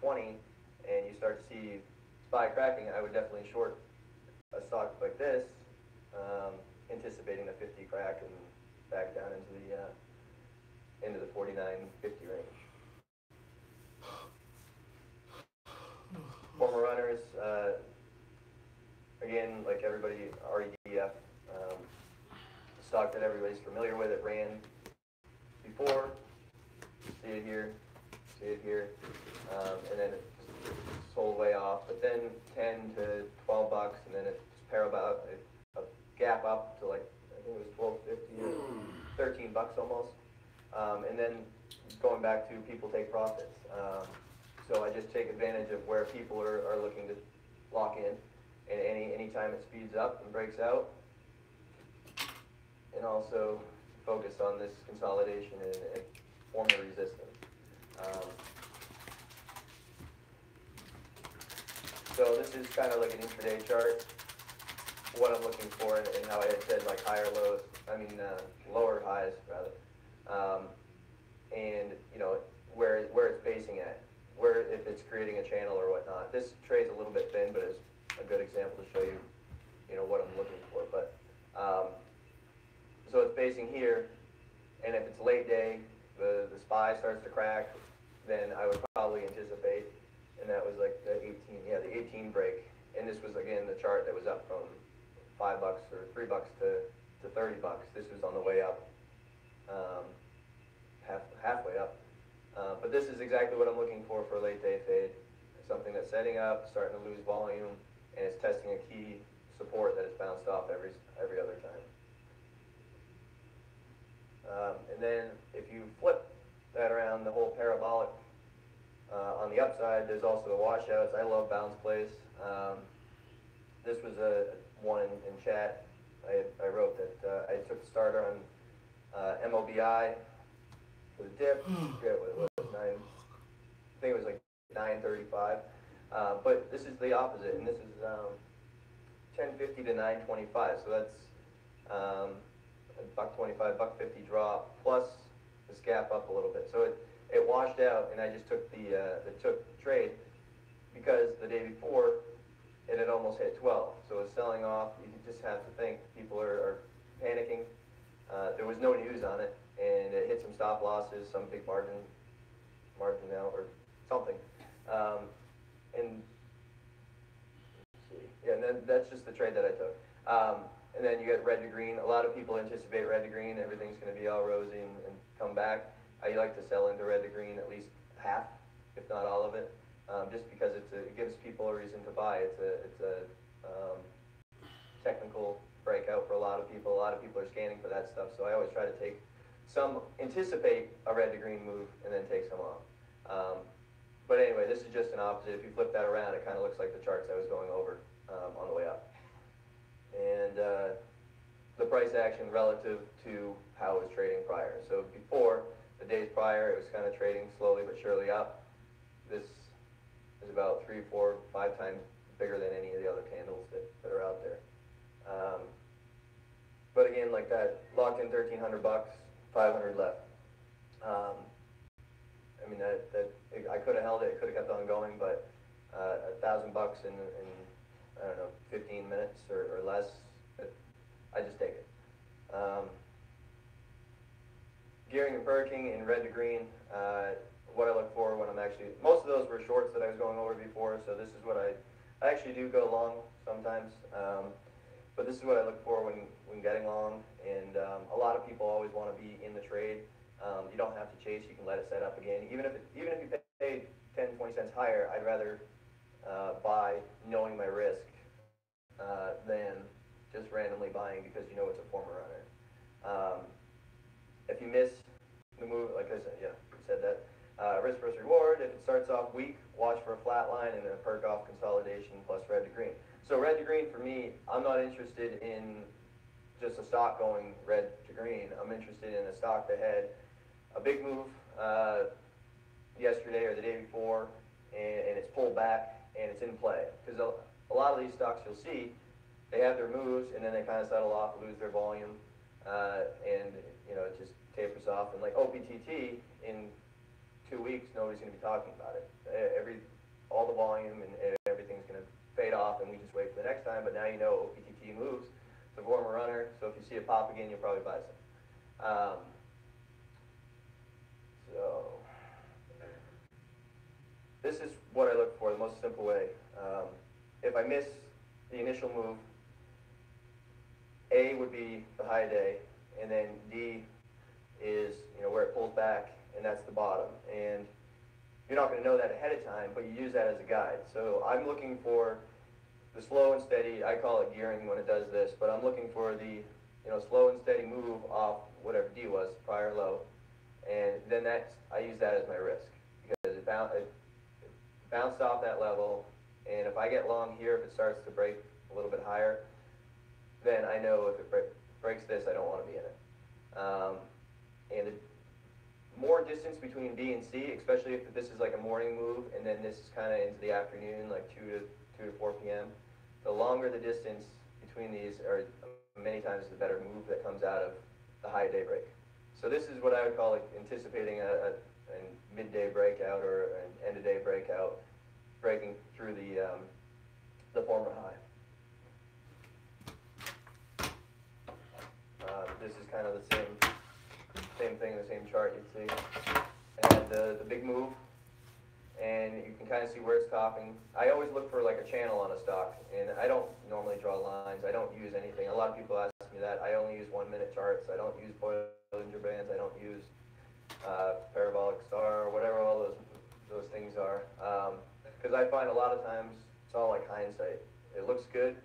50-20, and you start to see SPY cracking, I would definitely short a stock like this, anticipating the 50 crack and back down into the 49.50 range. Former runners, again, like everybody, REDF, stock that everybody's familiar with. It ran before, see it here, and then it sold way off, but then 10 to 12 bucks, and then it just parabolic, a gap up to like, I think it was 12.50 or 13 bucks almost, and then going back to people take profits. So I just take advantage of where people are looking to lock in, and any time it speeds up and breaks out, and also focus on this consolidation and form the resistance. So this is kind of like an intraday chart, what I'm looking for, and how I had said like lower highs rather, and where it's basing at, if it's creating a channel or whatnot. This trade's a little bit thin, but it's a good example to show you, what I'm looking for. But so it's basing here, and if it's late day, the SPY starts to crack, then I would probably anticipate, and that was like the 18 break. And this was again the chart that was up from $5 or $3 to 30 bucks. This was on the way up, halfway up. But this is exactly what I'm looking for a late day fade. Something that's setting up, starting to lose volume, and it's testing a key support that it's bounced off every other time. And then if you flip that around, the whole parabolic, on the upside, there's also the washouts. I love bounce plays. This was one in chat. I wrote that I took the starter on MOBI for the dip. I forget what it was, I think it was like 935. But this is the opposite, and this is 1050 to 925. So that's $1.25, $1.50 drop plus this gap up a little bit. So it washed out, and I just took the trade because the day before it had almost hit 12. So it's selling off. You just have to think people are panicking. There was no news on it, and it hit some stop losses, some big margin out or something. And then that's just the trade that I took. And then you get red to green. A lot of people anticipate red to green. Everything's going to be all rosy and come back. I like to sell into red to green at least half, if not all of it, just because it gives people a reason to buy. It's a technical breakout for a lot of people. A lot of people are scanning for that stuff. So I always try to anticipate a red to green move and then take some off. But anyway, this is just an opposite. If you flip that around, it kind of looks like the charts I was going over on the way up. And the price action relative to how it was trading prior. So before, the days prior, it was kind of trading slowly but surely up. This is about 3, 4, 5 times bigger than any of the other candles that are out there. But again, like that, locked in $1,300, 500 left. I mean, I could have held it, could have kept on going, but $1,000 in I don't know, 15 minutes or less, I just take it. Gearing and perking in red to green, what I actually, most of those were shorts that I was going over before, so this is what I actually do go long sometimes, but this is what I look for when getting long, and a lot of people always want to be in the trade. You don't have to chase, you can let it set up again. Even if you pay 10, 20 cents higher, I'd rather buy knowing my risk than just randomly buying because you know it's a former runner. If you miss the move, like I said, said that. Risk versus reward, if it starts off weak, watch for a flat line and then a perk off consolidation plus red to green. So red to green for me, I'm not interested in just a stock going red to green. I'm interested in a stock that had a big move yesterday or the day before, and it's pulled back and it's in play. Because a lot of these stocks you'll see, they have their moves and then they kind of settle off, lose their volume, and it just tapers off. And like OPTT, in 2 weeks, nobody's going to be talking about it. All the volume and everything's going to fade off, and we just wait for the next time. But now you know OPTT moves. It's a former runner, so if you see it pop again, you'll probably buy some. So this is what I look for, the most simple way. If I miss the initial move, A would be the high day, and then D is where it pulls back, and that's the bottom. And you're not going to know that ahead of time, but you use that as a guide. So I'm looking for the slow and steady, I call it gearing when it does this, but I'm looking for the slow and steady move off whatever D was, prior low, and then I use that as my risk, because it bounced off that level, and if I get long here, if it starts to break a little bit higher, then I know if it breaks this, I don't want to be in it. And the more distance between B and C, especially if this is like a morning move, and then this is kind of into the afternoon, like 2 to 4 p.m., the longer the distance between these are many times the better move that comes out of the high day break. So this is what I would call anticipating a midday breakout or an end of day breakout, breaking through the former high. This is kind of the same thing, the same chart you'd see. And the big move, and you can kind of see where it's topping. I always look for like a channel on a stock, and I don't normally draw lines. I don't use anything. A lot of people ask me that. I only use 1 minute charts. I don't use Bollinger Bands. I don't use parabolic star or whatever all those things are. Because I find a lot of times it's all like hindsight. It looks good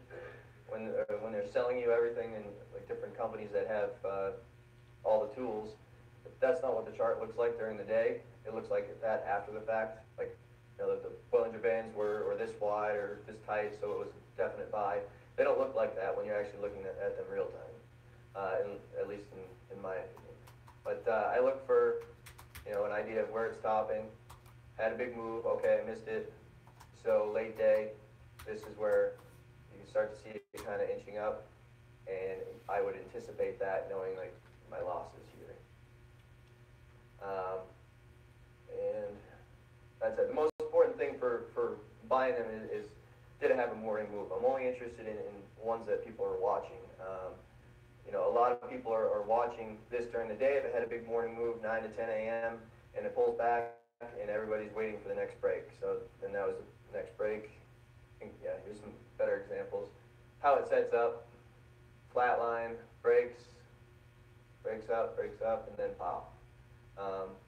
when they're selling you everything, and like different companies that have all the tools. But that's not what the chart looks like during the day. It looks like that after the fact. Like the Bollinger Bands were this wide or this tight, so it was a definite buy. They don't look like that when you're actually looking at them real time, at least in my opinion. But I look for an idea of where it's topping. Had a big move, okay, I missed it. So late day, this is where you can start to see it kind of inching up, and I would anticipate that knowing like my losses here. And that's it. The most important thing for buying them is did it have a morning move? I'm only interested in ones that people are watching. A lot of people are watching this during the day. If it had a big morning move, 9 to 10 a.m., and it pulls back, and everybody's waiting for the next break. So then that was the next break. Here's some better examples. How it sets up, flat line, breaks up, and then pop.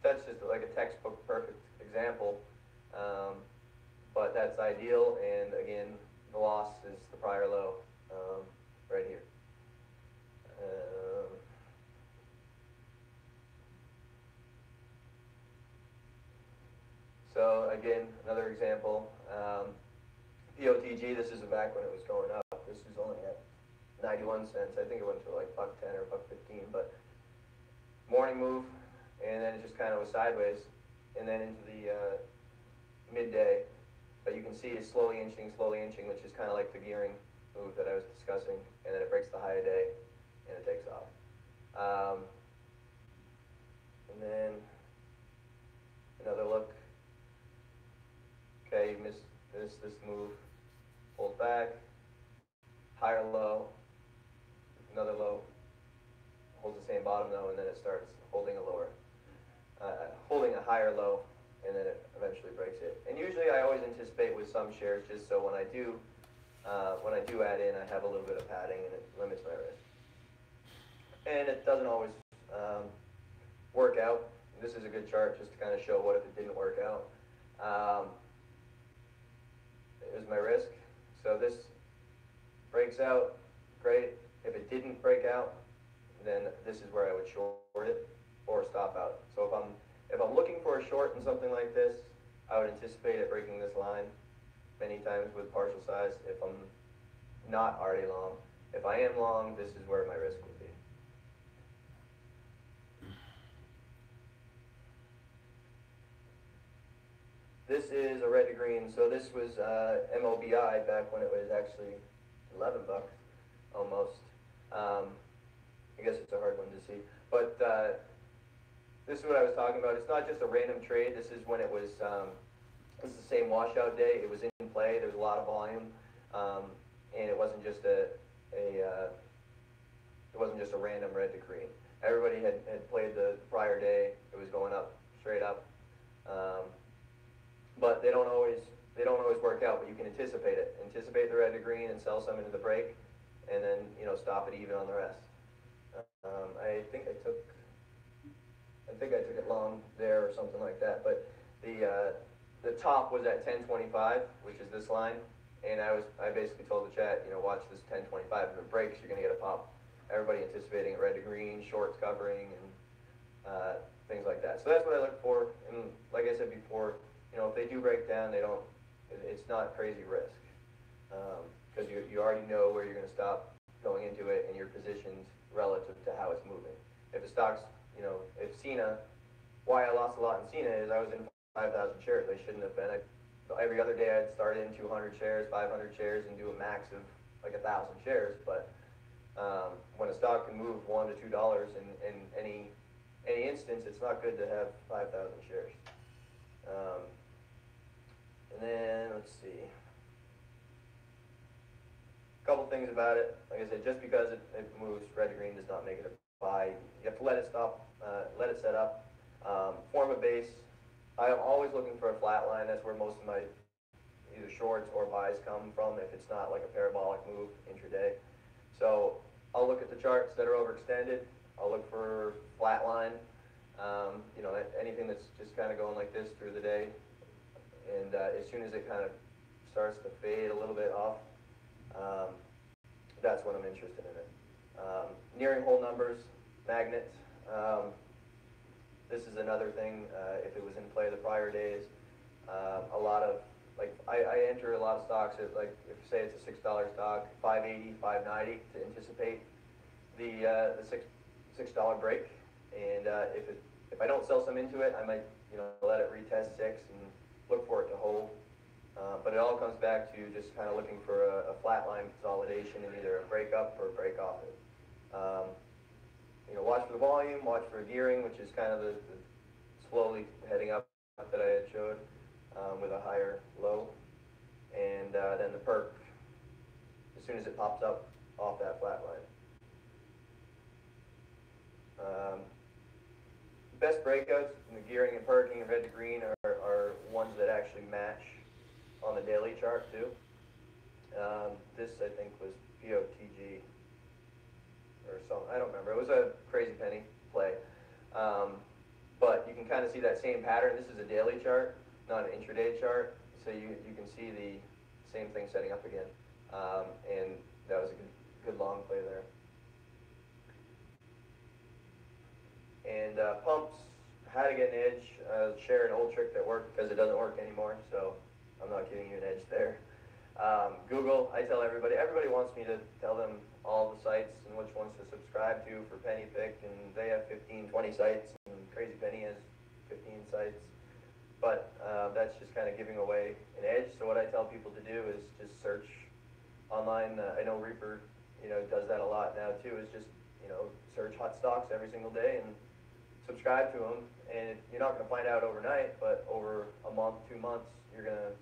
That's just like a textbook perfect example, but that's ideal, and again, the loss is the prior low right here. So again, another example, POTG, this is back when it was going up. This is only at 91 cents. I think it went to like $1.10 or $1.15, but morning move, and then it just kind of was sideways, and then into the midday. But you can see it's slowly inching, which is kind of like the gearing move that I was discussing, and then it breaks the high of day, and it takes off. And then another look. Okay, you missed this move, pulled back, higher low, another low, holds the same bottom though, and then it starts holding a higher low, and then it eventually breaks it. And usually I always anticipate with some shares, just so when I do add in, I have a little bit of padding and it limits my risk. And it doesn't always work out. This is a good chart just to kind of show what if it didn't work out. Here's my risk. So this breaks out, great. If it didn't break out, then this is where I would short it or stop out. So if I'm looking for a short in something like this, I would anticipate it breaking this line many times with partial size if I'm not already long. If I am long, this is where my risk would be. This is a red to green, so this was MOBI back when it was actually $11 almost. I guess it's a hard one to see, but this is what I was talking about. It's not just a random trade. This is when it was. This is the same washout day. It was in play. There was a lot of volume, and it wasn't just a random red to green. Everybody had played the prior day. It was going up, straight up. But they don't always work out. But you can anticipate it. Anticipate the red to green and sell some into the break, and then stop it even on the rest. I think I took it long there or something like that. But the top was at 1025, which is this line, and I basically told the chat, watch this 1025. If it breaks, you're gonna get a pop. Everybody anticipating it red to green, shorts covering, and things like that. So that's what I look for. And like I said before, if they do break down, it's not crazy risk, because you already know where you're gonna stop going into it, and you're positioned relative to how it's moving. If the stock's, if Cena, why I lost a lot in Cena is I was in 5,000 shares. I shouldn't have been. Every other day I'd start in 200 shares, 500 shares, and do a max of like 1,000 shares. But when a stock can move $1 to $2 in any instance, it's not good to have 5,000 shares. And then let's see. A couple things about it. Like I said, just because it moves red to green does not make it a buy. You have to let it stop, let it set up, form a base. I am always looking for a flat line. That's where most of my either shorts or buys come from if it's not like a parabolic move intraday. So I'll look at the charts that are overextended. I'll look for flat line, anything that's just kind of going like this through the day. And as soon as it kind of starts to fade a little bit off, that's when I'm interested in it. Nearing whole numbers, magnets. This is another thing, if it was in play the prior days, a lot of, I enter a lot of stocks at, if say it's a $6 stock, $5.80, $5.90 to anticipate the $6 break. And if I don't sell some into it, I might, let it retest 6 and look for it to hold. But it all comes back to just kind of looking for a flat line consolidation and either a break up or a break off it. Watch for the volume, watch for gearing, which is kind of the slowly heading up that I had showed with a higher low. And then the perk, as soon as it pops up off that flat line. Best breakouts in the gearing and perking and red to green are ones that actually match on the daily chart too. This I think was POTG or something. I don't remember. It was a crazy penny play. But you can kind of see that same pattern. This is a daily chart, not an intraday chart. So you can see the same thing setting up again. And that was a good long play there. And pumps, how to get an edge. Share an old trick that worked because it doesn't work anymore. So I'm not giving you an edge there. Google, I tell everybody wants me to tell them all the sites and which ones to subscribe to for Penny Pick, and they have 15, 20 sites, and Crazy Penny has 15 sites. But that's just kind of giving away an edge. So what I tell people to do is just search online. I know Reaper, does that a lot now too, is just, search hot stocks every single day and subscribe to them. And you're not going to find out overnight, but over a month, 2 months, you're going to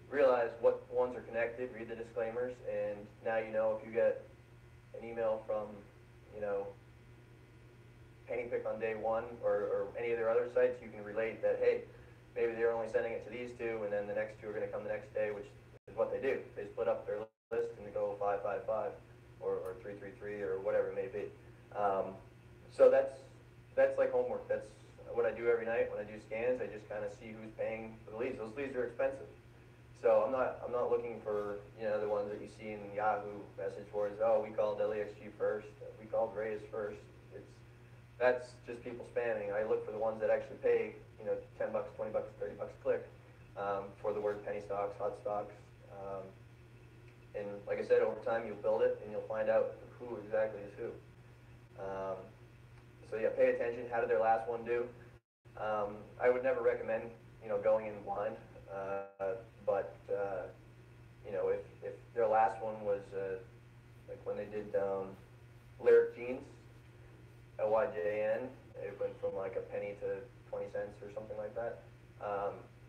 realize what ones are connected, read the disclaimers, and now if you get an email from, Penny Pick on day one or any of their other sites, you can relate that, hey, maybe they're only sending it to these two, and then the next two are going to come the next day, which is what they do. They split up their list and they go 5-5-5 or 3-3-3 or whatever it may be. So that's like homework. That's what I do every night when I do scans. I just kind of see who's paying for the leads. Those leads are expensive. So I'm not looking for, you know, the ones that you see in Yahoo message boards. Oh, we called LEXG first. We called Rays first. That's just people spamming. I look for the ones that actually pay, you know, $10, $20, $30 a click for the word penny stocks, hot stocks. And like I said, over time you'll build it and you'll find out who exactly is who. So yeah, pay attention. How did their last one do? I would never recommend, you know, going in blind. But you know, if their last one was like when they did Lyric Jeans, LYJN, it went from like a penny to 20 cents or something like that.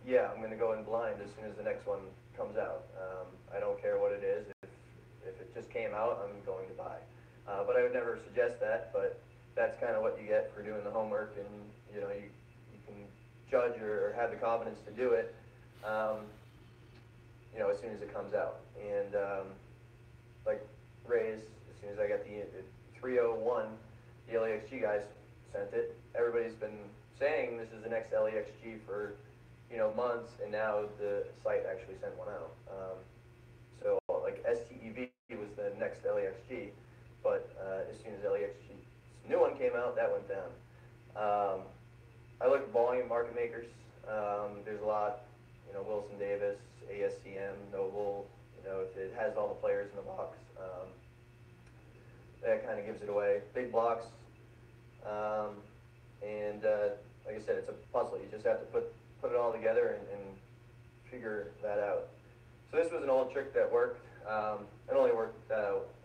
Yeah, I'm going to go in blind as soon as the next one comes out. I don't care what it is. If it just came out, I'm going to buy. But I would never suggest that, but that's kind of what you get for doing the homework, and you know, you can judge or have the confidence to do it, you know, as soon as it comes out. And like Rays, as soon as I got the 301, the LEXG guys sent it. Everybody's been saying this is the next LEXG for, you know, months, and now the site actually sent one out. So like STEV was the next LEXG, but as soon as LEXG's new one came out, that went down. I look at volume market makers. There's a lot, you know, Wilson Davis, ASCM, Noble, you know, it has all the players in the box. That kind of gives it away. Big blocks. And like I said, it's a puzzle. You just have to put it all together and figure that out. So this was an old trick that worked. It only worked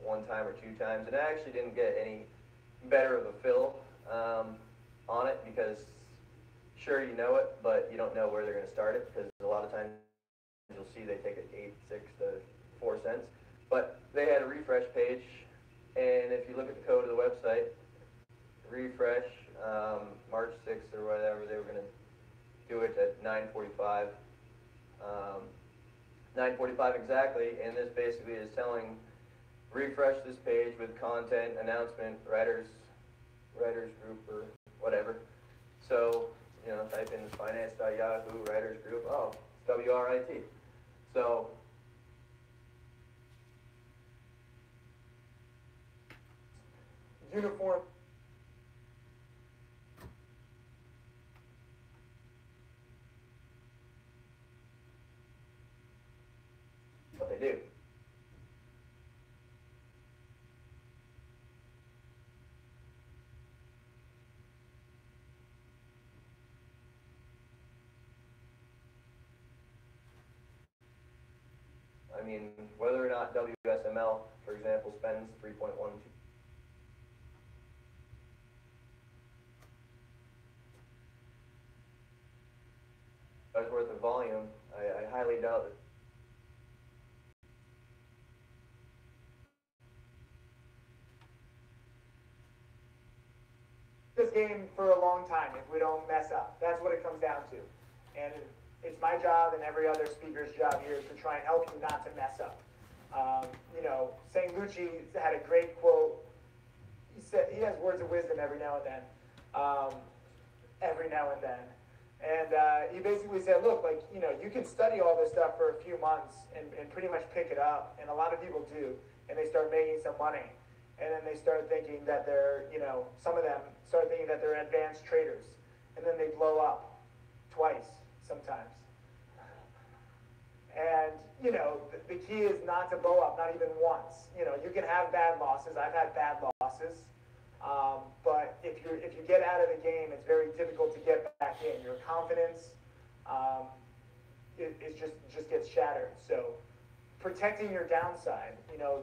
one time or two times, and I actually didn't get any better of a fill on it, because sure, you know it, but you don't know where they're going to start it, because a lot of times you'll see they take it 8, 6 to 4 cents. But they had a refresh page, and if you look at the code of the website, refresh, March 6th or whatever, they were going to do it at 9:45. 9:45 exactly, and this basically is telling, refresh this page with content, announcement, writers group or whatever. So, you know, type in finance.yahoo, writers group, oh, it's WRIT. So, uniform. what they do. I mean, whether or not WSML, for example, spends 3.12. Worth of volume, I highly doubt it. This game for a long time if we don't mess up. That's what it comes down to. And it's my job and every other speaker's job here to try and help you not to mess up. You know, Sangucci had a great quote. He said he has words of wisdom every now and then. And he basically said, look, like, you know, you can study all this stuff for a few months and pretty much pick it up. And a lot of people do. And they start making some money. And then they start thinking that they're, you know, some of them start thinking that they're advanced traders. And then they blow up twice sometimes. And, you know, the key is not to blow up, not even once. You know, you can have bad losses. I've had bad losses. But if you get out of the game, it's very difficult to get back in. Your confidence it just gets shattered. So protecting your downside, you know,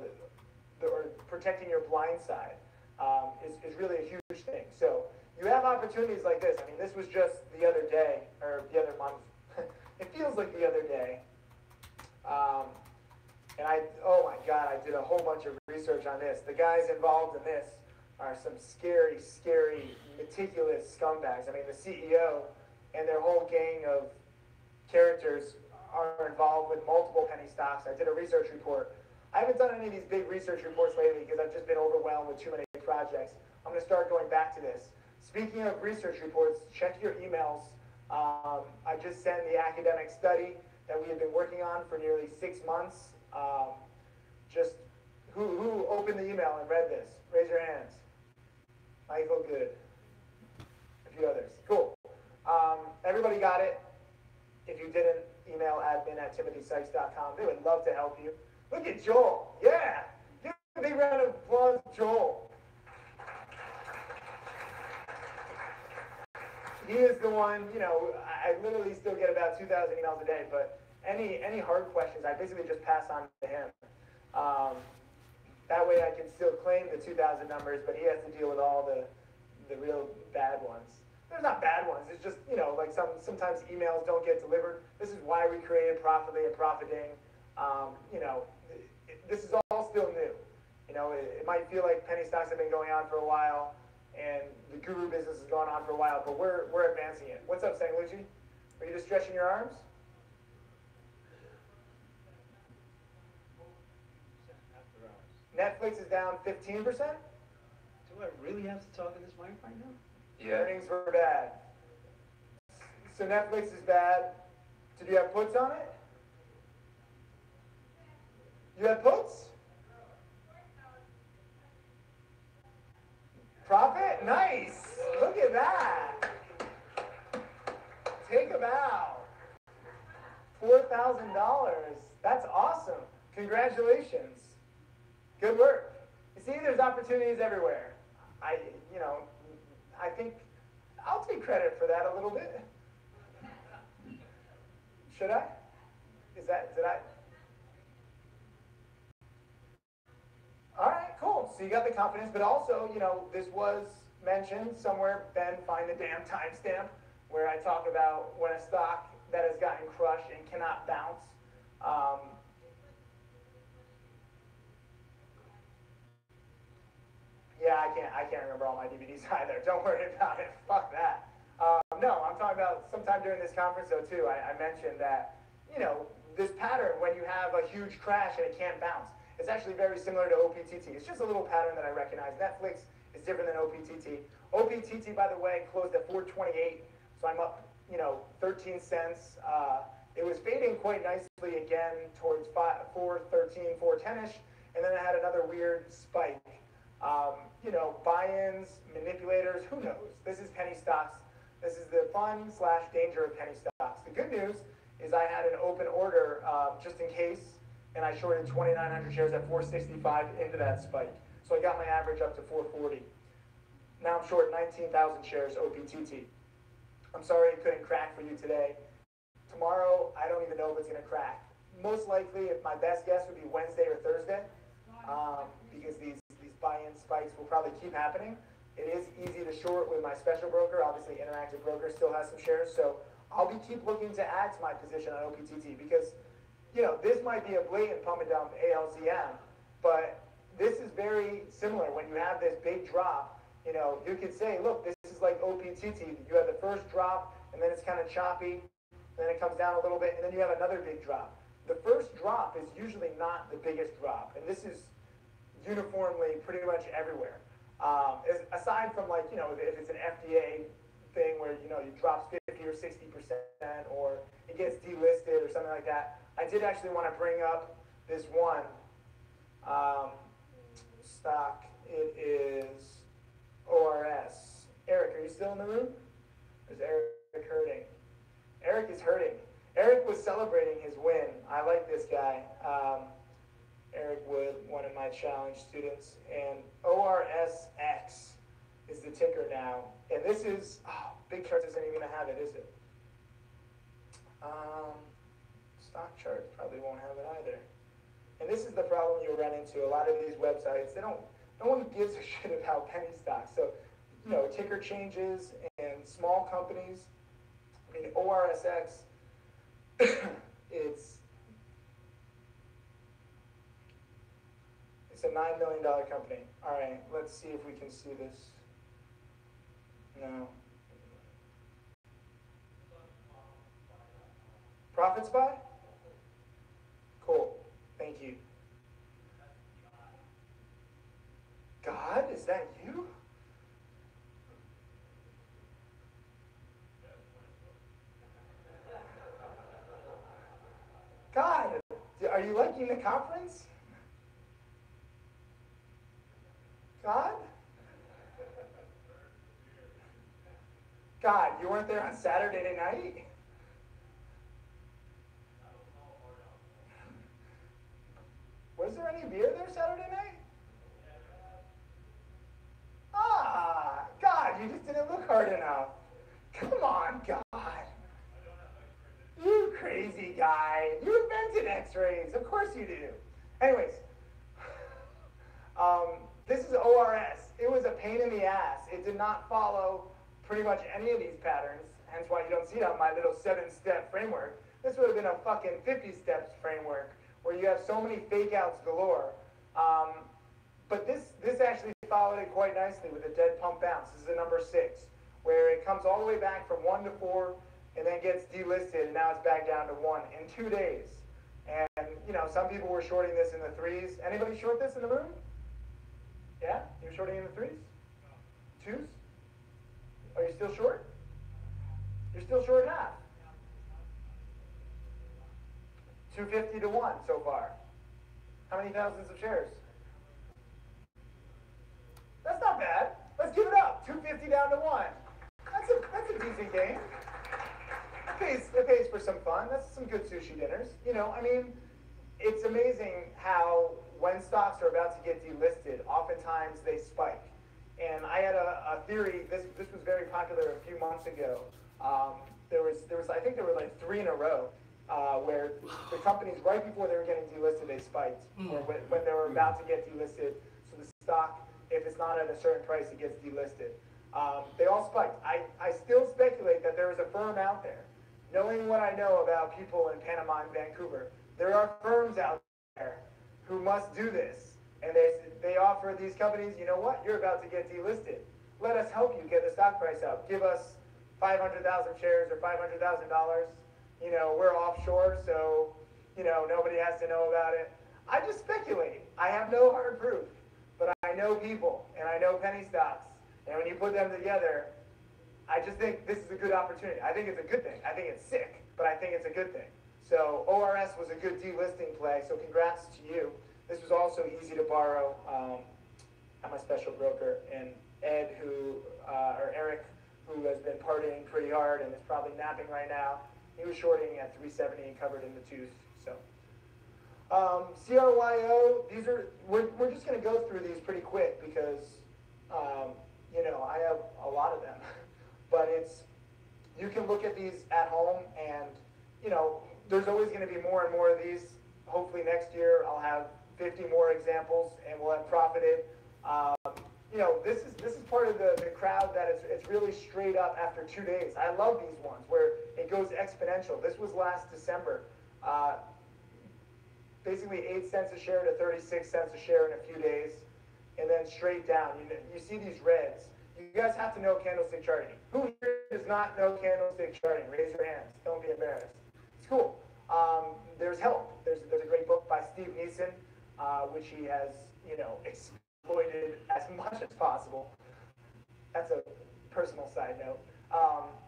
or protecting your blind side is really a huge thing. So you have opportunities like this. I mean, this was just the other day, or the other month. It feels like the other day. And oh my God, I did a whole bunch of research on this. The guys involved in this are some scary, scary, meticulous scumbags. I mean, the CEO and their whole gang of characters are involved with multiple penny stocks. I did a research report. I haven't done any of these big research reports lately because I've just been overwhelmed with too many projects. I'm going to start going back to this. Speaking of research reports, check your emails. I just sent the academic study that we have been working on for nearly 6 months. Just who opened the email and read this? Raise your hands. Michael, good. A few others. Cool. Everybody got it. If you didn't, email admin@timothysykes.com. They would love to help you. Look at Joel. Yeah. Give a big round of applause to Joel. He is the one, you know, I literally still get about 2,000 emails a day, but any hard questions, I basically just pass on to him. That way I can still claim the 2,000 numbers, but he has to deal with all the real bad ones. They're not bad ones, it's just, you know, like sometimes emails don't get delivered. This is why we created Profitly and Profiting. You know, this is all still new. You know, it might feel like penny stocks have been going on for a while, and the guru business has gone on for a while, but we're advancing it. What's up, Sanglucci? Are you just stretching your arms? Netflix is down 15%? Do I really have to talk in this mic right now? Yeah. Earnings were bad. So Netflix is bad. Did you have puts on it? You had puts? Profit? Nice. Look at that. Take a bow. $4,000. That's awesome. Congratulations. Good work. You see, there's opportunities everywhere. I think I'll take credit for that a little bit. Should I? Did I? All right, cool. So you got the confidence, but also, you know, this was mentioned somewhere. Ben, find the damn timestamp where I talk about when a stock that has gotten crushed and cannot bounce. Yeah, I can't remember all my DVDs either. Don't worry about it. Fuck that. No, I'm talking about sometime during this conference though too. I mentioned that, you know, this pattern when you have a huge crash and it can't bounce. It's actually very similar to OPTT. It's just a little pattern that I recognize. Netflix is different than OPTT. OPTT, by the way, closed at 428, so I'm up, you know, 13 cents. It was fading quite nicely again towards 413, 410-ish, and then it had another weird spike. You know, buy-ins, manipulators, who knows? This is penny stocks. This is the fun/danger of penny stocks. The good news is I had an open order just in case, and I shorted 2,900 shares at 465 into that spike. So I got my average up to 440. Now I'm short 19,000 shares OPTT. I'm sorry it couldn't crack for you today. Tomorrow, I don't even know if it's going to crack. Most likely, if my best guess would be Wednesday or Thursday, because these buy-in spikes will probably keep happening. It is easy to short with my special broker. Obviously, Interactive Broker still has some shares, so I'll keep looking to add to my position on OPTT because, you know, this might be a blatant pump and dump ALCM, but this is very similar. When you have this big drop, you know, you could say, look, this is like OPTT. You have the first drop, and then it's kind of choppy, and then it comes down a little bit, and then you have another big drop. The first drop is usually not the biggest drop, and this is uniformly pretty much everywhere. Aside from, like, you know, if it's an FDA thing where, you know, it drops 50 or 60% or it gets delisted or something like that. I did actually want to bring up this one stock. It is ORS. Eric, are you still in the room? Or is Eric hurting? Eric is hurting. Eric was celebrating his win. I like this guy. Eric Wood, one of my challenge students, and ORSX is the ticker now. And this is, Big Chart isn't even gonna have it, is it? Stock charts probably won't have it either. And this is the problem you'll run into. A lot of these websites, no one gives a shit about penny stocks. So, you know, ticker changes and small companies. I mean, ORSX, it's a $9 million company. All right, let's see if we can see this. No. Profit spot? Cool. Thank you. God, is that you? God, are you liking the conference? God? God, you weren't there on Saturday night? Was there any beer there Saturday night? Ah, God, you just didn't look hard enough. Come on, God. You crazy guy. You invented x-rays. Of course you do. Anyways, this is ORS. It was a pain in the ass. It did not follow pretty much any of these patterns, hence why you don't see it on my little 7-step framework. This would have been a fucking 50 steps framework where you have so many fake outs galore. But this actually followed it quite nicely with a dead pump bounce. This is a number 6, where it comes all the way back from 1 to 4 and then gets delisted, and now it's back down to 1 in 2 days. And, you know, some people were shorting this in the 3s. Anybody short this in the room? Yeah? You're shorting in the 3s? 2s? Are you still short? You're still short half. 250 to 1 so far. How many thousands of shares? That's not bad. Let's give it up. 250 down to 1. That's a decent game. It pays for some fun. That's some good sushi dinners. You know, I mean, it's amazing how when stocks are about to get delisted, oftentimes they spike. And I had a theory. This was very popular a few months ago. There was I think there were like 3 in a row where the companies right before they were getting delisted, they spiked. Or when they were about to get delisted, so the stock, if it's not at a certain price, it gets delisted. They all spiked. I still speculate that there is a firm out there. Knowing what I know about people in Panama and Vancouver, there are firms out there who must do this. And they offer these companies, you know what, you're about to get delisted. Let us help you get the stock price up. Give us 500,000 shares or $500,000. You know, we're offshore, so, you know, nobody has to know about it. I just speculate. I have no hard proof. But I know people, and I know penny stocks. And when you put them together, I just think this is a good opportunity. I think it's a good thing. I think it's sick, but I think it's a good thing. So ORS was a good delisting play, so congrats to you. This was also easy to borrow at my special broker. And Ed, or Eric, who has been partying pretty hard and is probably napping right now, he was shorting at 370 and covered in the 2s. So CRYO, we're just going to go through these pretty quick because, you know, I have a lot of them. But you can look at these at home and, you know, there's always going to be more and more of these. Hopefully next year I'll have 50 more examples and we'll have profited. You know, this is part of the crowd that it's really straight up after 2 days. I love these ones where it goes exponential. This was last December. Basically 8 cents a share to 36 cents a share in a few days, and then straight down. You see these reds. You guys have to know candlestick charting. Who here does not know candlestick charting? Raise your hands. Don't be embarrassed. It's cool. There's help. There's a great book by Steve Neeson, which he has, you know, exploited as much as possible. That's a personal side note.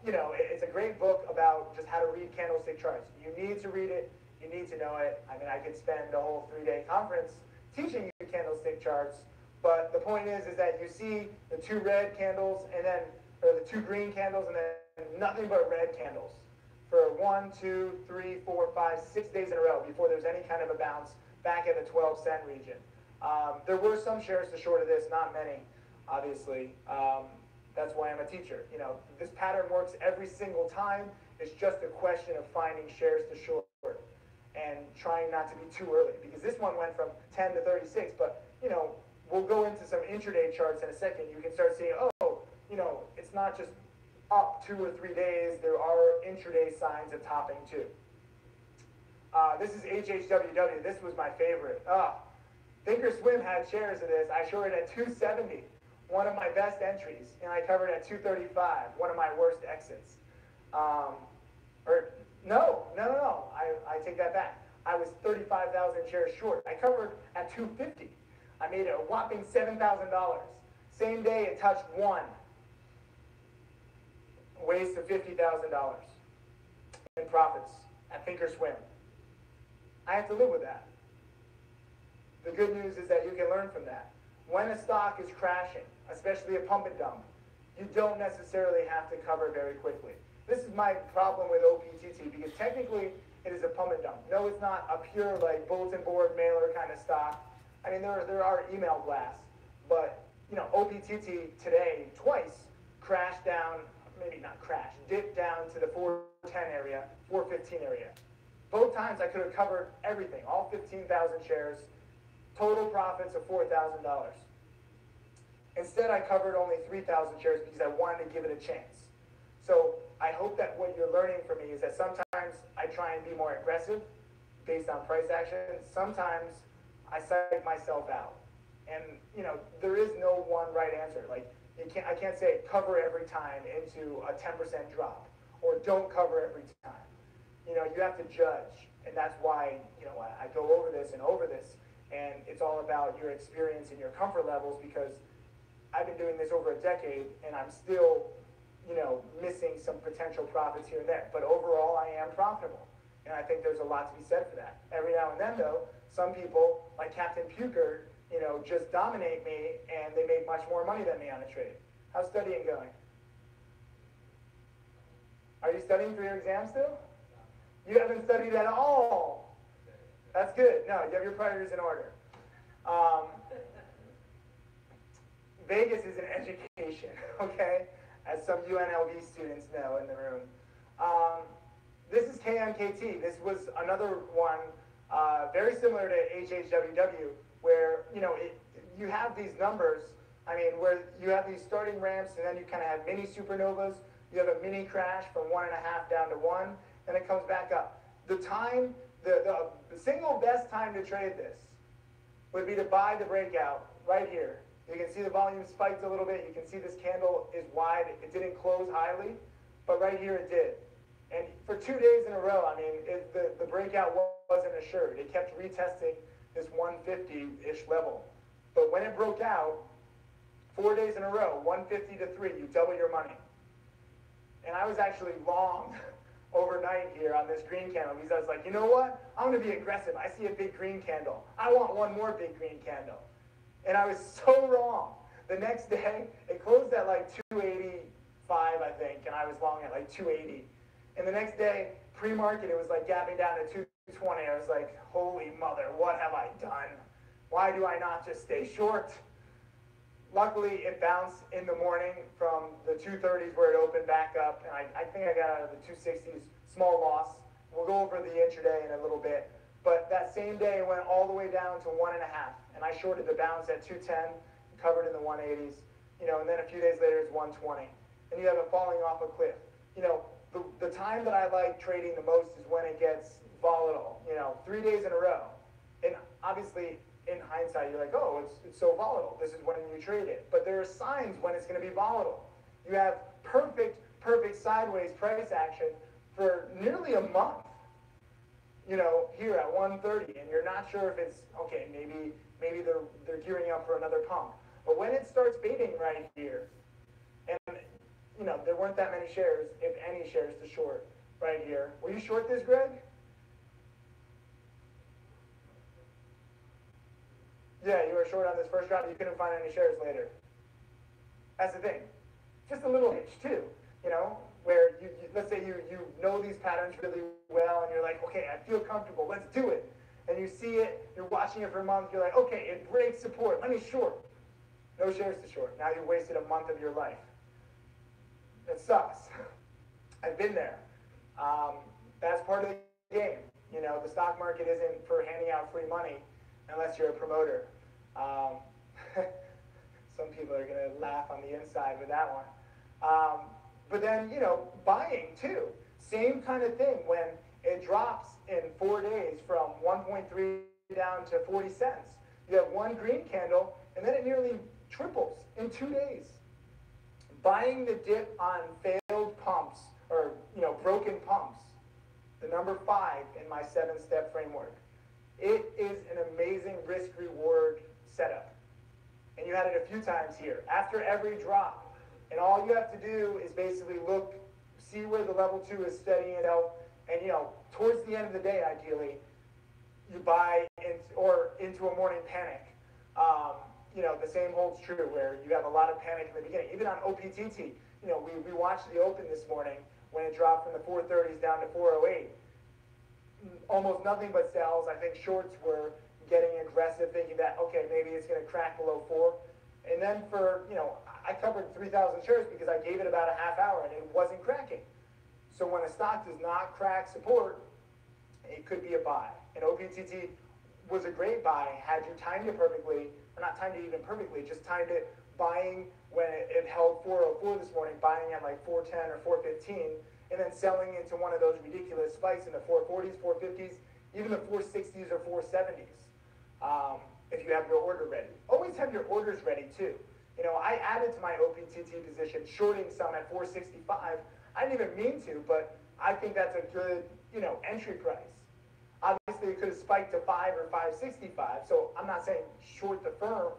You know, it's a great book about just how to read candlestick charts. You need to read it. You need to know it. I mean, I could spend a whole 3-day conference teaching you candlestick charts. But the point is that you see the 2 red candles or the 2 green candles and then nothing but red candles for 1, 2, 3, 4, 5, 6 days in a row before there's any kind of a bounce back at the 12-cent region. There were some shares to short of this, not many, obviously. That's why I'm a teacher. You know, this pattern works every single time. It's just a question of finding shares to short and trying not to be too early, because this one went from 10 to 36, but, you know, we'll go into some intraday charts in a second. You can start seeing, oh, you know, it's not just up 2 or 3 days. There are intraday signs of topping too. This is HHWW. This was my favorite. Thinkorswim had shares of this. I shorted at 270, one of my best entries, and I covered at 235, one of my worst exits. Or No. I take that back. I was 35,000 shares short. I covered at 250. I made a whopping $7,000. Same day it touched one. A waste of $50,000 in profits at Thinkorswim. I have to live with that. The good news is that you can learn from that. When a stock is crashing, especially a pump and dump, you don't necessarily have to cover very quickly. This is my problem with OPTT, because technically it is a pump and dump. No, it's not a pure like bulletin board mailer kind of stock. I mean, there are email blasts, but you know, OPTT today twice crashed down, maybe not crashed, dipped down to the 410 area, 415 area. Both times I could have covered everything, all 15,000 shares, total profits of $4,000. Instead, I covered only 3,000 shares because I wanted to give it a chance. So I hope that what you're learning from me is that sometimes I try and be more aggressive based on price action. Sometimes I psych myself out. And you know, there is no one right answer. Like I can't say cover every time into a 10% drop or don't cover every time. You know, you have to judge. And that's why, you know, I go over this and over this. And it's all about your experience and your comfort levels, because I've been doing this over a decade and I'm still, you know, missing some potential profits here and there. But overall, I am profitable. And I think there's a lot to be said for that. Every now and then, though, some people, like Captain Puker, you know, just dominate me and they make much more money than me on a trade. How's studying going? Are you studying for your exam still? You haven't studied at all. That's good. No, you have your priorities in order. Vegas is an education, okay? As some UNLV students know in the room. This is KMKT. This was another one very similar to HHWW, where, you know, you have these numbers, I mean, where you have these starting ramps and then you kind of have mini supernovas. You have a mini crash from 1.5 down to 1, and it comes back up. The time, the single best time to trade this would be to buy the breakout right here. You can see the volume spiked a little bit. You can see this candle is wide. It didn't close highly, but right here it did. And for 2 days in a row, I mean, the breakout wasn't assured. It kept retesting this 150-ish level. But when it broke out, 4 days in a row, 150 to 3, you double your money. And I was actually long overnight here on this green candle, because I was like, you know what? I'm going to be aggressive. I see a big green candle. I want one more big green candle. And I was so wrong. The next day, it closed at like 285, I think, and I was long at like 280. And the next day, pre-market, it was like gapping down to 220. I was like, holy mother, what have I done? Why do I not just stay short? Luckily, it bounced in the morning from the 230s where it opened back up, and I think I got out of the 260s, small loss. We'll go over the intraday in a little bit. But that same day, it went all the way down to 1.5, and I shorted the bounce at 210, covered in the 180s, you know, and then a few days later, it's 120. And you have it falling off a cliff. You know, the time that I like trading the most is when it gets volatile, you know, 3 days in a row. And obviously, in hindsight, you're like, oh, it's so volatile. This is when you trade it. But there are signs when it's going to be volatile. You have perfect sideways price action for nearly a month, you know, here at 130, and you're not sure if it's, okay, maybe they're gearing up for another pump. But when it starts baiting right here, and, you know, there weren't that many shares, if any shares to short right here. Were you short this, Greg? Yeah, you were short on this first drop. You couldn't find any shares later. That's the thing. Just a little hitch too, you know, where you let's say you know these patterns really well, and you're like, okay, I feel comfortable. Let's do it. And you see it. You're watching it for a month. You're like, okay, it breaks support. Let me short. No shares to short. Now you wasted a month of your life. It sucks. I've been there. That's part of the game. You know, the stock market isn't for handing out free money unless you're a promoter. Some people are going to laugh on the inside with that one. But then, you know, buying too. Same kind of thing. When it drops in 4 days from 1.3 down to 40 cents, you have one green candle, and then it nearly triples in 2 days. Buying the dip on failed pumps, or, you know, broken pumps, the number 5 in my 7-step framework. It is an amazing risk-reward setup. And you had it a few times here. After every drop, and all you have to do is basically look, see where the level 2 is steadying it out, and towards the end of the day, ideally, you buy into a morning panic. The same holds true where you have a lot of panic in the beginning. Even on OPTT, we watched the open this morning when it dropped from the 430s down to 408. Almost nothing but sells. I think shorts were getting aggressive, thinking that, okay, maybe it's going to crack below 4. And then I covered 3,000 shares because I gave it about a half hour and it wasn't cracking. So when a stock does not crack support, it could be a buy. And OPTT was a great buy had you timed it perfectly, or not timed it even perfectly, just timed it buying when it held 404 this morning, buying at like 410 or 415, and then selling into one of those ridiculous spikes in the 440s, 450s, even the 460s or 470s, if you have your order ready. Always have your orders ready too. I added to my OPTT position, shorting some at 465. I didn't even mean to, but I think that's a good, entry price. Obviously, it could have spiked to 5 or 565, so I'm not saying short the farm,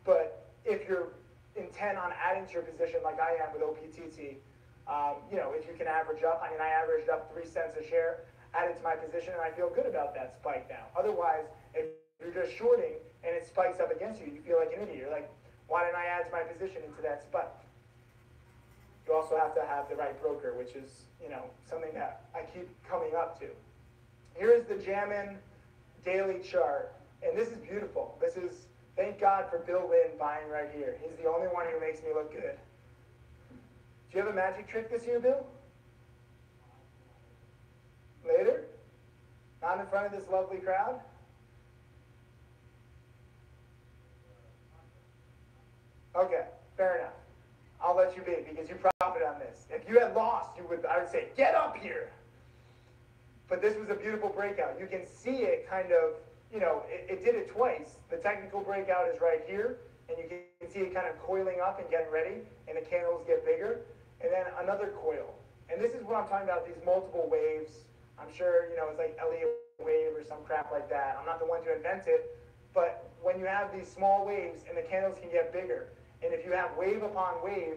but if you're intent on adding to your position like I am with OPTT, if you can average up, I averaged up 3 cents a share, added to my position, and I feel good about that spike now. Otherwise, if you're just shorting and it spikes up against you, you feel like an idiot. You're like, why didn't I add to my position into that spike? You also have to have the right broker, which is, something that I keep coming up to. Here is the Jammin daily chart, and this is beautiful. This is, thank God for Bill Lynn buying right here. He's the only one who makes me look good. Do you have a magic trick this year, Bill? Later? Not in front of this lovely crowd? Okay, fair enough. I'll let you be because you profit on this. If you had lost, I would say, get up here. But this was a beautiful breakout. You can see it kind of, it did it twice. The technical breakout is right here, and you can see it kind of coiling up and getting ready, and the candles get bigger, and then another coil. And this is what I'm talking about, these multiple waves. I'm sure, it's like Elliott wave or some crap like that. I'm not the one to invent it, but when you have these small waves and the candles can get bigger, and if you have wave upon wave,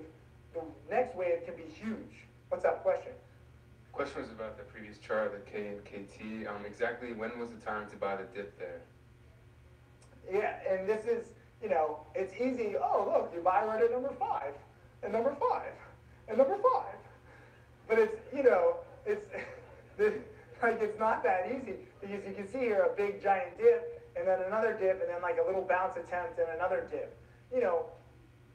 the next wave can be huge. What's up? Question? Question was about the previous chart, the K and KT. Exactly when was the time to buy the dip there? Yeah, and this is, it's easy. Oh, look, you buy right at number 5, and number 5, and number 5. But it's, it's not that easy because you can see here a big giant dip, and then another dip, and then like a little bounce attempt and another dip.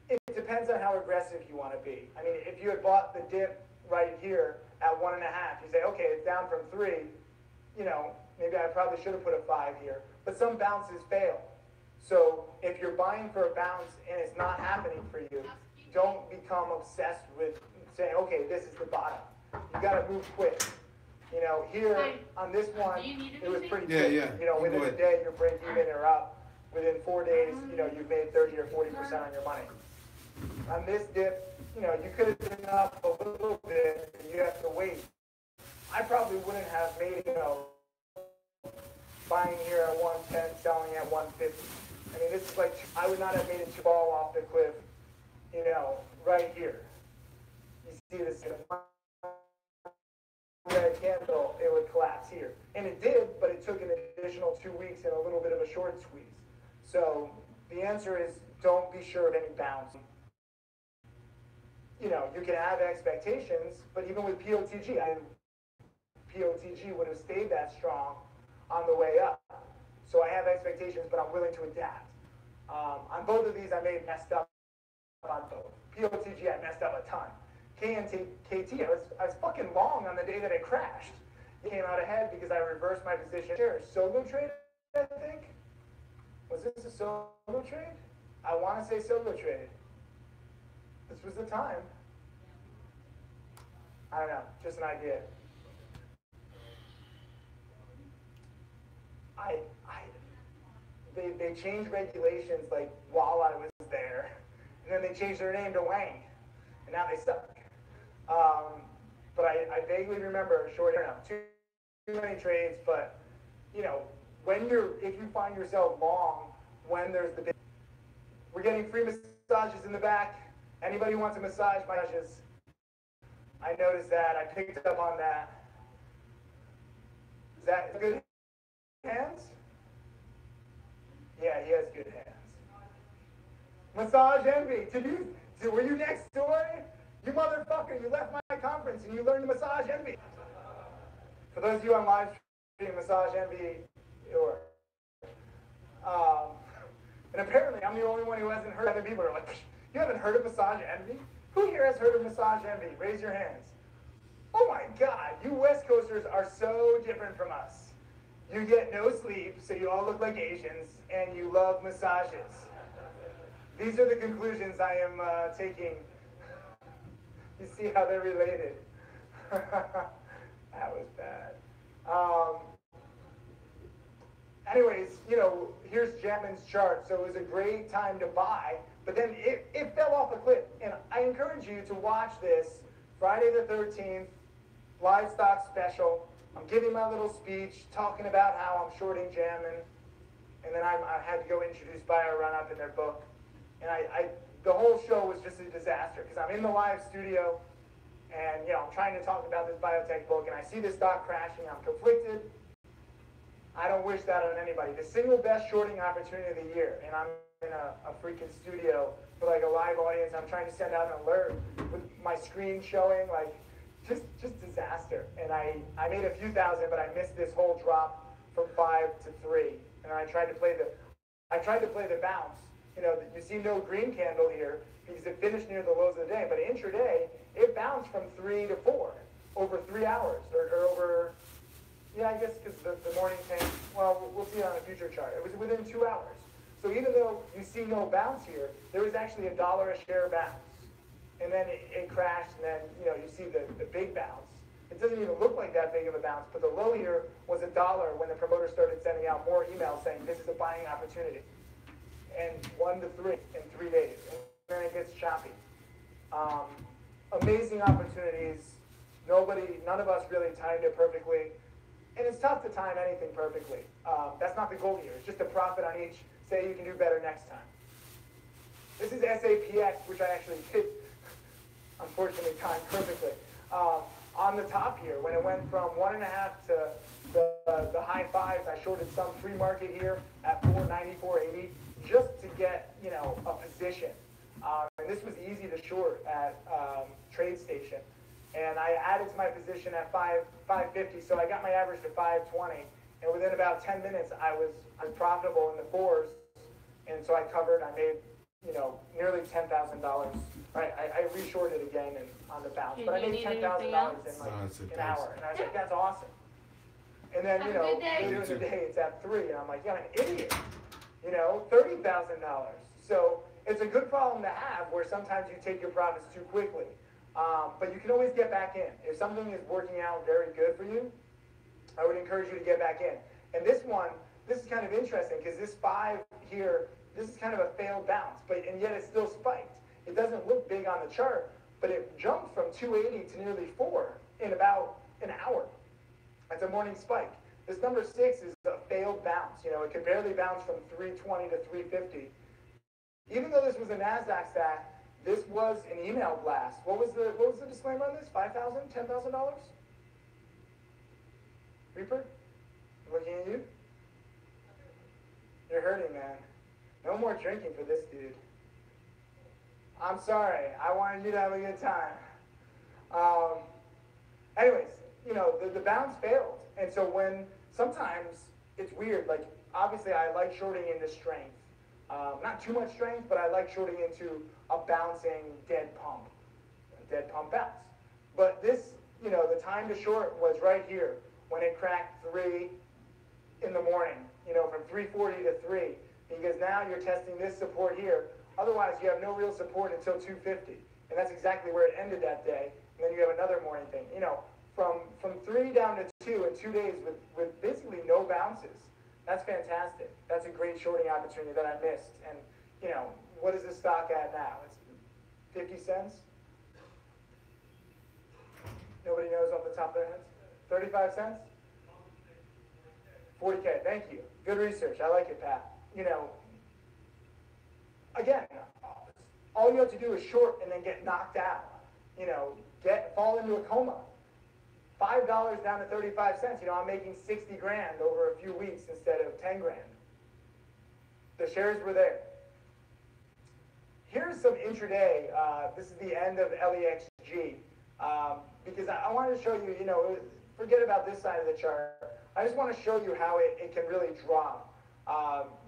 It depends on how aggressive you want to be. If you had bought the dip right here at 1.5, you say, okay, it's down from 3, maybe I probably should have put a 5 here. But some bounces fail. So if you're buying for a bounce and it's not happening for you, don't become obsessed with saying, okay, this is the bottom. You got to move quick. Here on this one, it was pretty quick. Within a day, you're break even or up. Within 4 days, you've made 30 or 40% on your money. On this dip, you could have been up a little bit, and you have to wait. I probably wouldn't have made, buying here at 110, selling at 150. This is like, I would not have made it to fall off the cliff, right here. You see this red candle, it would collapse here. And it did, but it took an additional 2 weeks and a little bit of a short squeeze. So the answer is don't be sure of any bounce. You can have expectations, but even with POTG, POTG would have stayed that strong on the way up. So I have expectations, but I'm willing to adapt. On both of these, I may have messed up on both. POTG, I messed up a ton. KT, I was fucking long on the day that it crashed. It came out ahead because I reversed my position. Sure, solo trade, I think? Was this a solo trade? I want to say solo trade. This was the time. I don't know, just an idea. They changed regulations like while I was there, and then they changed their name to Wang, and now they suck. but I vaguely remember short enough, too many trades, but, you know, if you find yourself long, when there's the big, we're getting free massages in the back. Anybody who wants a massage, massages. I noticed that, I picked up on that. Is that good hands? Yeah, he has good hands. Massage Envy, were you next door? You motherfucker, you left my conference and you learned Massage Envy. For those of you on live stream, Massage Envy, and apparently I'm the only one who hasn't heard. Other people are like, you haven't heard of Massage Envy? Who here has heard of Massage Envy? Raise your hands. Oh my God, you West Coasters are so different from us. You get no sleep, so you all look like Asians, and you love massages. These are the conclusions I am taking. You see how they're related. That was bad. Anyways, you know, here's Jemmin's chart. So it was a great time to buy, but then it fell off a cliff. And I encourage you to watch this Friday the 13th live stock special. I'm giving my little speech, talking about how I'm shorting Jammin, and then I had to go introduce Bio Run-Up in their book. And the whole show was just a disaster because I'm in the live studio, and you know I'm trying to talk about this biotech book, and I see the stock crashing. I'm conflicted. I don't wish that on anybody. The single best shorting opportunity of the year, and I'm in a freaking studio for like a live audience. I'm trying to send out an alert with my screen showing, like just disaster. And I made a few thousand, but I missed this whole drop from 5 to 3. And I tried to play the bounce. You know, you see no green candle here because it finished near the lows of the day. But intraday, it bounced from 3 to 4 over 3 hours, or over. Yeah, I guess because the morning came, well, we'll see it on a future chart. It was within 2 hours. So even though you see no bounce here, there was actually $1 a share bounce. And then it crashed, and then, you know, you see the big bounce. It doesn't even look like that big of a bounce, but the low here was $1 when the promoter started sending out more emails saying this is a buying opportunity. And 1 to 3 in 3 days. And then it gets choppy. Amazing opportunities. None of us really timed it perfectly. And it's tough to time anything perfectly. That's not the goal here. It's just a profit on each. Say you can do better next time. This is SAPX, which I actually did, unfortunately, time perfectly. On the top here, when it went from 1.5 to the high 5s, I shorted some free market here at 490, 480, just to get, you know, a position. And this was easy to short at TradeStation. And I added to my position at 550, so I got my average to 520. And within about 10 minutes, I was profitable in the 4s. And so I covered, I made, you know, nearly $10,000. I re-shorted again on the bounce, but I made $10,000 in like an hour. And I was like, that's awesome. And then, you know, later in the day, it's at 3. And I'm like, yeah, I'm an idiot. You know, $30,000. So it's a good problem to have where sometimes you take your profits too quickly. But you can always get back in. If something is working out very good for you, I would encourage you to get back in. And this is kind of interesting because this 5 here, this is kind of a failed bounce, and yet it's still spiked. It doesn't look big on the chart, but it jumped from 280 to nearly 4 in about an hour. That's a morning spike. This number 6 is a failed bounce. You know, it could barely bounce from 320 to 350. Even though this was a NASDAQ stack, this was an email blast. What was the disclaimer on this? $5,000? $10,000? Reaper? I'm looking at you. You're hurting, man. No more drinking for this dude. I'm sorry. I wanted you to have a good time. Anyways, you know, the bounce failed. And so sometimes it's weird. Like, obviously, I like shorting into strength. Not too much strength, but I like shorting into a bouncing dead pump bounce. But this, you know, the time to short was right here when it cracked 3 in the morning, you know, from 340 to 3, because now you're testing this support here. Otherwise, you have no real support until 250, and that's exactly where it ended that day. And then you have another morning thing, you know, from 3 down to 2 in 2 days with basically no bounces. That's fantastic. That's a great shorting opportunity that I missed. And, you know, what is the stock at now? It's 50 cents? Nobody knows off the top of their heads? 35 cents? 40K, thank you. Good research, I like it, Pat. You know, again, all you have to do is short and then get knocked out. You know, fall into a coma. $5 down to 35 cents. You know, I'm making 60 grand over a few weeks instead of 10 grand. The shares were there. Here's some intraday. This is the end of LEXG. Because I wanted to show you, you know, forget about this side of the chart. I just want to show you how it can really drop.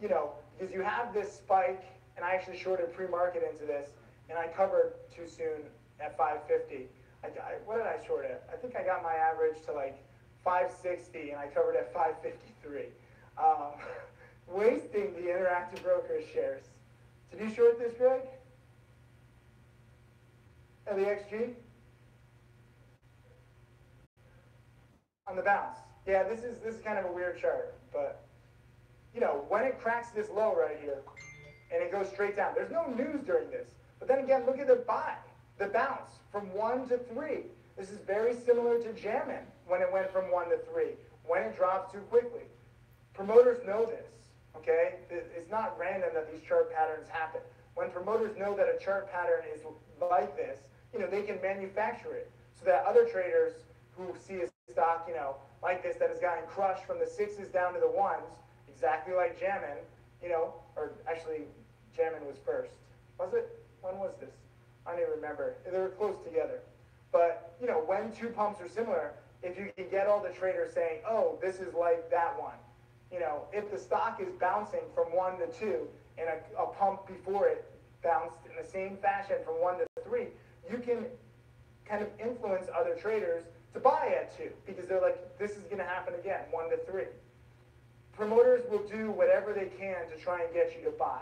You know, because you have this spike, and I actually shorted pre-market into this, and I covered too soon at 550. What did I short at? I think I got my average to like 560, and I covered at 553. Wasting the Interactive Brokers shares. Did you short this, Greg? LEXG? On the bounce. Yeah, this is kind of a weird chart, but you know, when it cracks this low right here, and it goes straight down, there's no news during this. But then again, look at the buy, the bounce from 1 to 3. This is very similar to Jammin when it went from 1 to 3, when it dropped too quickly. Promoters know this, okay? It's not random that these chart patterns happen. When promoters know that a chart pattern is like this, you know, they can manufacture it so that other traders who see a stock, you know, like this that has gotten crushed from the 6s down to the 1s, exactly like Jammin, you know, or actually Jammin was first. Was it? When was this? I don't even remember. They were close together. But, you know, when two pumps are similar, if you can get all the traders saying, oh, this is like that one. You know, if the stock is bouncing from 1 to 2 and a pump before it bounced in the same fashion from 1 to 3, you can kind of influence other traders to buy at 2 because they're like, this is going to happen again, 1 to 3. Promoters will do whatever they can to try and get you to buy,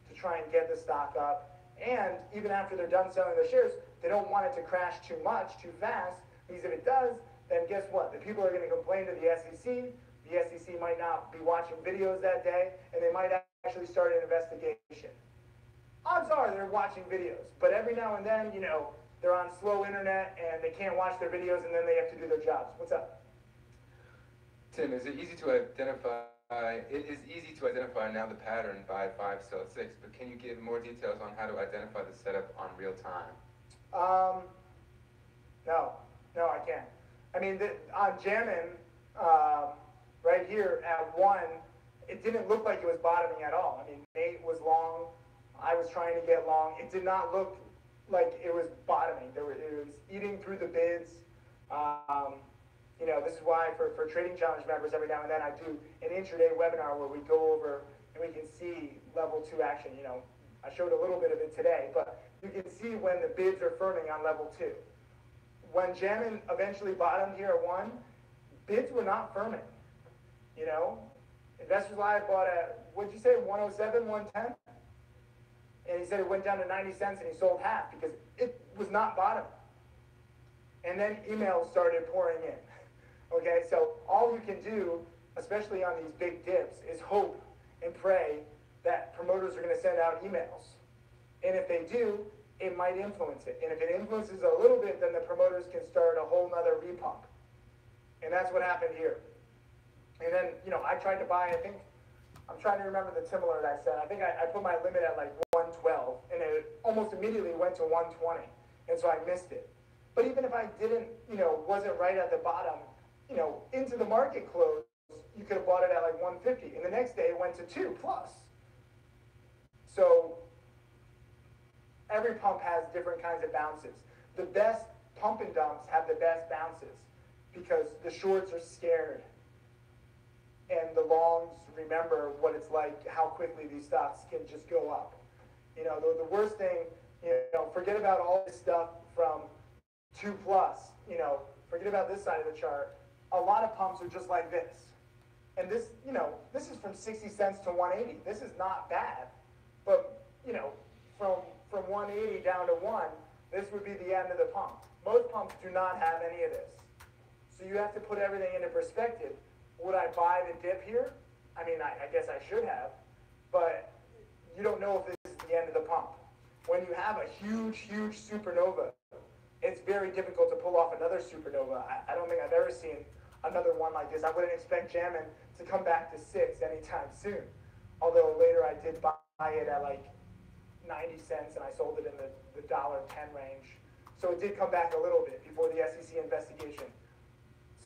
to try and get the stock up. And even after they're done selling their shares, they don't want it to crash too much, too fast, because if it does, then guess what? The people are going to complain to the SEC. The SEC might not be watching videos that day, and they might actually start an investigation. Odds are they're watching videos, but every now and then, you know, they're on slow internet and they can't watch their videos, and then they have to do their jobs. What's up? Tim, is it easy to identify? It is easy to identify now the pattern by 5 sell 6, but can you give more details on how to identify the setup on real time? No, I can't. I mean, on Jammin, right here at 1, it didn't look like it was bottoming at all. I mean, Nate was long. I was trying to get long. It did not look like it was bottoming. It was eating through the bids. You know, this is why for Trading Challenge members, every now and then I do an intraday webinar where we go over and we can see level 2 action. You know, I showed a little bit of it today, but you can see when the bids are firming on level 2. When Jammin eventually bottomed here at 1, bids were not firming. You know, Investors Live bought at, what'd you say, 107, 110? And he said it went down to 90 cents and he sold half because it was not bottoming. And then emails started pouring in. Okay, so all you can do, especially on these big dips, is hope and pray that promoters are going to send out emails. And if they do, it might influence it. And if it influences a little bit, then the promoters can start a whole nother repump. And that's what happened here. And then, you know, I tried to buy, I think, I'm trying to remember the Tim alert I said. I think I put my limit at like 112, and it almost immediately went to 120. And so I missed it. But even if I didn't, you know, wasn't right at the bottom, you know, into the market close, you could have bought it at like 150. And the next day it went to 2 plus. So every pump has different kinds of bounces. The best pump and dumps have the best bounces because the shorts are scared. And the longs remember what it's like, how quickly these stocks can just go up. You know, the worst thing, you know, forget about all this stuff from 2 plus, you know, forget about this side of the chart. A lot of pumps are just like this. And this, you know, this is from 60 cents to 180. This is not bad. But, you know, from 180 down to 1, this would be the end of the pump. Most pumps do not have any of this. So you have to put everything into perspective. Would I buy the dip here? I mean, I guess I should have. But you don't know if this is the end of the pump. When you have a huge, huge supernova, it's very difficult to pull off another supernova. I don't think I've ever seen another one like this. I wouldn't expect Jammin to come back to 6 anytime soon. Although later I did buy it at like 90 cents and I sold it in the $1.10 range. So it did come back a little bit before the SEC investigation.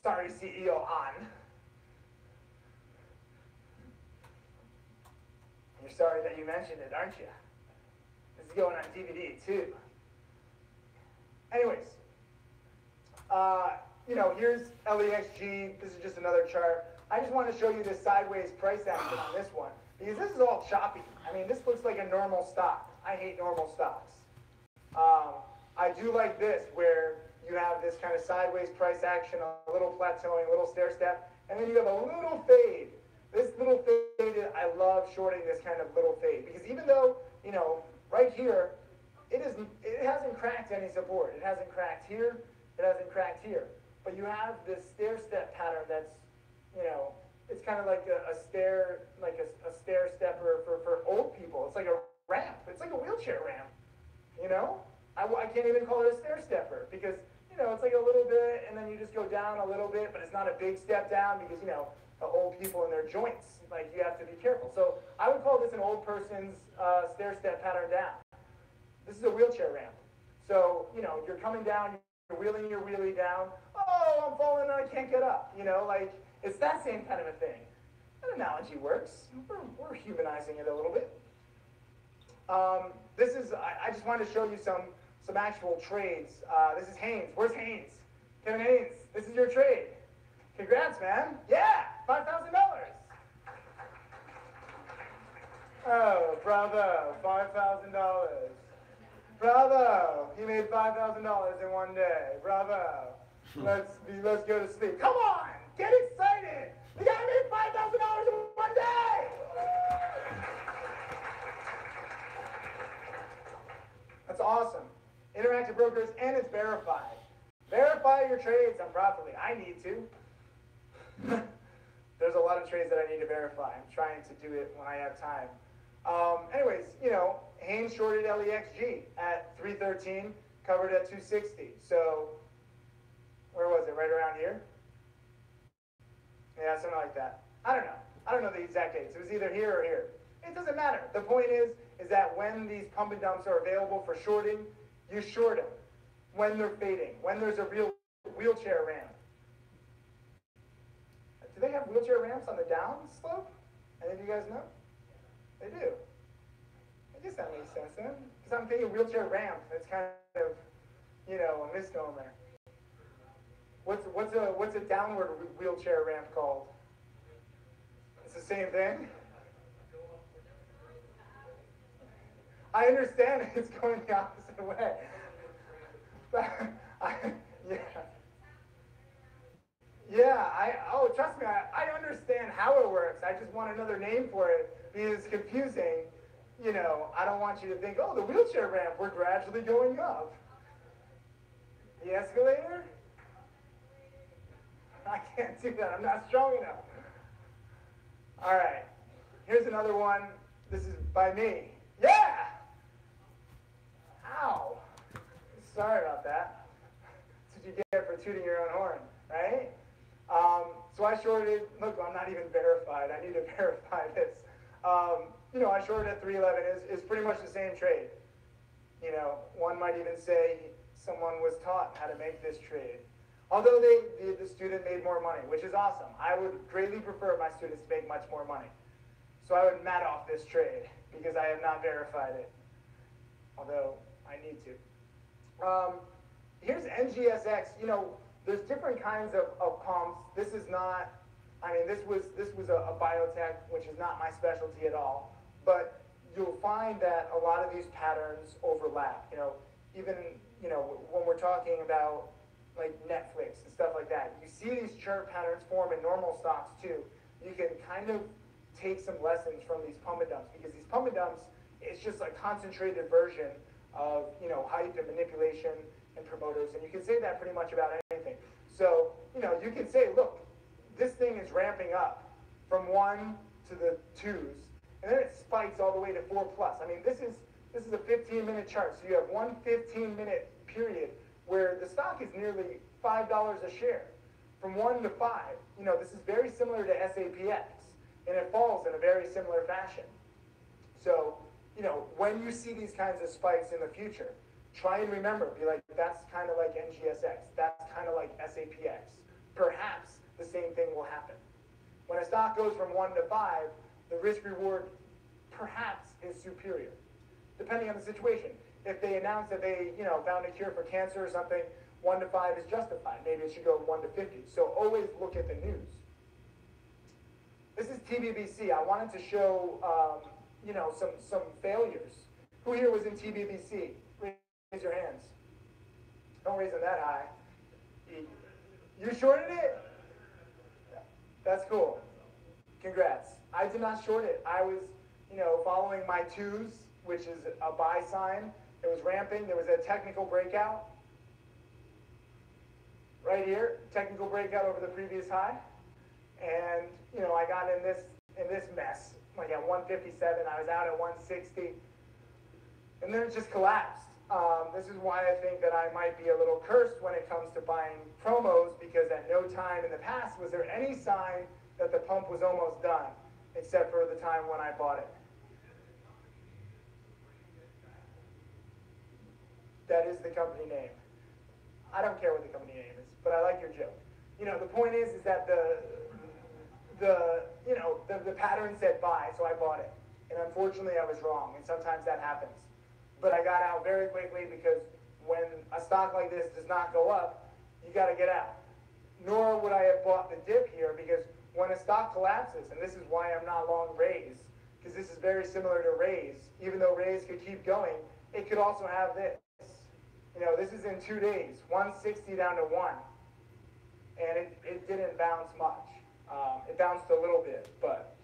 Sorry, CEO on. You're sorry that you mentioned it, aren't you? This is going on DVD too. Anyways, here's LEXG. This is just another chart. I just want to show you this sideways price action on this one because this is all choppy. I mean, this looks like a normal stock. I hate normal stocks. I do like this where you have this kind of sideways price action, a little plateauing, a little stair step, and then you have a little fade. This little fade, I love shorting this kind of little fade because even though, right here, it hasn't cracked any support. It hasn't cracked here. It hasn't cracked here. But you have this stair step pattern that's, it's kind of like a stair stepper for old people. It's like a ramp. It's like a wheelchair ramp. I can't even call it a stair stepper because, it's like a little bit and then you just go down a little bit, but it's not a big step down because, the old people and their joints, like you have to be careful. So I would call this an old person's stair step pattern down. This is a wheelchair ramp. So, you're coming down, you're wheeling your wheelie down. Oh, I'm falling and I can't get up. It's that same kind of a thing. That analogy works. We're humanizing it a little bit. I just wanted to show you some actual trades. This is Haynes. Where's Haynes? Kevin Haynes, this is your trade. Congrats, man. Yeah, $5,000. Oh, bravo, $5,000. Bravo, he made $5,000 in one day. Bravo. Let's go to sleep. Come on, get excited. The guy made $5,000 in one day. That's awesome. Interactive Brokers, and it's verified. Verify your trades on properly. I need to. There's a lot of trades that I need to verify. I'm trying to do it when I have time. Anyways, Haynes shorted LEXG at 313, covered at 260. So, where was it? Right around here? Yeah, something like that. I don't know. I don't know the exact dates. It was either here or here. It doesn't matter. The point is that when these pump and dumps are available for shorting, you short them. When they're fading, when there's a real wheelchair ramp. Do they have wheelchair ramps on the down slope? Any of you guys know? They do. I guess that makes sense then. Because I'm thinking wheelchair ramp. It's kind of, a misnomer. What's a downward wheelchair ramp called? It's the same thing? I understand it's going the opposite way. Trust me, I understand how it works. I just want another name for it because it's confusing. I don't want you to think, oh, the wheelchair ramp, we're gradually going up. The escalator? I can't do that. I'm not strong enough. All right. Here's another one. This is by me. Yeah! Ow. Sorry about that. That's what you get for tooting your own horn, right? So I shorted, look, I'm not even verified. I need to verify this. I shorted at 311. It's pretty much the same trade. One might even say someone was taught how to make this trade. Although the student made more money, which is awesome. I would greatly prefer my students to make much more money. So I would mat off this trade because I have not verified it. Although I need to. Here's NGSX. There's different kinds of pumps. This is not, this was a biotech, which is not my specialty at all. But you'll find that a lot of these patterns overlap. Even, when we're talking about like Netflix and stuff like that, you see these chart patterns form in normal stocks too. You can kind of take some lessons from these pump and dumps because these pump and dumps, it's just a concentrated version of, hype and manipulation and promoters, and you can say that pretty much about anything. So, you can say, look, this thing is ramping up from 1 to the 2s, and then it spikes all the way to 4+. This is a 15-minute chart, so you have one 15-minute period where the stock is nearly $5 a share. From 1 to 5, this is very similar to SAPX, and it falls in a very similar fashion. So, when you see these kinds of spikes in the future, try and remember, be like, that's kind of like NGSX, that's kind of like SAPX. Perhaps the same thing will happen. When a stock goes from 1 to 5, the risk reward perhaps is superior, depending on the situation. If they announce that they, found a cure for cancer or something, 1 to 5 is justified. Maybe it should go 1 to 50. So always look at the news. This is TBBC. I wanted to show, some failures. Who here was in TBBC? Raise your hands. Don't raise them that high. You shorted it? That's cool. Congrats. I did not short it. I was, following my twos, which is a buy sign. It was ramping. There was a technical breakout. Right here, technical breakout over the previous high. And, I got in this mess. Like at 157, I was out at 160. And then it just collapsed. This is why I think that I might be a little cursed when it comes to buying promos, because at no time in the past was there any sign that the pump was almost done, except for the time when I bought it. That is the company name. I don't care what the company name is, but I like your joke. The point is that the pattern said buy, so I bought it. And unfortunately, I was wrong, and sometimes that happens. But I got out very quickly, because when a stock like this does not go up, you got to get out. Nor would I have bought the dip here, because when a stock collapses, and this is why I'm not long Rays, because this is very similar to Rays. Even though Rays could keep going, it could also have this. This is in 2 days, 160 down to 1. And it didn't bounce much. It bounced a little bit, but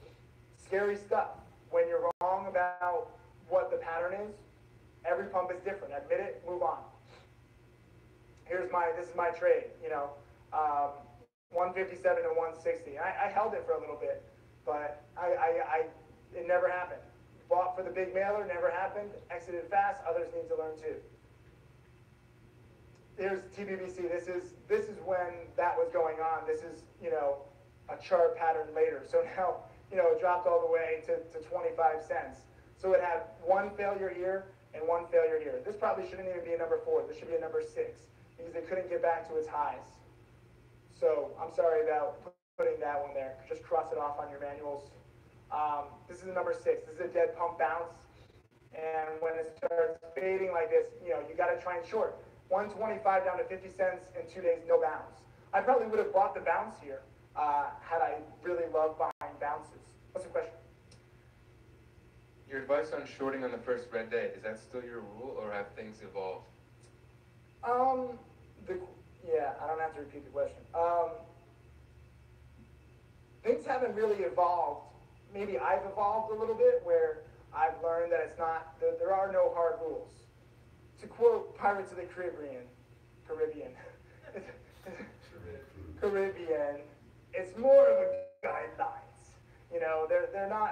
scary stuff. When you're wrong about what the pattern is, every pump is different. Admit it, move on. This is my trade, 157 to 160. I held it for a little bit, but it never happened. Bought for the big mailer, never happened. Exited fast, others need to learn too. Here's TBBC. This is when that was going on. This is, a chart pattern later. So now, it dropped all the way to 25 cents. So it had one failure here and one failure here. This probably shouldn't even be a number 4. This should be a number 6, because it couldn't get back to its highs. So I'm sorry about putting that one there. Just cross it off on your manuals. This is a number 6. This is a dead pump bounce. And when it starts fading like this, you got to try and short. 125 down to 50 cents in 2 days, no bounce. I probably would have bought the bounce here had I really loved buying bounces. What's the question? Your advice on shorting on the first red day, is that still your rule, or have things evolved? Yeah, I don't have to repeat the question. Things haven't really evolved. Maybe I've evolved a little bit, where I've learned that there are no hard rules. To quote Pirates of the Caribbean, it's more of a guidelines.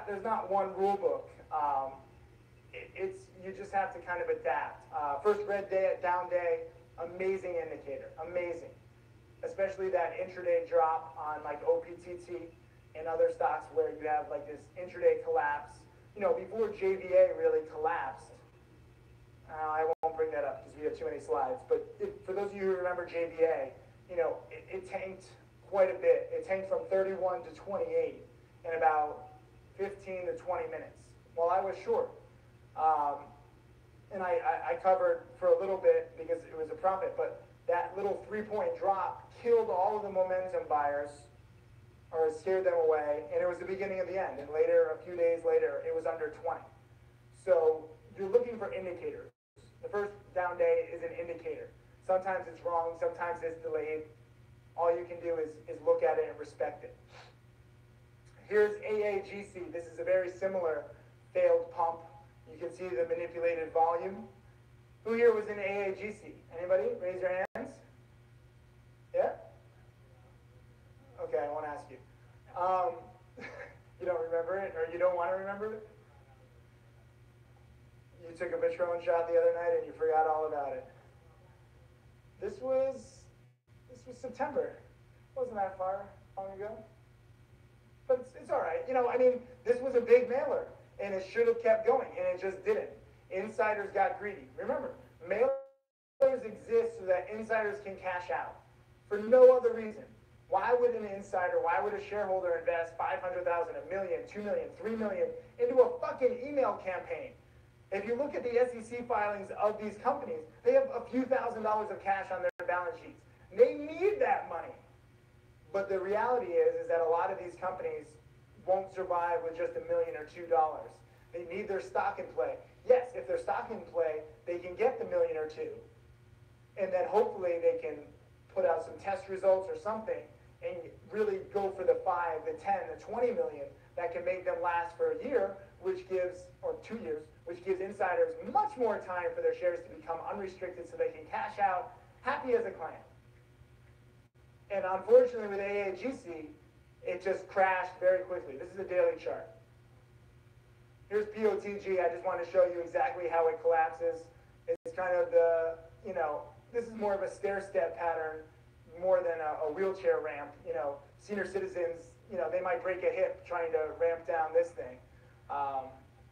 There's not one rule book. You just have to kind of adapt. First red day, down day, amazing indicator, amazing. Especially that intraday drop on like OPTT and other stocks where you have like this intraday collapse. Before JVA really collapsed, I won't bring that up because we have too many slides, but for those of you who remember JVA, it tanked quite a bit. It tanked from 31 to 28 in about 15 to 20 minutes while I was short. And I covered for a little bit because it was a profit, but that little 3-point drop killed all of the momentum buyers, or scared them away, and it was the beginning of the end. And later, a few days later, it was under 20. So you're looking for indicators. The first down day is an indicator. Sometimes it's wrong, sometimes it's delayed. All you can do is look at it and respect it. Here's AAGC. This is a very similar failed pump. You can see the manipulated volume. Who here was in AAGC? Anybody? Raise your hands. Yeah? Okay, I won't ask you. You don't remember it, or you don't want to remember it? You took a Patron shot the other night and you forgot all about it. This was September. Wasn't that far long ago? But it's all right. You know, I mean, this was a big mailer, and it should have kept going, and it just didn't. Insiders got greedy. Remember, mailers exist so that insiders can cash out for no other reason. Why would an insider, why would a shareholder invest $500,000, $1 million, $2 million, $3 million into a fucking email campaign? If you look at the SEC filings of these companies, they have a few $1,000s of cash on their balance sheets. They need that money. But the reality is that a lot of these companies won't survive with just $1 million or $2. They need their stock in play. Yes, if their stock in play, they can get the $1 million or $2 million. And then hopefully they can put out some test results or something and really go for the 5, the 10, the 20 million that can make them last for a year, which gives, or 2 years, which gives insiders much more time for their shares to become unrestricted so they can cash out happy as a clam. And unfortunately with AAGC, it just crashed very quickly. This is a daily chart. Here's POTG. I just want to show you exactly how it collapses. It's kind of the, you know, this is more of a stair-step pattern more than a wheelchair ramp. You know, senior citizens, you know, they might break a hip trying to ramp down this thing.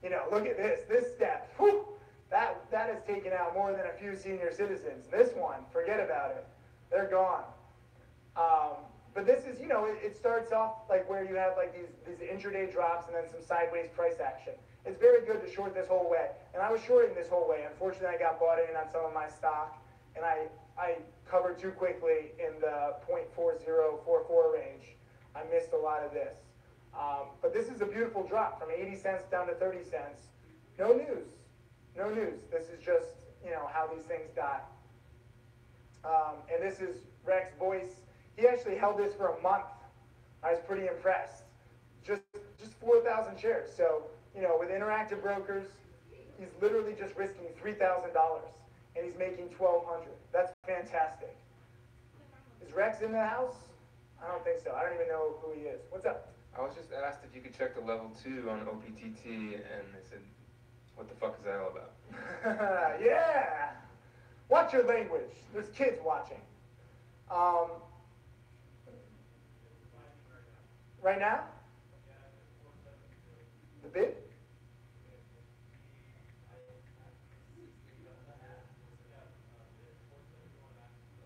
You know, look at this step. Whew, that has taken out more than a few senior citizens. This one, forget about it. They're gone. But this is, you know, it starts off like where you have like these intraday drops and then some sideways price action. It's very good to short this whole way. And I was shorting this whole way. Unfortunately, I got bought in on some of my stock, and I covered too quickly in the 0.4044 range. I missed a lot of this. But this is a beautiful drop from 80 cents down to 30 cents. No news. No news. This is just, you know, how these things die. And this is Rex Boyce. He actually held this for a month. I was pretty impressed. Just 4,000 shares. So, you know, with Interactive Brokers, he's literally just risking $3,000, and he's making $1,200. That's fantastic. Is Rex in the house? I don't think so. I don't even know who he is. What's up? I was just asked if you could check the level 2 on OPTT, and they said, what the fuck is that all about? Yeah! Watch your language. There's kids watching. Right now? The bid?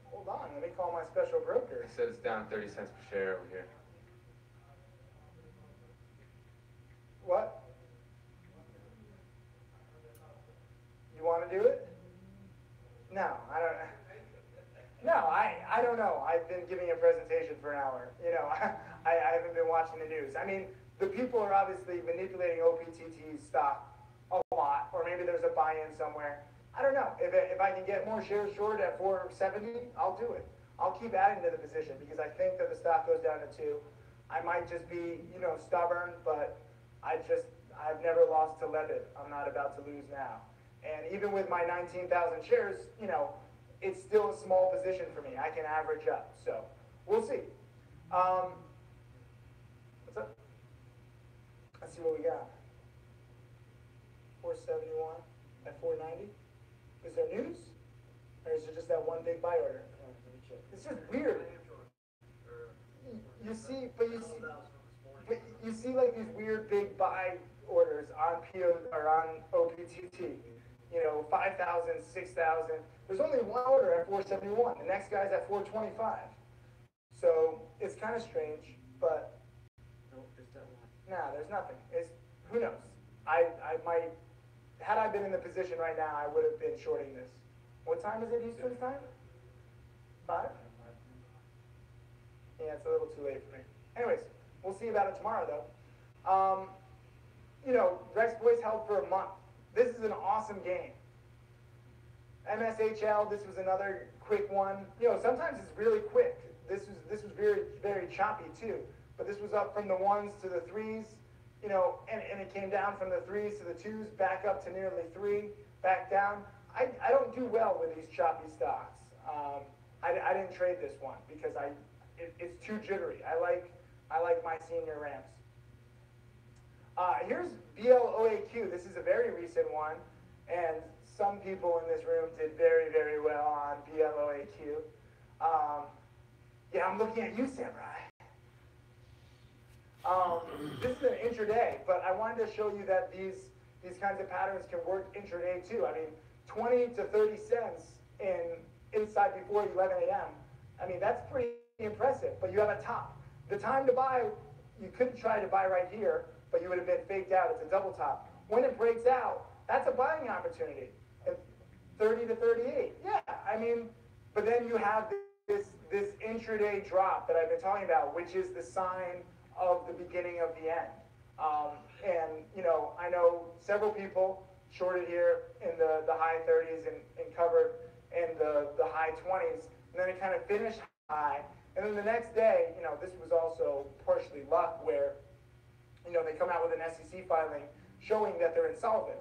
Hold on, let me call my special broker. They said it's down 30 cents per share over here. What? You want to do it? No, I don't. No, I don't know. I've been giving a presentation for an hour. You know, I haven't been watching the news. I mean, the people are obviously manipulating OPTT stock a lot, or maybe there's a buy-in somewhere. I don't know. If I can get more shares short at 470, I'll do it. I'll keep adding to the position because I think that the stock goes down to 2. I might just be, you know, stubborn, but I've never lost to Levitt. I'm not about to lose now. And even with my 19,000 shares, you know, it's still a small position for me. I can average up. So we'll see. What's up? Let's see what we got. 471 at 490. Is there news? Or is it just that one big buy order? It's just weird. You see like these weird big buy orders on OPTT. You know, 5,000, 6,000. There's only one order at 471. The next guy's at 425. So it's kind of strange, but nah, there's nothing. It's who knows. I might, had I been in the position right now, I would have been shorting this. What time is it Eastern time? 5? Yeah, it's a little too late for me. Anyways, we'll see about it tomorrow though. You know, Rex Boyce held for a month. This is an awesome game. MSHL, this was another quick one. You know, sometimes it's really quick. This was very, very choppy too. But this was up from the 1s to the 3s, you know, and it came down from the 3s to the 2s, back up to nearly 3, back down. I don't do well with these choppy stocks. I didn't trade this one because it's too jittery. I like my senior ramps. Here's BLOAQ. This is a very recent one, and some people in this room did very, very well on BLOAQ. Yeah, I'm looking at you, Samurai. This is an intraday, but I wanted to show you that these kinds of patterns can work intraday too. I mean, 20 to 30 cents inside before 11 a.m. I mean, that's pretty impressive, but you have a top. The time to buy, you could try to buy right here, but you would have been faked out. It's a double top. When it breaks out, that's a buying opportunity. At 30 to 38, yeah, I mean, but then you have this intraday drop that I've been talking about, which is the sign of the beginning of the end. And, you know, I know several people shorted here in the high 30s and covered in the high 20s, and then it kind of finished high. And then the next day, you know, this was also partially luck where, you know, they come out with an SEC filing showing that they're insolvent.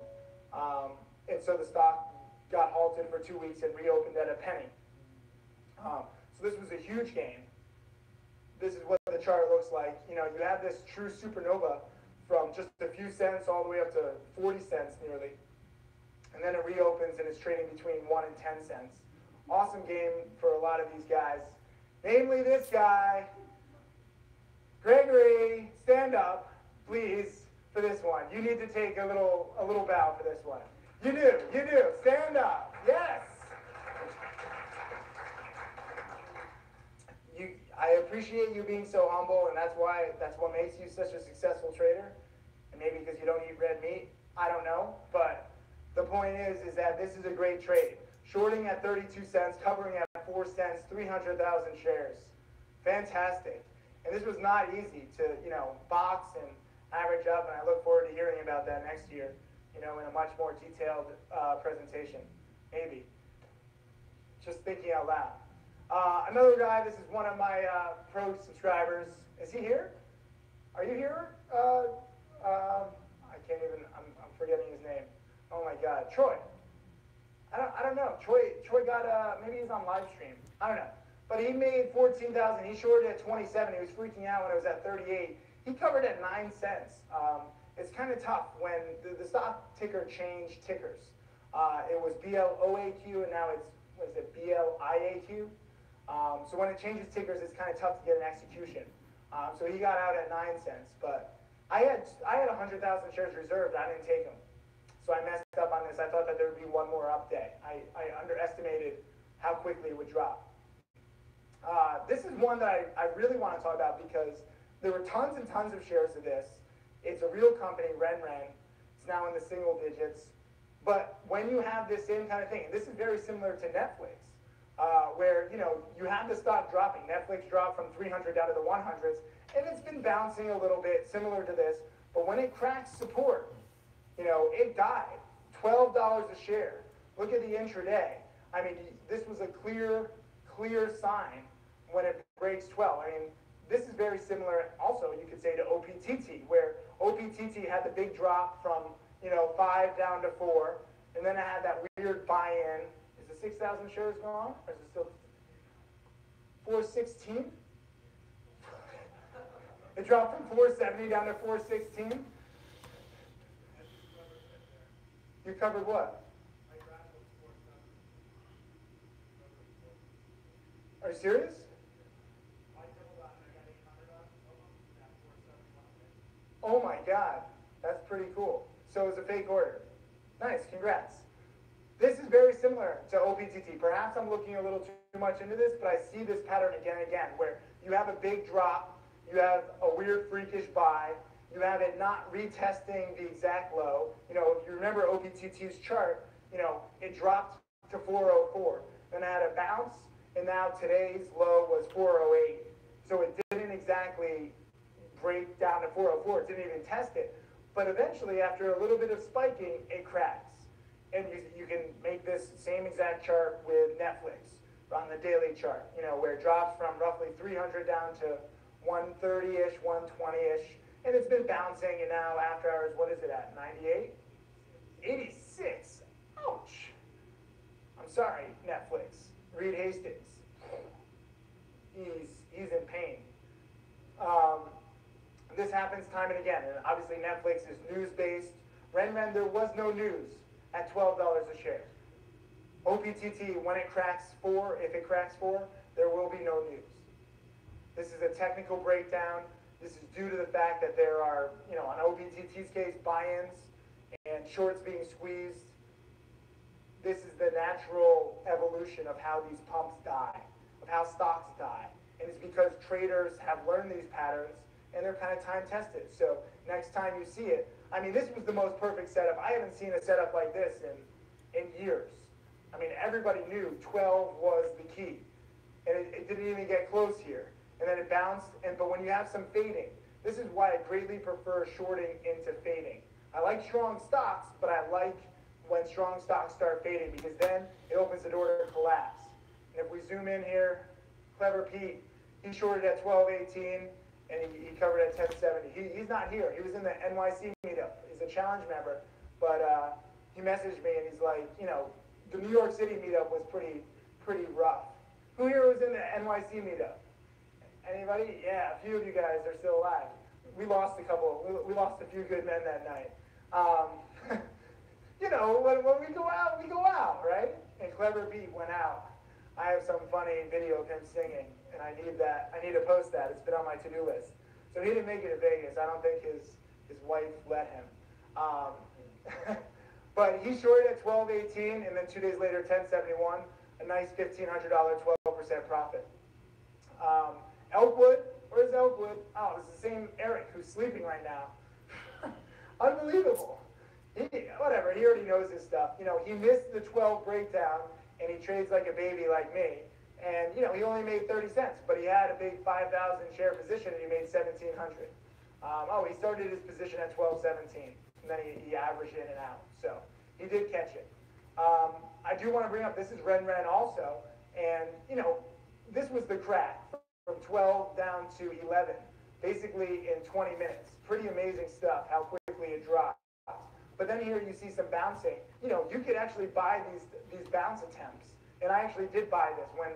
And so the stock got halted for 2 weeks and reopened at a penny. So this was a huge gain. This is what the chart looks like. You know, you have this true supernova from just a few cents all the way up to 40 cents nearly. And then it reopens and it's trading between 1 and 10 cents. Awesome game for a lot of these guys. Namely this guy. Gregory, stand up, please, for this one. You need to take a little bow for this one. You do. Stand up. Yes. I appreciate you being so humble, and that's what makes you such a successful trader. And maybe because you don't eat red meat, I don't know. But the point is that this is a great trade. Shorting at 32 cents, covering at 4 cents, 300,000 shares. Fantastic. And this was not easy to, you know, box and average up, and I look forward to hearing about that next year, you know, in a much more detailed presentation. Maybe. Just thinking out loud. Another guy, this is one of my pro subscribers. Is he here? Are you here? I can't even, I'm forgetting his name. Oh my God, Troy. I don't know. Troy got, maybe he's on live stream. I don't know. But he made 14,000. He shorted at 27. He was freaking out when it was at 38. He covered at 9 cents. It's kind of tough when the stock ticker changed tickers. It was BLOAQ and now it's, what is it, BLIAQ? So when it changes tickers, it's kind of tough to get an execution. So he got out at 9 cents, but I had 100,000 shares reserved. I didn't take them. So I messed up on this. I thought that there would be one more up day. I underestimated how quickly it would drop. This is one that I really want to talk about because there were tons and tons of shares of this. It's a real company, RenRen. It's now in the single digits. But when you have this same kind of thing, and this is very similar to Netflix, where, you know, you have the stock dropping. Netflix dropped from 300 down to the 100s, and it's been bouncing a little bit, similar to this. But when it cracks support, you know, it died. $12 a share. Look at the intraday. I mean, this was a clear sign when it breaks 12. I mean, this is very similar also, you could say, to OPTT, where OPTT had the big drop from, you know, 5 down to 4, and then it had that weird buy-in. Is the 6,000 shares gone, or is it still 416? It dropped from 470 down to 416. You covered what? Are you serious? Oh my God, that's pretty cool. So it was a fake order. Nice, congrats. This is very similar to OPTT. Perhaps I'm looking a little too much into this, but I see this pattern again and again, where you have a big drop, you have a weird freakish buy, you have it not retesting the exact low. You know, if you remember OPTT's chart, you know, it dropped to 404. Then it had a bounce, and now today's low was 408. So it didn't exactly break down to 404. It didn't even test it. But eventually, after a little bit of spiking, it cracks. And you can make this same exact chart with Netflix on the daily chart, you know, where it drops from roughly 300 down to 130-ish, 120-ish. And it's been bouncing, and now after hours, what is it at, 98? 86. Ouch. I'm sorry, Netflix. Reed Hastings. He's in pain. This happens time and again, and obviously Netflix is news-based. RenRen, there was no news. at $12 a share. OPTT, when it cracks 4, if it cracks 4, there will be no news. This is a technical breakdown. This is due to the fact that there are, on OPTT's case, buy-ins and shorts being squeezed. This is the natural evolution of how these pumps die, of how stocks die. And it's because traders have learned these patterns and they're kind of time tested. So next time you see it, I mean, this was the most perfect setup. I haven't seen a setup like this in years. I mean, everybody knew 12 was the key. And it didn't even get close here. And then it bounced, but when you have some fading, this is why I greatly prefer shorting into fading. I like strong stocks, but I like when strong stocks start fading because then it opens the door to collapse. And if we zoom in here, Clever Pete, he shorted at 12.18 and he covered at 10.70. He's not here. He was in the NYC meetup. He's a challenge member, but he messaged me and he's like, the New York City meetup was pretty rough. Who here was in the NYC meetup? Anybody? Yeah, a few of you guys are still alive. We lost a couple. We lost a few good men that night. When we go out, right? And Clever Pete went out. I have some funny video of him singing, and I need to post that. It's been on my to-do list. So he didn't make it to Vegas. I don't think his wife let him. But he shorted at 12.18, and then 2 days later, 10.71, a nice $1,500, 12% profit. Elkwood, where's Elkwood? Oh, it's the same Eric who's sleeping right now. Unbelievable. Whatever, he already knows his stuff. He missed the 12 breakdown, and he trades like a baby like me. And, he only made 30 cents, but he had a big 5,000 share position, and he made 1,700. He started his position at 12.17, and then he averaged in and out. So he did catch it. I do want to bring up, this is Ren also, and, this was the crack from 12 down to 11, basically in 20 minutes. Pretty amazing stuff, how quickly it dropped. But then here you see some bouncing. You could actually buy these bounce attempts. And I actually did buy this when,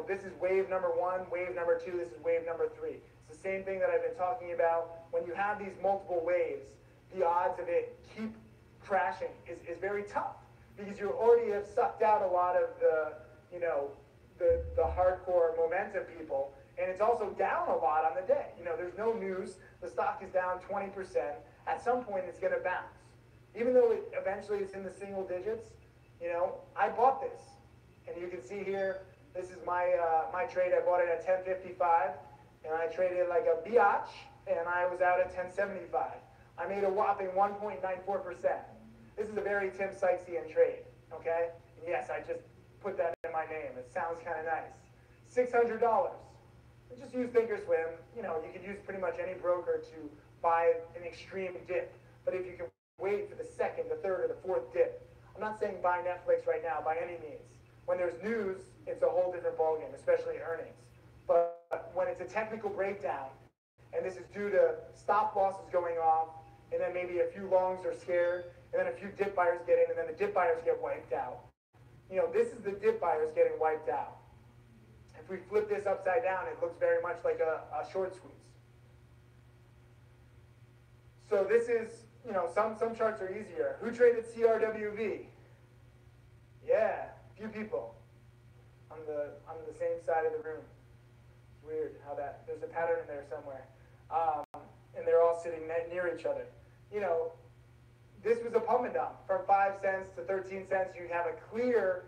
this is wave number 1, wave number 2, this is wave number 3. It's the same thing that I've been talking about. When you have these multiple waves, the odds of it keep crashing is very tough because you already have sucked out a lot of the hardcore momentum people. And it's also down a lot on the day. There's no news. The stock is down 20%. At some point, it's going to bounce. Even though eventually it's in the single digits, I bought this. And you can see here, this is my trade. I bought it at 10.55, and I traded like a biatch, and I was out at 10.75. I made a whopping 1.94%. This is a very Tim Sykesian trade, okay? And yes, I just put that in my name. It sounds kind of nice. $600. Just use Thinkorswim. You could use pretty much any broker to buy an extreme dip. But if you can wait for the second, the third, or the fourth dip, I'm not saying buy Netflix right now by any means. When there's news, it's a whole different ballgame, especially earnings. But when it's a technical breakdown, and this is due to stop losses going off, and then maybe a few longs are scared, and then a few dip buyers get in, and then the dip buyers get wiped out. This is the dip buyers getting wiped out. If we flip this upside down, it looks very much like a short squeeze. So this is, some charts are easier. Who traded CRWV? Yeah, a few people on the same side of the room. It's weird how there's a pattern in there somewhere. And they're all sitting near each other. This was a pump and dump. From 5 cents to 13 cents, you have a clear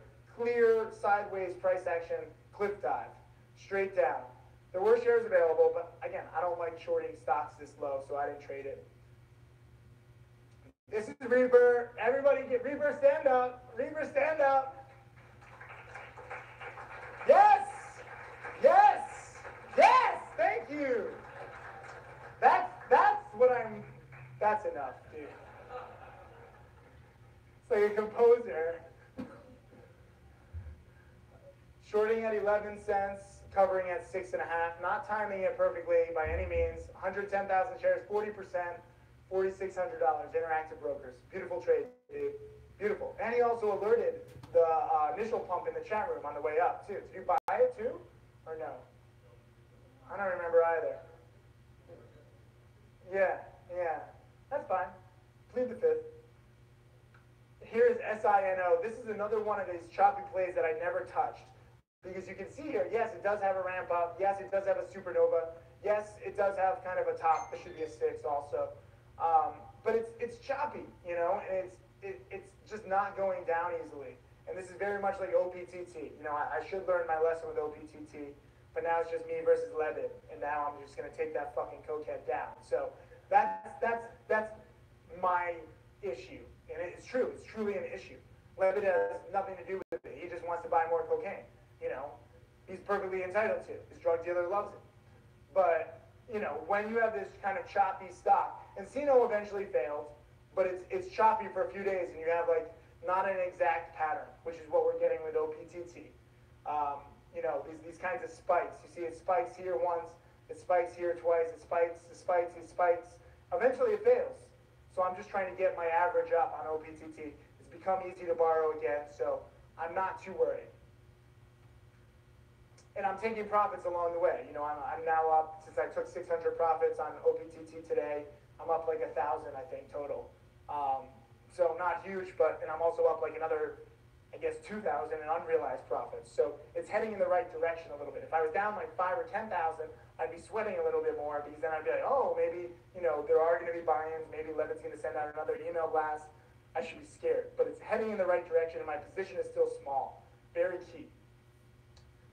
sideways price action cliff dive, straight down. There were shares available, but again, I don't like shorting stocks this low, so I didn't trade it. This is Reaper. Everybody get Reaper, stand up. Reaper, stand up. Yes! Yes! Yes! Thank you! That's enough, dude. It's like a composer. Shorting at 11 cents, covering at 6.5, not timing it perfectly by any means. 110,000 shares, 40%, $4,600, Interactive Brokers. Beautiful trade, dude. Beautiful. And he also alerted the initial pump in the chat room on the way up, too. Did you buy it, too? Or no? I don't remember either. Yeah. That's fine. Plead the fifth. here's SINO. This is another one of these choppy plays that I never touched. Because you can see here, yes, it does have a ramp up. Yes, it does have a supernova. Yes, it does have kind of a top. This should be a 6 also. But it's choppy, you know, and it's just not going down easily. And this is very much like OPTT. You know, I should learn my lesson with OPTT, but now it's just me versus Levitt, and now I'm just going to take that fucking cokehead down. So that's my issue, and it's true. It's truly an issue. Levitt has nothing to do with it. He just wants to buy more cocaine. You know, he's perfectly entitled to. His drug dealer loves it. But you know, when you have this kind of choppy stock, Encino eventually failed, but it's choppy for a few days, and you have like not an exact pattern, which is what we're getting with OPTT. You know, these kinds of spikes. You see it spikes here once, it spikes here twice, it spikes, it spikes, it spikes. Eventually it fails. So I'm just trying to get my average up on OPTT. It's become easy to borrow again, so I'm not too worried. And I'm taking profits along the way. You know, I'm now up, since I took 600 profits on OPTT today, I'm up like 1,000, I think, total. So not huge, and I'm also up like another, I guess, 2,000 in unrealized profits. So it's heading in the right direction a little bit. If I was down like 5,000 or 10,000, I'd be sweating a little bit more, because then I'd be like, oh, maybe, you know, there are going to be buy-ins, maybe Levitt's going to send out another email blast. I should be scared. But it's heading in the right direction, and my position is still small. Very key.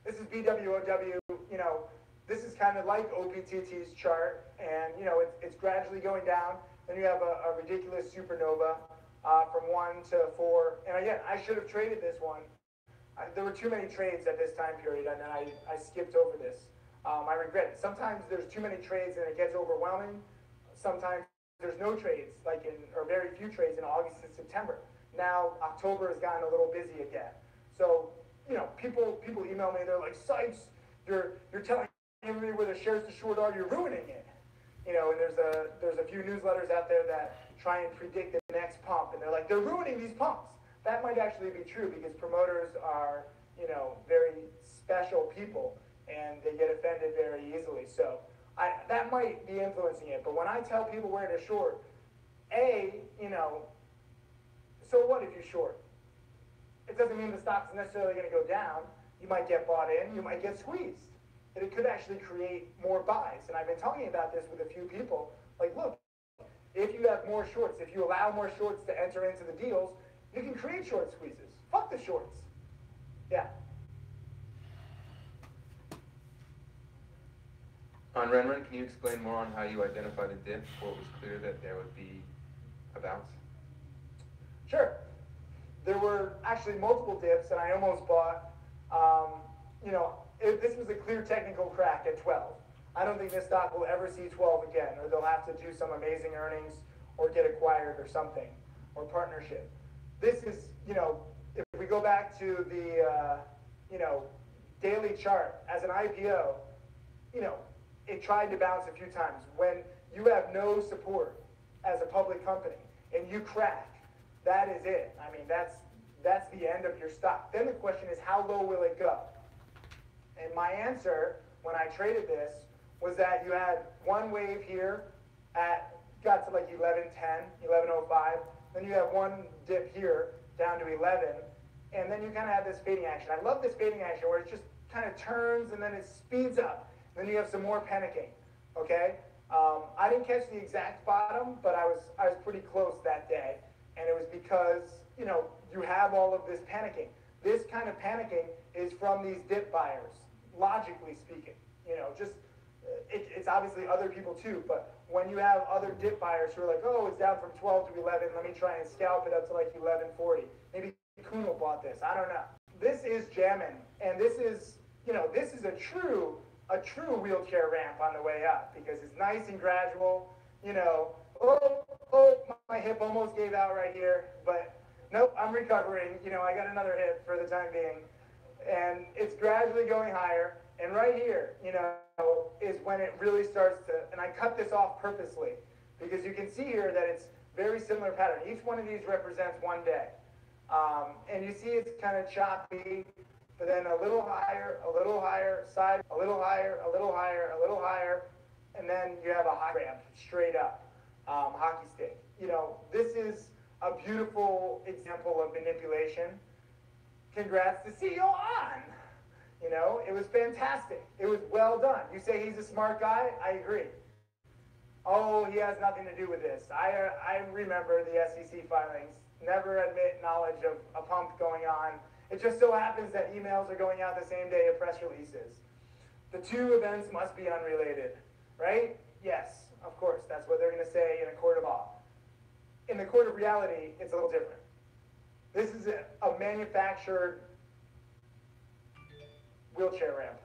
This is BWOW, you know, this is kind of like OPTT's chart, and, you know, it's gradually going down. Then you have a ridiculous supernova from 1 to 4. And again, I should have traded this one. There were too many trades at this time period, and then I skipped over this. I regret it. Sometimes there's too many trades and it gets overwhelming. Sometimes there's no trades, or very few trades in August and September. Now, October has gotten a little busy again. So, you know, people email me, they're like, Sykes, you're telling me where the shares to short are, you're ruining it. You know, and there's a few newsletters out there that try and predict the next pump, and they're like, they're ruining these pumps. That might actually be true, because promoters are, you know, very special people, and they get offended very easily. So that might be influencing it. But when I tell people where to short, you know, so what if you short? It doesn't mean the stock's necessarily going to go down. You might get bought in, you might get squeezed. And it could actually create more buys. And I've been talking about this with a few people. Like, look, if you have more shorts, if you allow more shorts to enter into the deals, you can create short squeezes. Fuck the shorts. Yeah. On Renren, can you explain more on how you identified a dip before it was clear that there would be a bounce? Sure. There were actually multiple dips, and I almost bought, you know, this was a clear technical crack at 12. I don't think this stock will ever see 12 again, or they'll have to do some amazing earnings or get acquired or something, or partnership. This is, you know, if we go back to the, you know, daily chart, as an IPO, you know, it tried to bounce a few times. When you have no support as a public company and you crack, that is it. I mean, that's the end of your stock. Then the question is, how low will it go? And my answer when I traded this was that you had one wave here got to like 11.10, 11.05. Then you have one dip here down to 11. And then you kind of have this fading action. I love this fading action where it just kind of turns and then it speeds up. Then you have some more panicking, okay? I didn't catch the exact bottom, but I was pretty close that day. And it was because, you know, you have all of this panicking. This kind of panicking is from these dip buyers, logically speaking. You know, just, it's obviously other people too, but when you have other dip buyers who are like, oh, it's down from 12 to 11, let me try and scalp it up to like 11.40. Maybe Kuno bought this, I don't know. This is jamming, and this is, you know, this is a true wheelchair ramp on the way up, because it's nice and gradual, you know. Oh, my hip almost gave out right here, but nope, I'm recovering. You know, I got another hip for the time being. And it's gradually going higher. And right here, you know, is when it really starts to, and I cut this off purposely, because you can see here that it's very similar pattern. Each one of these represents one day. And you see it's kind of choppy, but then a little higher, side, a little higher, a little higher, a little higher, and then you have a high ramp straight up. Hockey stick. You know, this is a beautiful example of manipulation. Congrats to CEO On. You know, it was fantastic. It was well done. You say he's a smart guy, I agree. Oh, he has nothing to do with this. I remember the SEC filings. Never admit knowledge of a pump going on. It just so happens that emails are going out the same day of press releases. The two events must be unrelated, right? Yes, of course. That's what they're going to say in a court of law. In the court of reality, it's a little different. This is a manufactured wheelchair ramp.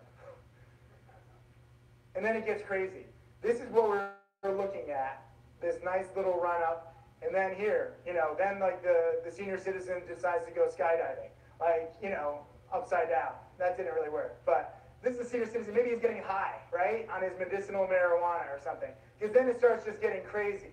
And then it gets crazy. This is what we're looking at, this nice little run-up. And then here, you know, then like the senior citizen decides to go skydiving. Like, you know, upside down. That didn't really work. But this is a senior citizen. Maybe he's getting high, right, on his medicinal marijuana or something. Because then it starts just getting crazy.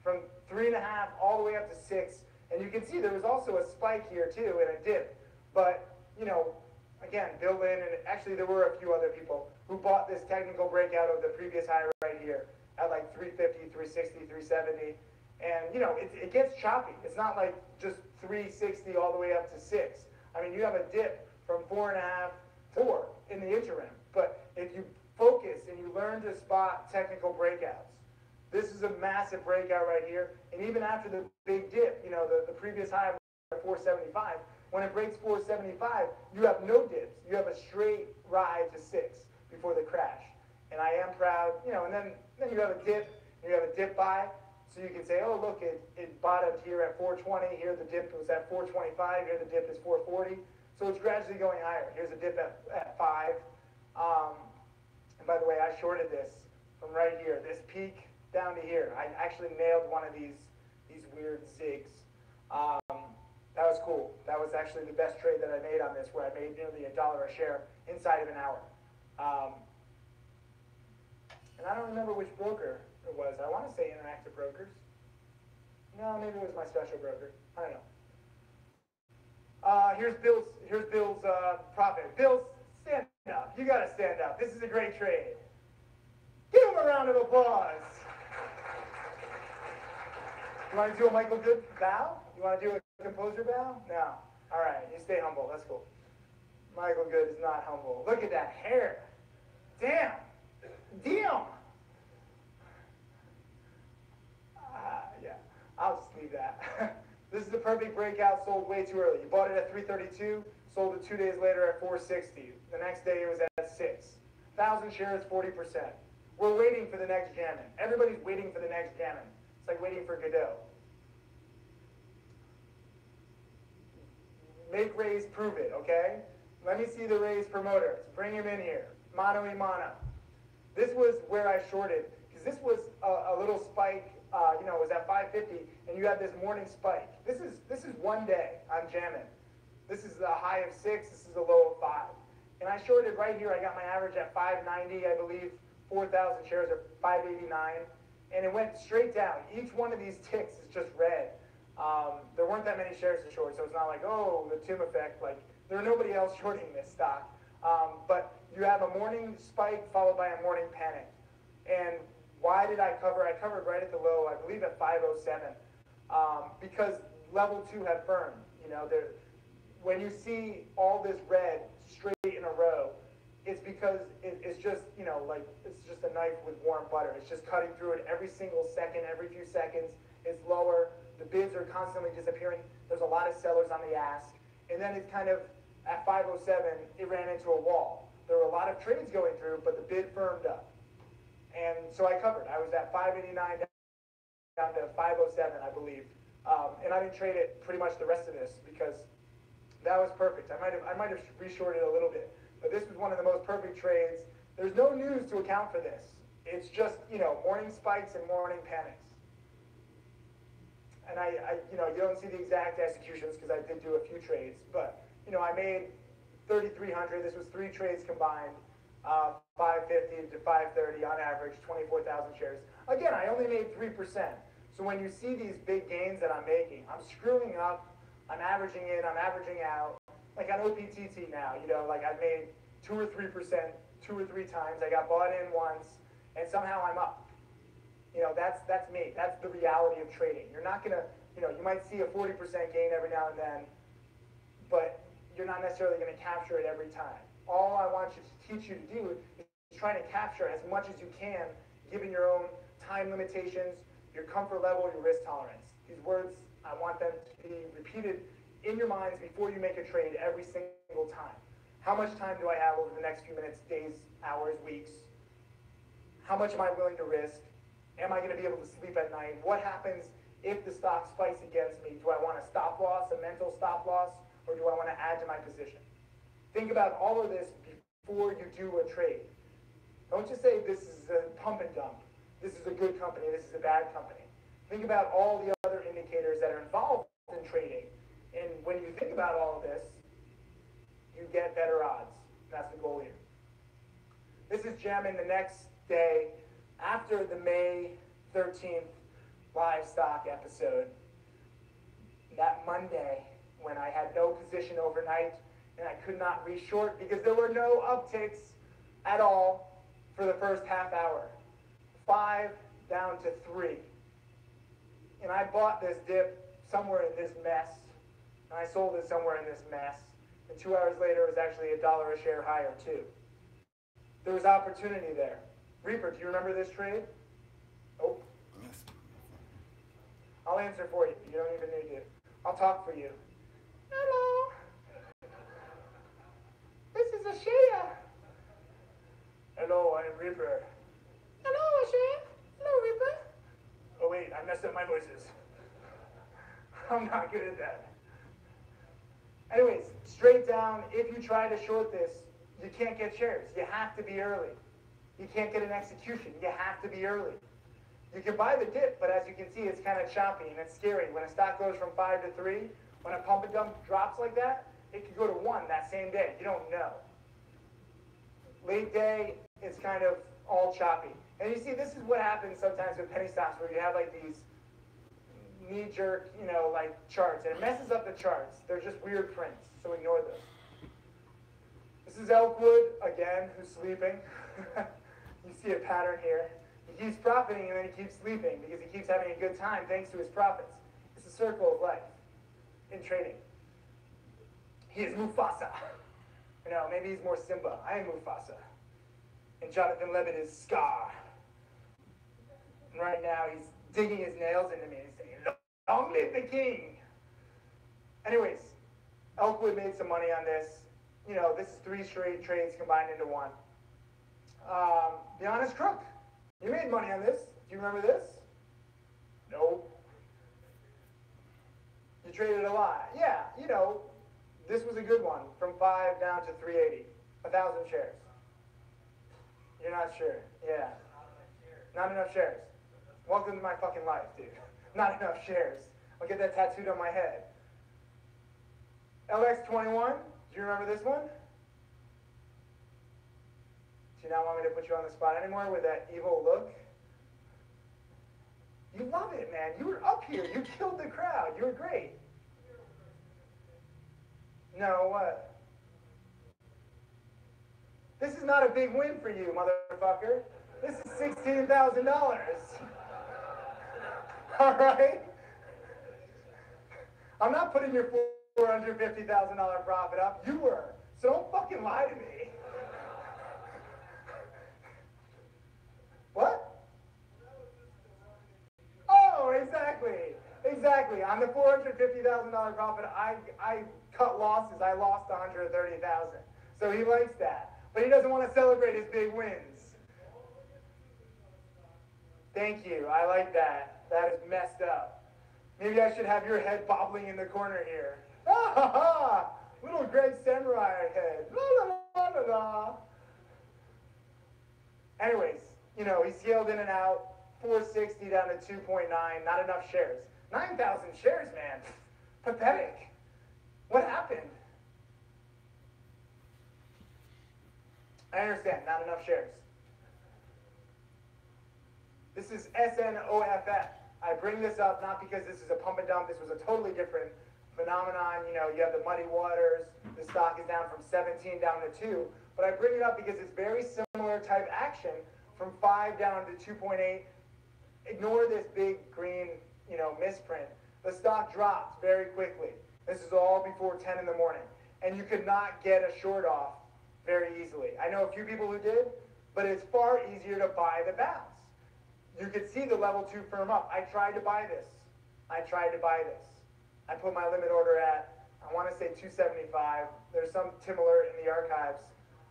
From 3.5 all the way up to 6. And you can see there was also a spike here too and a dip. But, you know, again, Bill Lynn, and actually there were a few other people who bought this technical breakout of the previous high right here at like 350, 360, 370. And, you know, it gets choppy. It's not like just 360 all the way up to 6. I mean, you have a dip from 4.5, 4 in the interim. But if you focus and you learn to spot technical breakouts, this is a massive breakout right here. And even after the big dip, you know, the previous high of 475, when it breaks 475, you have no dips. You have a straight ride to 6 before the crash. And I am proud, you know, and then you have a dip, and you have a dip buy. So you can say, oh, look, it bottomed here at 420. Here the dip was at 425. Here the dip is 440. So it's gradually going higher. Here's a dip at 5. And by the way, I shorted this from right here, this peak down to here. I actually nailed one of these weird zigs. That was cool. That was actually the best trade that I made on this, where I made nearly $1 a share inside of an hour. And I don't remember which broker it was. I want to say Interactive Brokers. No, maybe it was my special broker. I don't know. Here's Bill's profit. Bill, stand up. You got to stand up. This is a great trade. Give him a round of applause. You want to do a Michael Good bow? You want to do a composer bow? No. All right, you stay humble. That's cool. Michael Good is not humble. Look at that hair. Damn. Damn. Yeah, I'll just leave that. This is the perfect breakout, sold way too early. You bought it at 332, sold it 2 days later at 460. The next day it was at 6. 1,000 shares, 40%. We're waiting for the next jamming. Everybody's waiting for the next jamming. It's like waiting for Godot. Make Rays prove it, okay? Let me see the Rays promoters. Bring him in here. Mano y mano. This was where I shorted, because this was a little spike, you know, it was at 550, and you have this morning spike. This is one day I'm jamming. This is a high of 6, this is a low of 5. And I shorted right here, I got my average at 590, I believe, 4,000 shares are 589, and it went straight down. Each one of these ticks is just red. There weren't that many shares to short, so it's not like, oh, the Tim effect, like, there's nobody else shorting this stock. But you have a morning spike followed by a morning panic. And why did I cover? I covered right at the low, I believe at 507, because level 2 had burned. You know, when you see all this red straight in a row, it's because it's just, you know, like, it's just a knife with warm butter. It's just cutting through it every single second, every few seconds. It's lower. The bids are constantly disappearing. There's a lot of sellers on the ask. And then it's kind of, at 507, it ran into a wall. There were a lot of trades going through, but the bid firmed up. And so I covered. I was at 589 down to 507, I believe. And I didn't trade it pretty much the rest of this because that was perfect. I might have reshorted a little bit, but this was one of the most perfect trades. There's no news to account for this. It's just, you know, morning spikes and morning panics. And you know, you don't see the exact executions because I did do a few trades, but you know, I made 3,300. This was 3 trades combined, 550 to 530 on average, 24,000 shares. Again, I only made 3%. So when you see these big gains that I'm making, I'm screwing up, I'm averaging in, I'm averaging out. Like on OPTT now, you know, like I've made 2 or 3%, 2 or 3 times. I got bought in once, and somehow I'm up. You know, that's me. That's the reality of trading. You're not going to You might see a 40% gain every now and then, but you're not necessarily going to capture it every time. All I want you to teach you to do is try to capture as much as you can, given your own time limitations, your comfort level, your risk tolerance. These words, I want them to be repeated in your minds before you make a trade every single time. How much time do I have over the next few minutes, days, hours, weeks? How much am I willing to risk? Am I going to be able to sleep at night? What happens if the stock spikes against me? Do I want a stop loss, a mental stop loss, or do I want to add to my position? Think about all of this before you do a trade. Don't just say this is a pump and dump. This is a good company. This is a bad company. Think about all the other indicators that are involved in trading. And when you think about all of this, you get better odds. That's the goal here. This is Gemin the next day after the May 13th live stock episode. That Monday when I had no position overnight and I could not re-short because there were no upticks at all for the first half hour. 5 down to 3. And I bought this dip somewhere in this mess, and I sold it somewhere in this mess. And 2 hours later, it was actually $1 a share higher too. There was opportunity there. Reaper, do you remember this trade? Oh. I'll answer for you. You don't even need to. I'll talk for you. Hello. This is Ashia. Hello, I'm Reaper. Hello, Ashia. Hello, Reaper. Oh wait, I messed up my voices. I'm not good at that. Anyways, straight down, if you try to short this, you can't get shares. You have to be early. You can't get an execution. You have to be early. You can buy the dip, but as you can see, it's kind of choppy and it's scary. When a stock goes from 5 to 3, when a pump and dump drops like that, it could go to 1 that same day. You don't know. Late day, it's kind of all choppy. And you see, this is what happens sometimes with penny stocks, where you have like these knee-jerk, like charts, and it messes up the charts. They're just weird prints, so ignore those. This is Elkwood, again, who's sleeping. You see a pattern here. He keeps profiting and then he keeps sleeping because he keeps having a good time thanks to his profits. It's a circle of life in trading. He is Mufasa. Maybe he's more Simba. I am Mufasa. And Jonathan Levitt is Scar. And right now he's digging his nails into me and saying, "Long live the king!" Anyways, Elkwood made some money on this. This is 3 straight trades combined into 1. The Honest Crook. You made money on this. Do you remember this? No. You traded a lot. Yeah, this was a good one. From 5 down to 380. 1,000 shares. You're not sure. Yeah. Not enough shares. Welcome to my fucking life, dude. Not enough shares. I'll get that tattooed on my head. LX21. Do you remember this one? Do you not want me to put you on the spot anymore with that evil look? You love it, man. You were up here. You killed the crowd. You were great. No, what? This is not a big win for you, motherfucker. This is $16,000. All right? I'm not putting your $450,000 profit up. You were. So don't fucking lie to me. What? Oh, exactly. Exactly. On the $450,000 profit, I cut losses. I lost $130,000. So he likes that. But he doesn't want to celebrate his big wins. Thank you. I like that. That is messed up. Maybe I should have your head bobbling in the corner here. Ah ha ha! Little Greg Samurai head. La la la la la. Anyways, he scaled in and out. 460 down to 2.9. Not enough shares. 9,000 shares, man. Pathetic. What happened? I understand, not enough shares. This is SNOFF. I bring this up not because this is a pump and dump. This was a totally different phenomenon. You have the muddy waters. The stock is down from 17 down to 2. But I bring it up because it's very similar type action from 5 down to 2.8. Ignore this big green, misprint. the stock dropped very quickly. This is all before 10 in the morning. And you could not get a short off very easily. I know a few people who did, but it's far easier to buy the bounce. You could see the level 2 firm up. I tried to buy this. I put my limit order at, I want to say 275. There's some Tim alert in the archives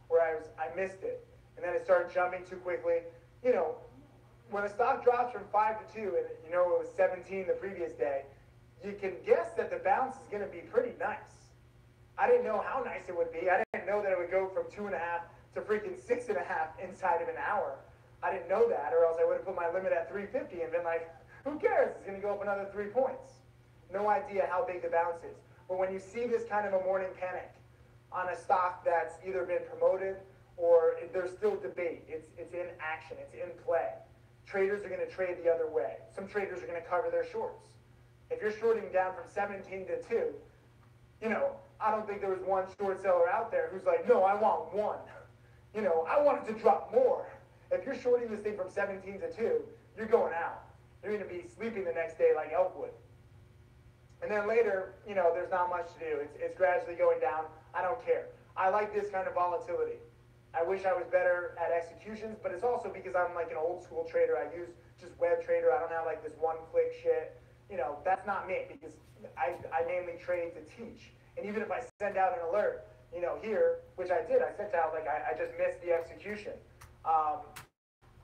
where I missed it. And then it started jumping too quickly. You know, when a stock drops from 5 to 2, and you know it was 17 the previous day, you can guess that the bounce is going to be pretty nice. I didn't know how nice it would be. I didn't know that it would go from 2.5 to freaking 6.5 inside of an hour. I didn't know that, or else I would have put my limit at 350 and been like, who cares? It's going to go up another 3 points. No idea how big the bounce is. But when you see this kind of a morning panic on a stock that's either been promoted or there's still debate, it's in action, it's in play. Traders are going to trade the other way. Some traders are going to cover their shorts. If you're shorting down from 17 to 2, you know, I don't think there was one short seller out there who's like, no, I want 1. You know, I want it to drop more. If you're shorting this thing from 17 to 2, you're going out. You're going to be sleeping the next day like Elkwood. And then later, you know, there's not much to do. It's gradually going down. I don't care. I like this kind of volatility. I wish I was better at executions, but it's also because I'm like an old school trader. I use just web trader. I don't have like this one-click shit. You know, that's not me because I mainly trade to teach. And even if I send out an alert, you know, here, which I did, I sent out like I just missed the execution.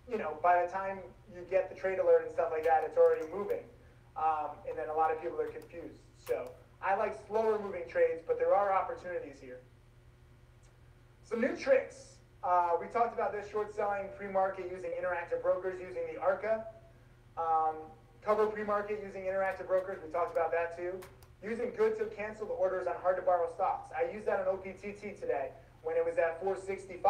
You know, by the time you get the trade alert and stuff like that, it's already moving. And then a lot of people are confused. So I like slower moving trades, but there are opportunities here. Some new tricks. We talked about this short selling pre-market using Interactive Brokers using the ARCA. Cover pre-market using Interactive Brokers. We talked about that too. Using good to cancel the orders on hard to borrow stocks. I used that on OPTT today when it was at 465.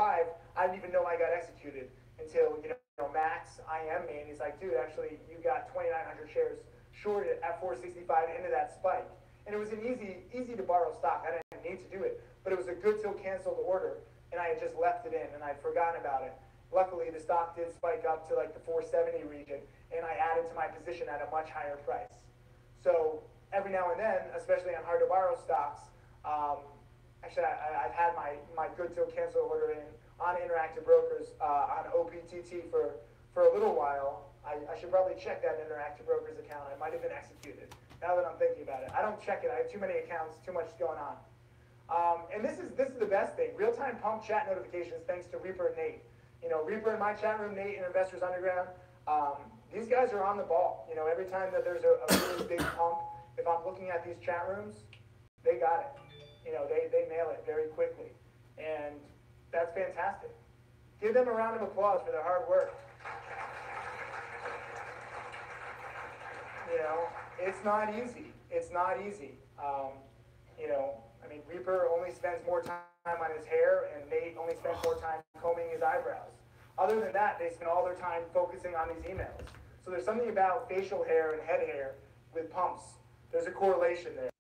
I didn't even know I got executed until, you know, Max IM me, and he's like, dude, actually, you got 2,900 shares shorted at 465 into that spike. And it was an easy to borrow stock. I didn't need to do it, but it was a good till cancel the order, and I had just left it in, and I'd forgotten about it. Luckily, the stock did spike up to like the 470 region, and I added to my position at a much higher price. So every now and then, especially on hard to borrow stocks, actually I've had my good till cancel order in on Interactive Brokers on OPTT for a little while. I should probably check that Interactive Brokers account. I might have been executed, now that I'm thinking about it. I don't check it. I have too many accounts, too much going on. And this is the best thing. Real-time pump chat notifications thanks to Reaper and Nate. You know, Reaper in my chat room, Nate in Investors Underground, these guys are on the ball. You know, every time that there's a really big pump, if I'm looking at these chat rooms, they got it. You know, they nail it very quickly. And that's fantastic. Give them a round of applause for their hard work. You know, it's not easy. It's not easy. You know, I mean, Reaper only spends more time on his hair, and Nate only spends more time combing his eyebrows. Other than that, they spend all their time focusing on these emails. So there's something about facial hair and head hair with pumps. There's a correlation there.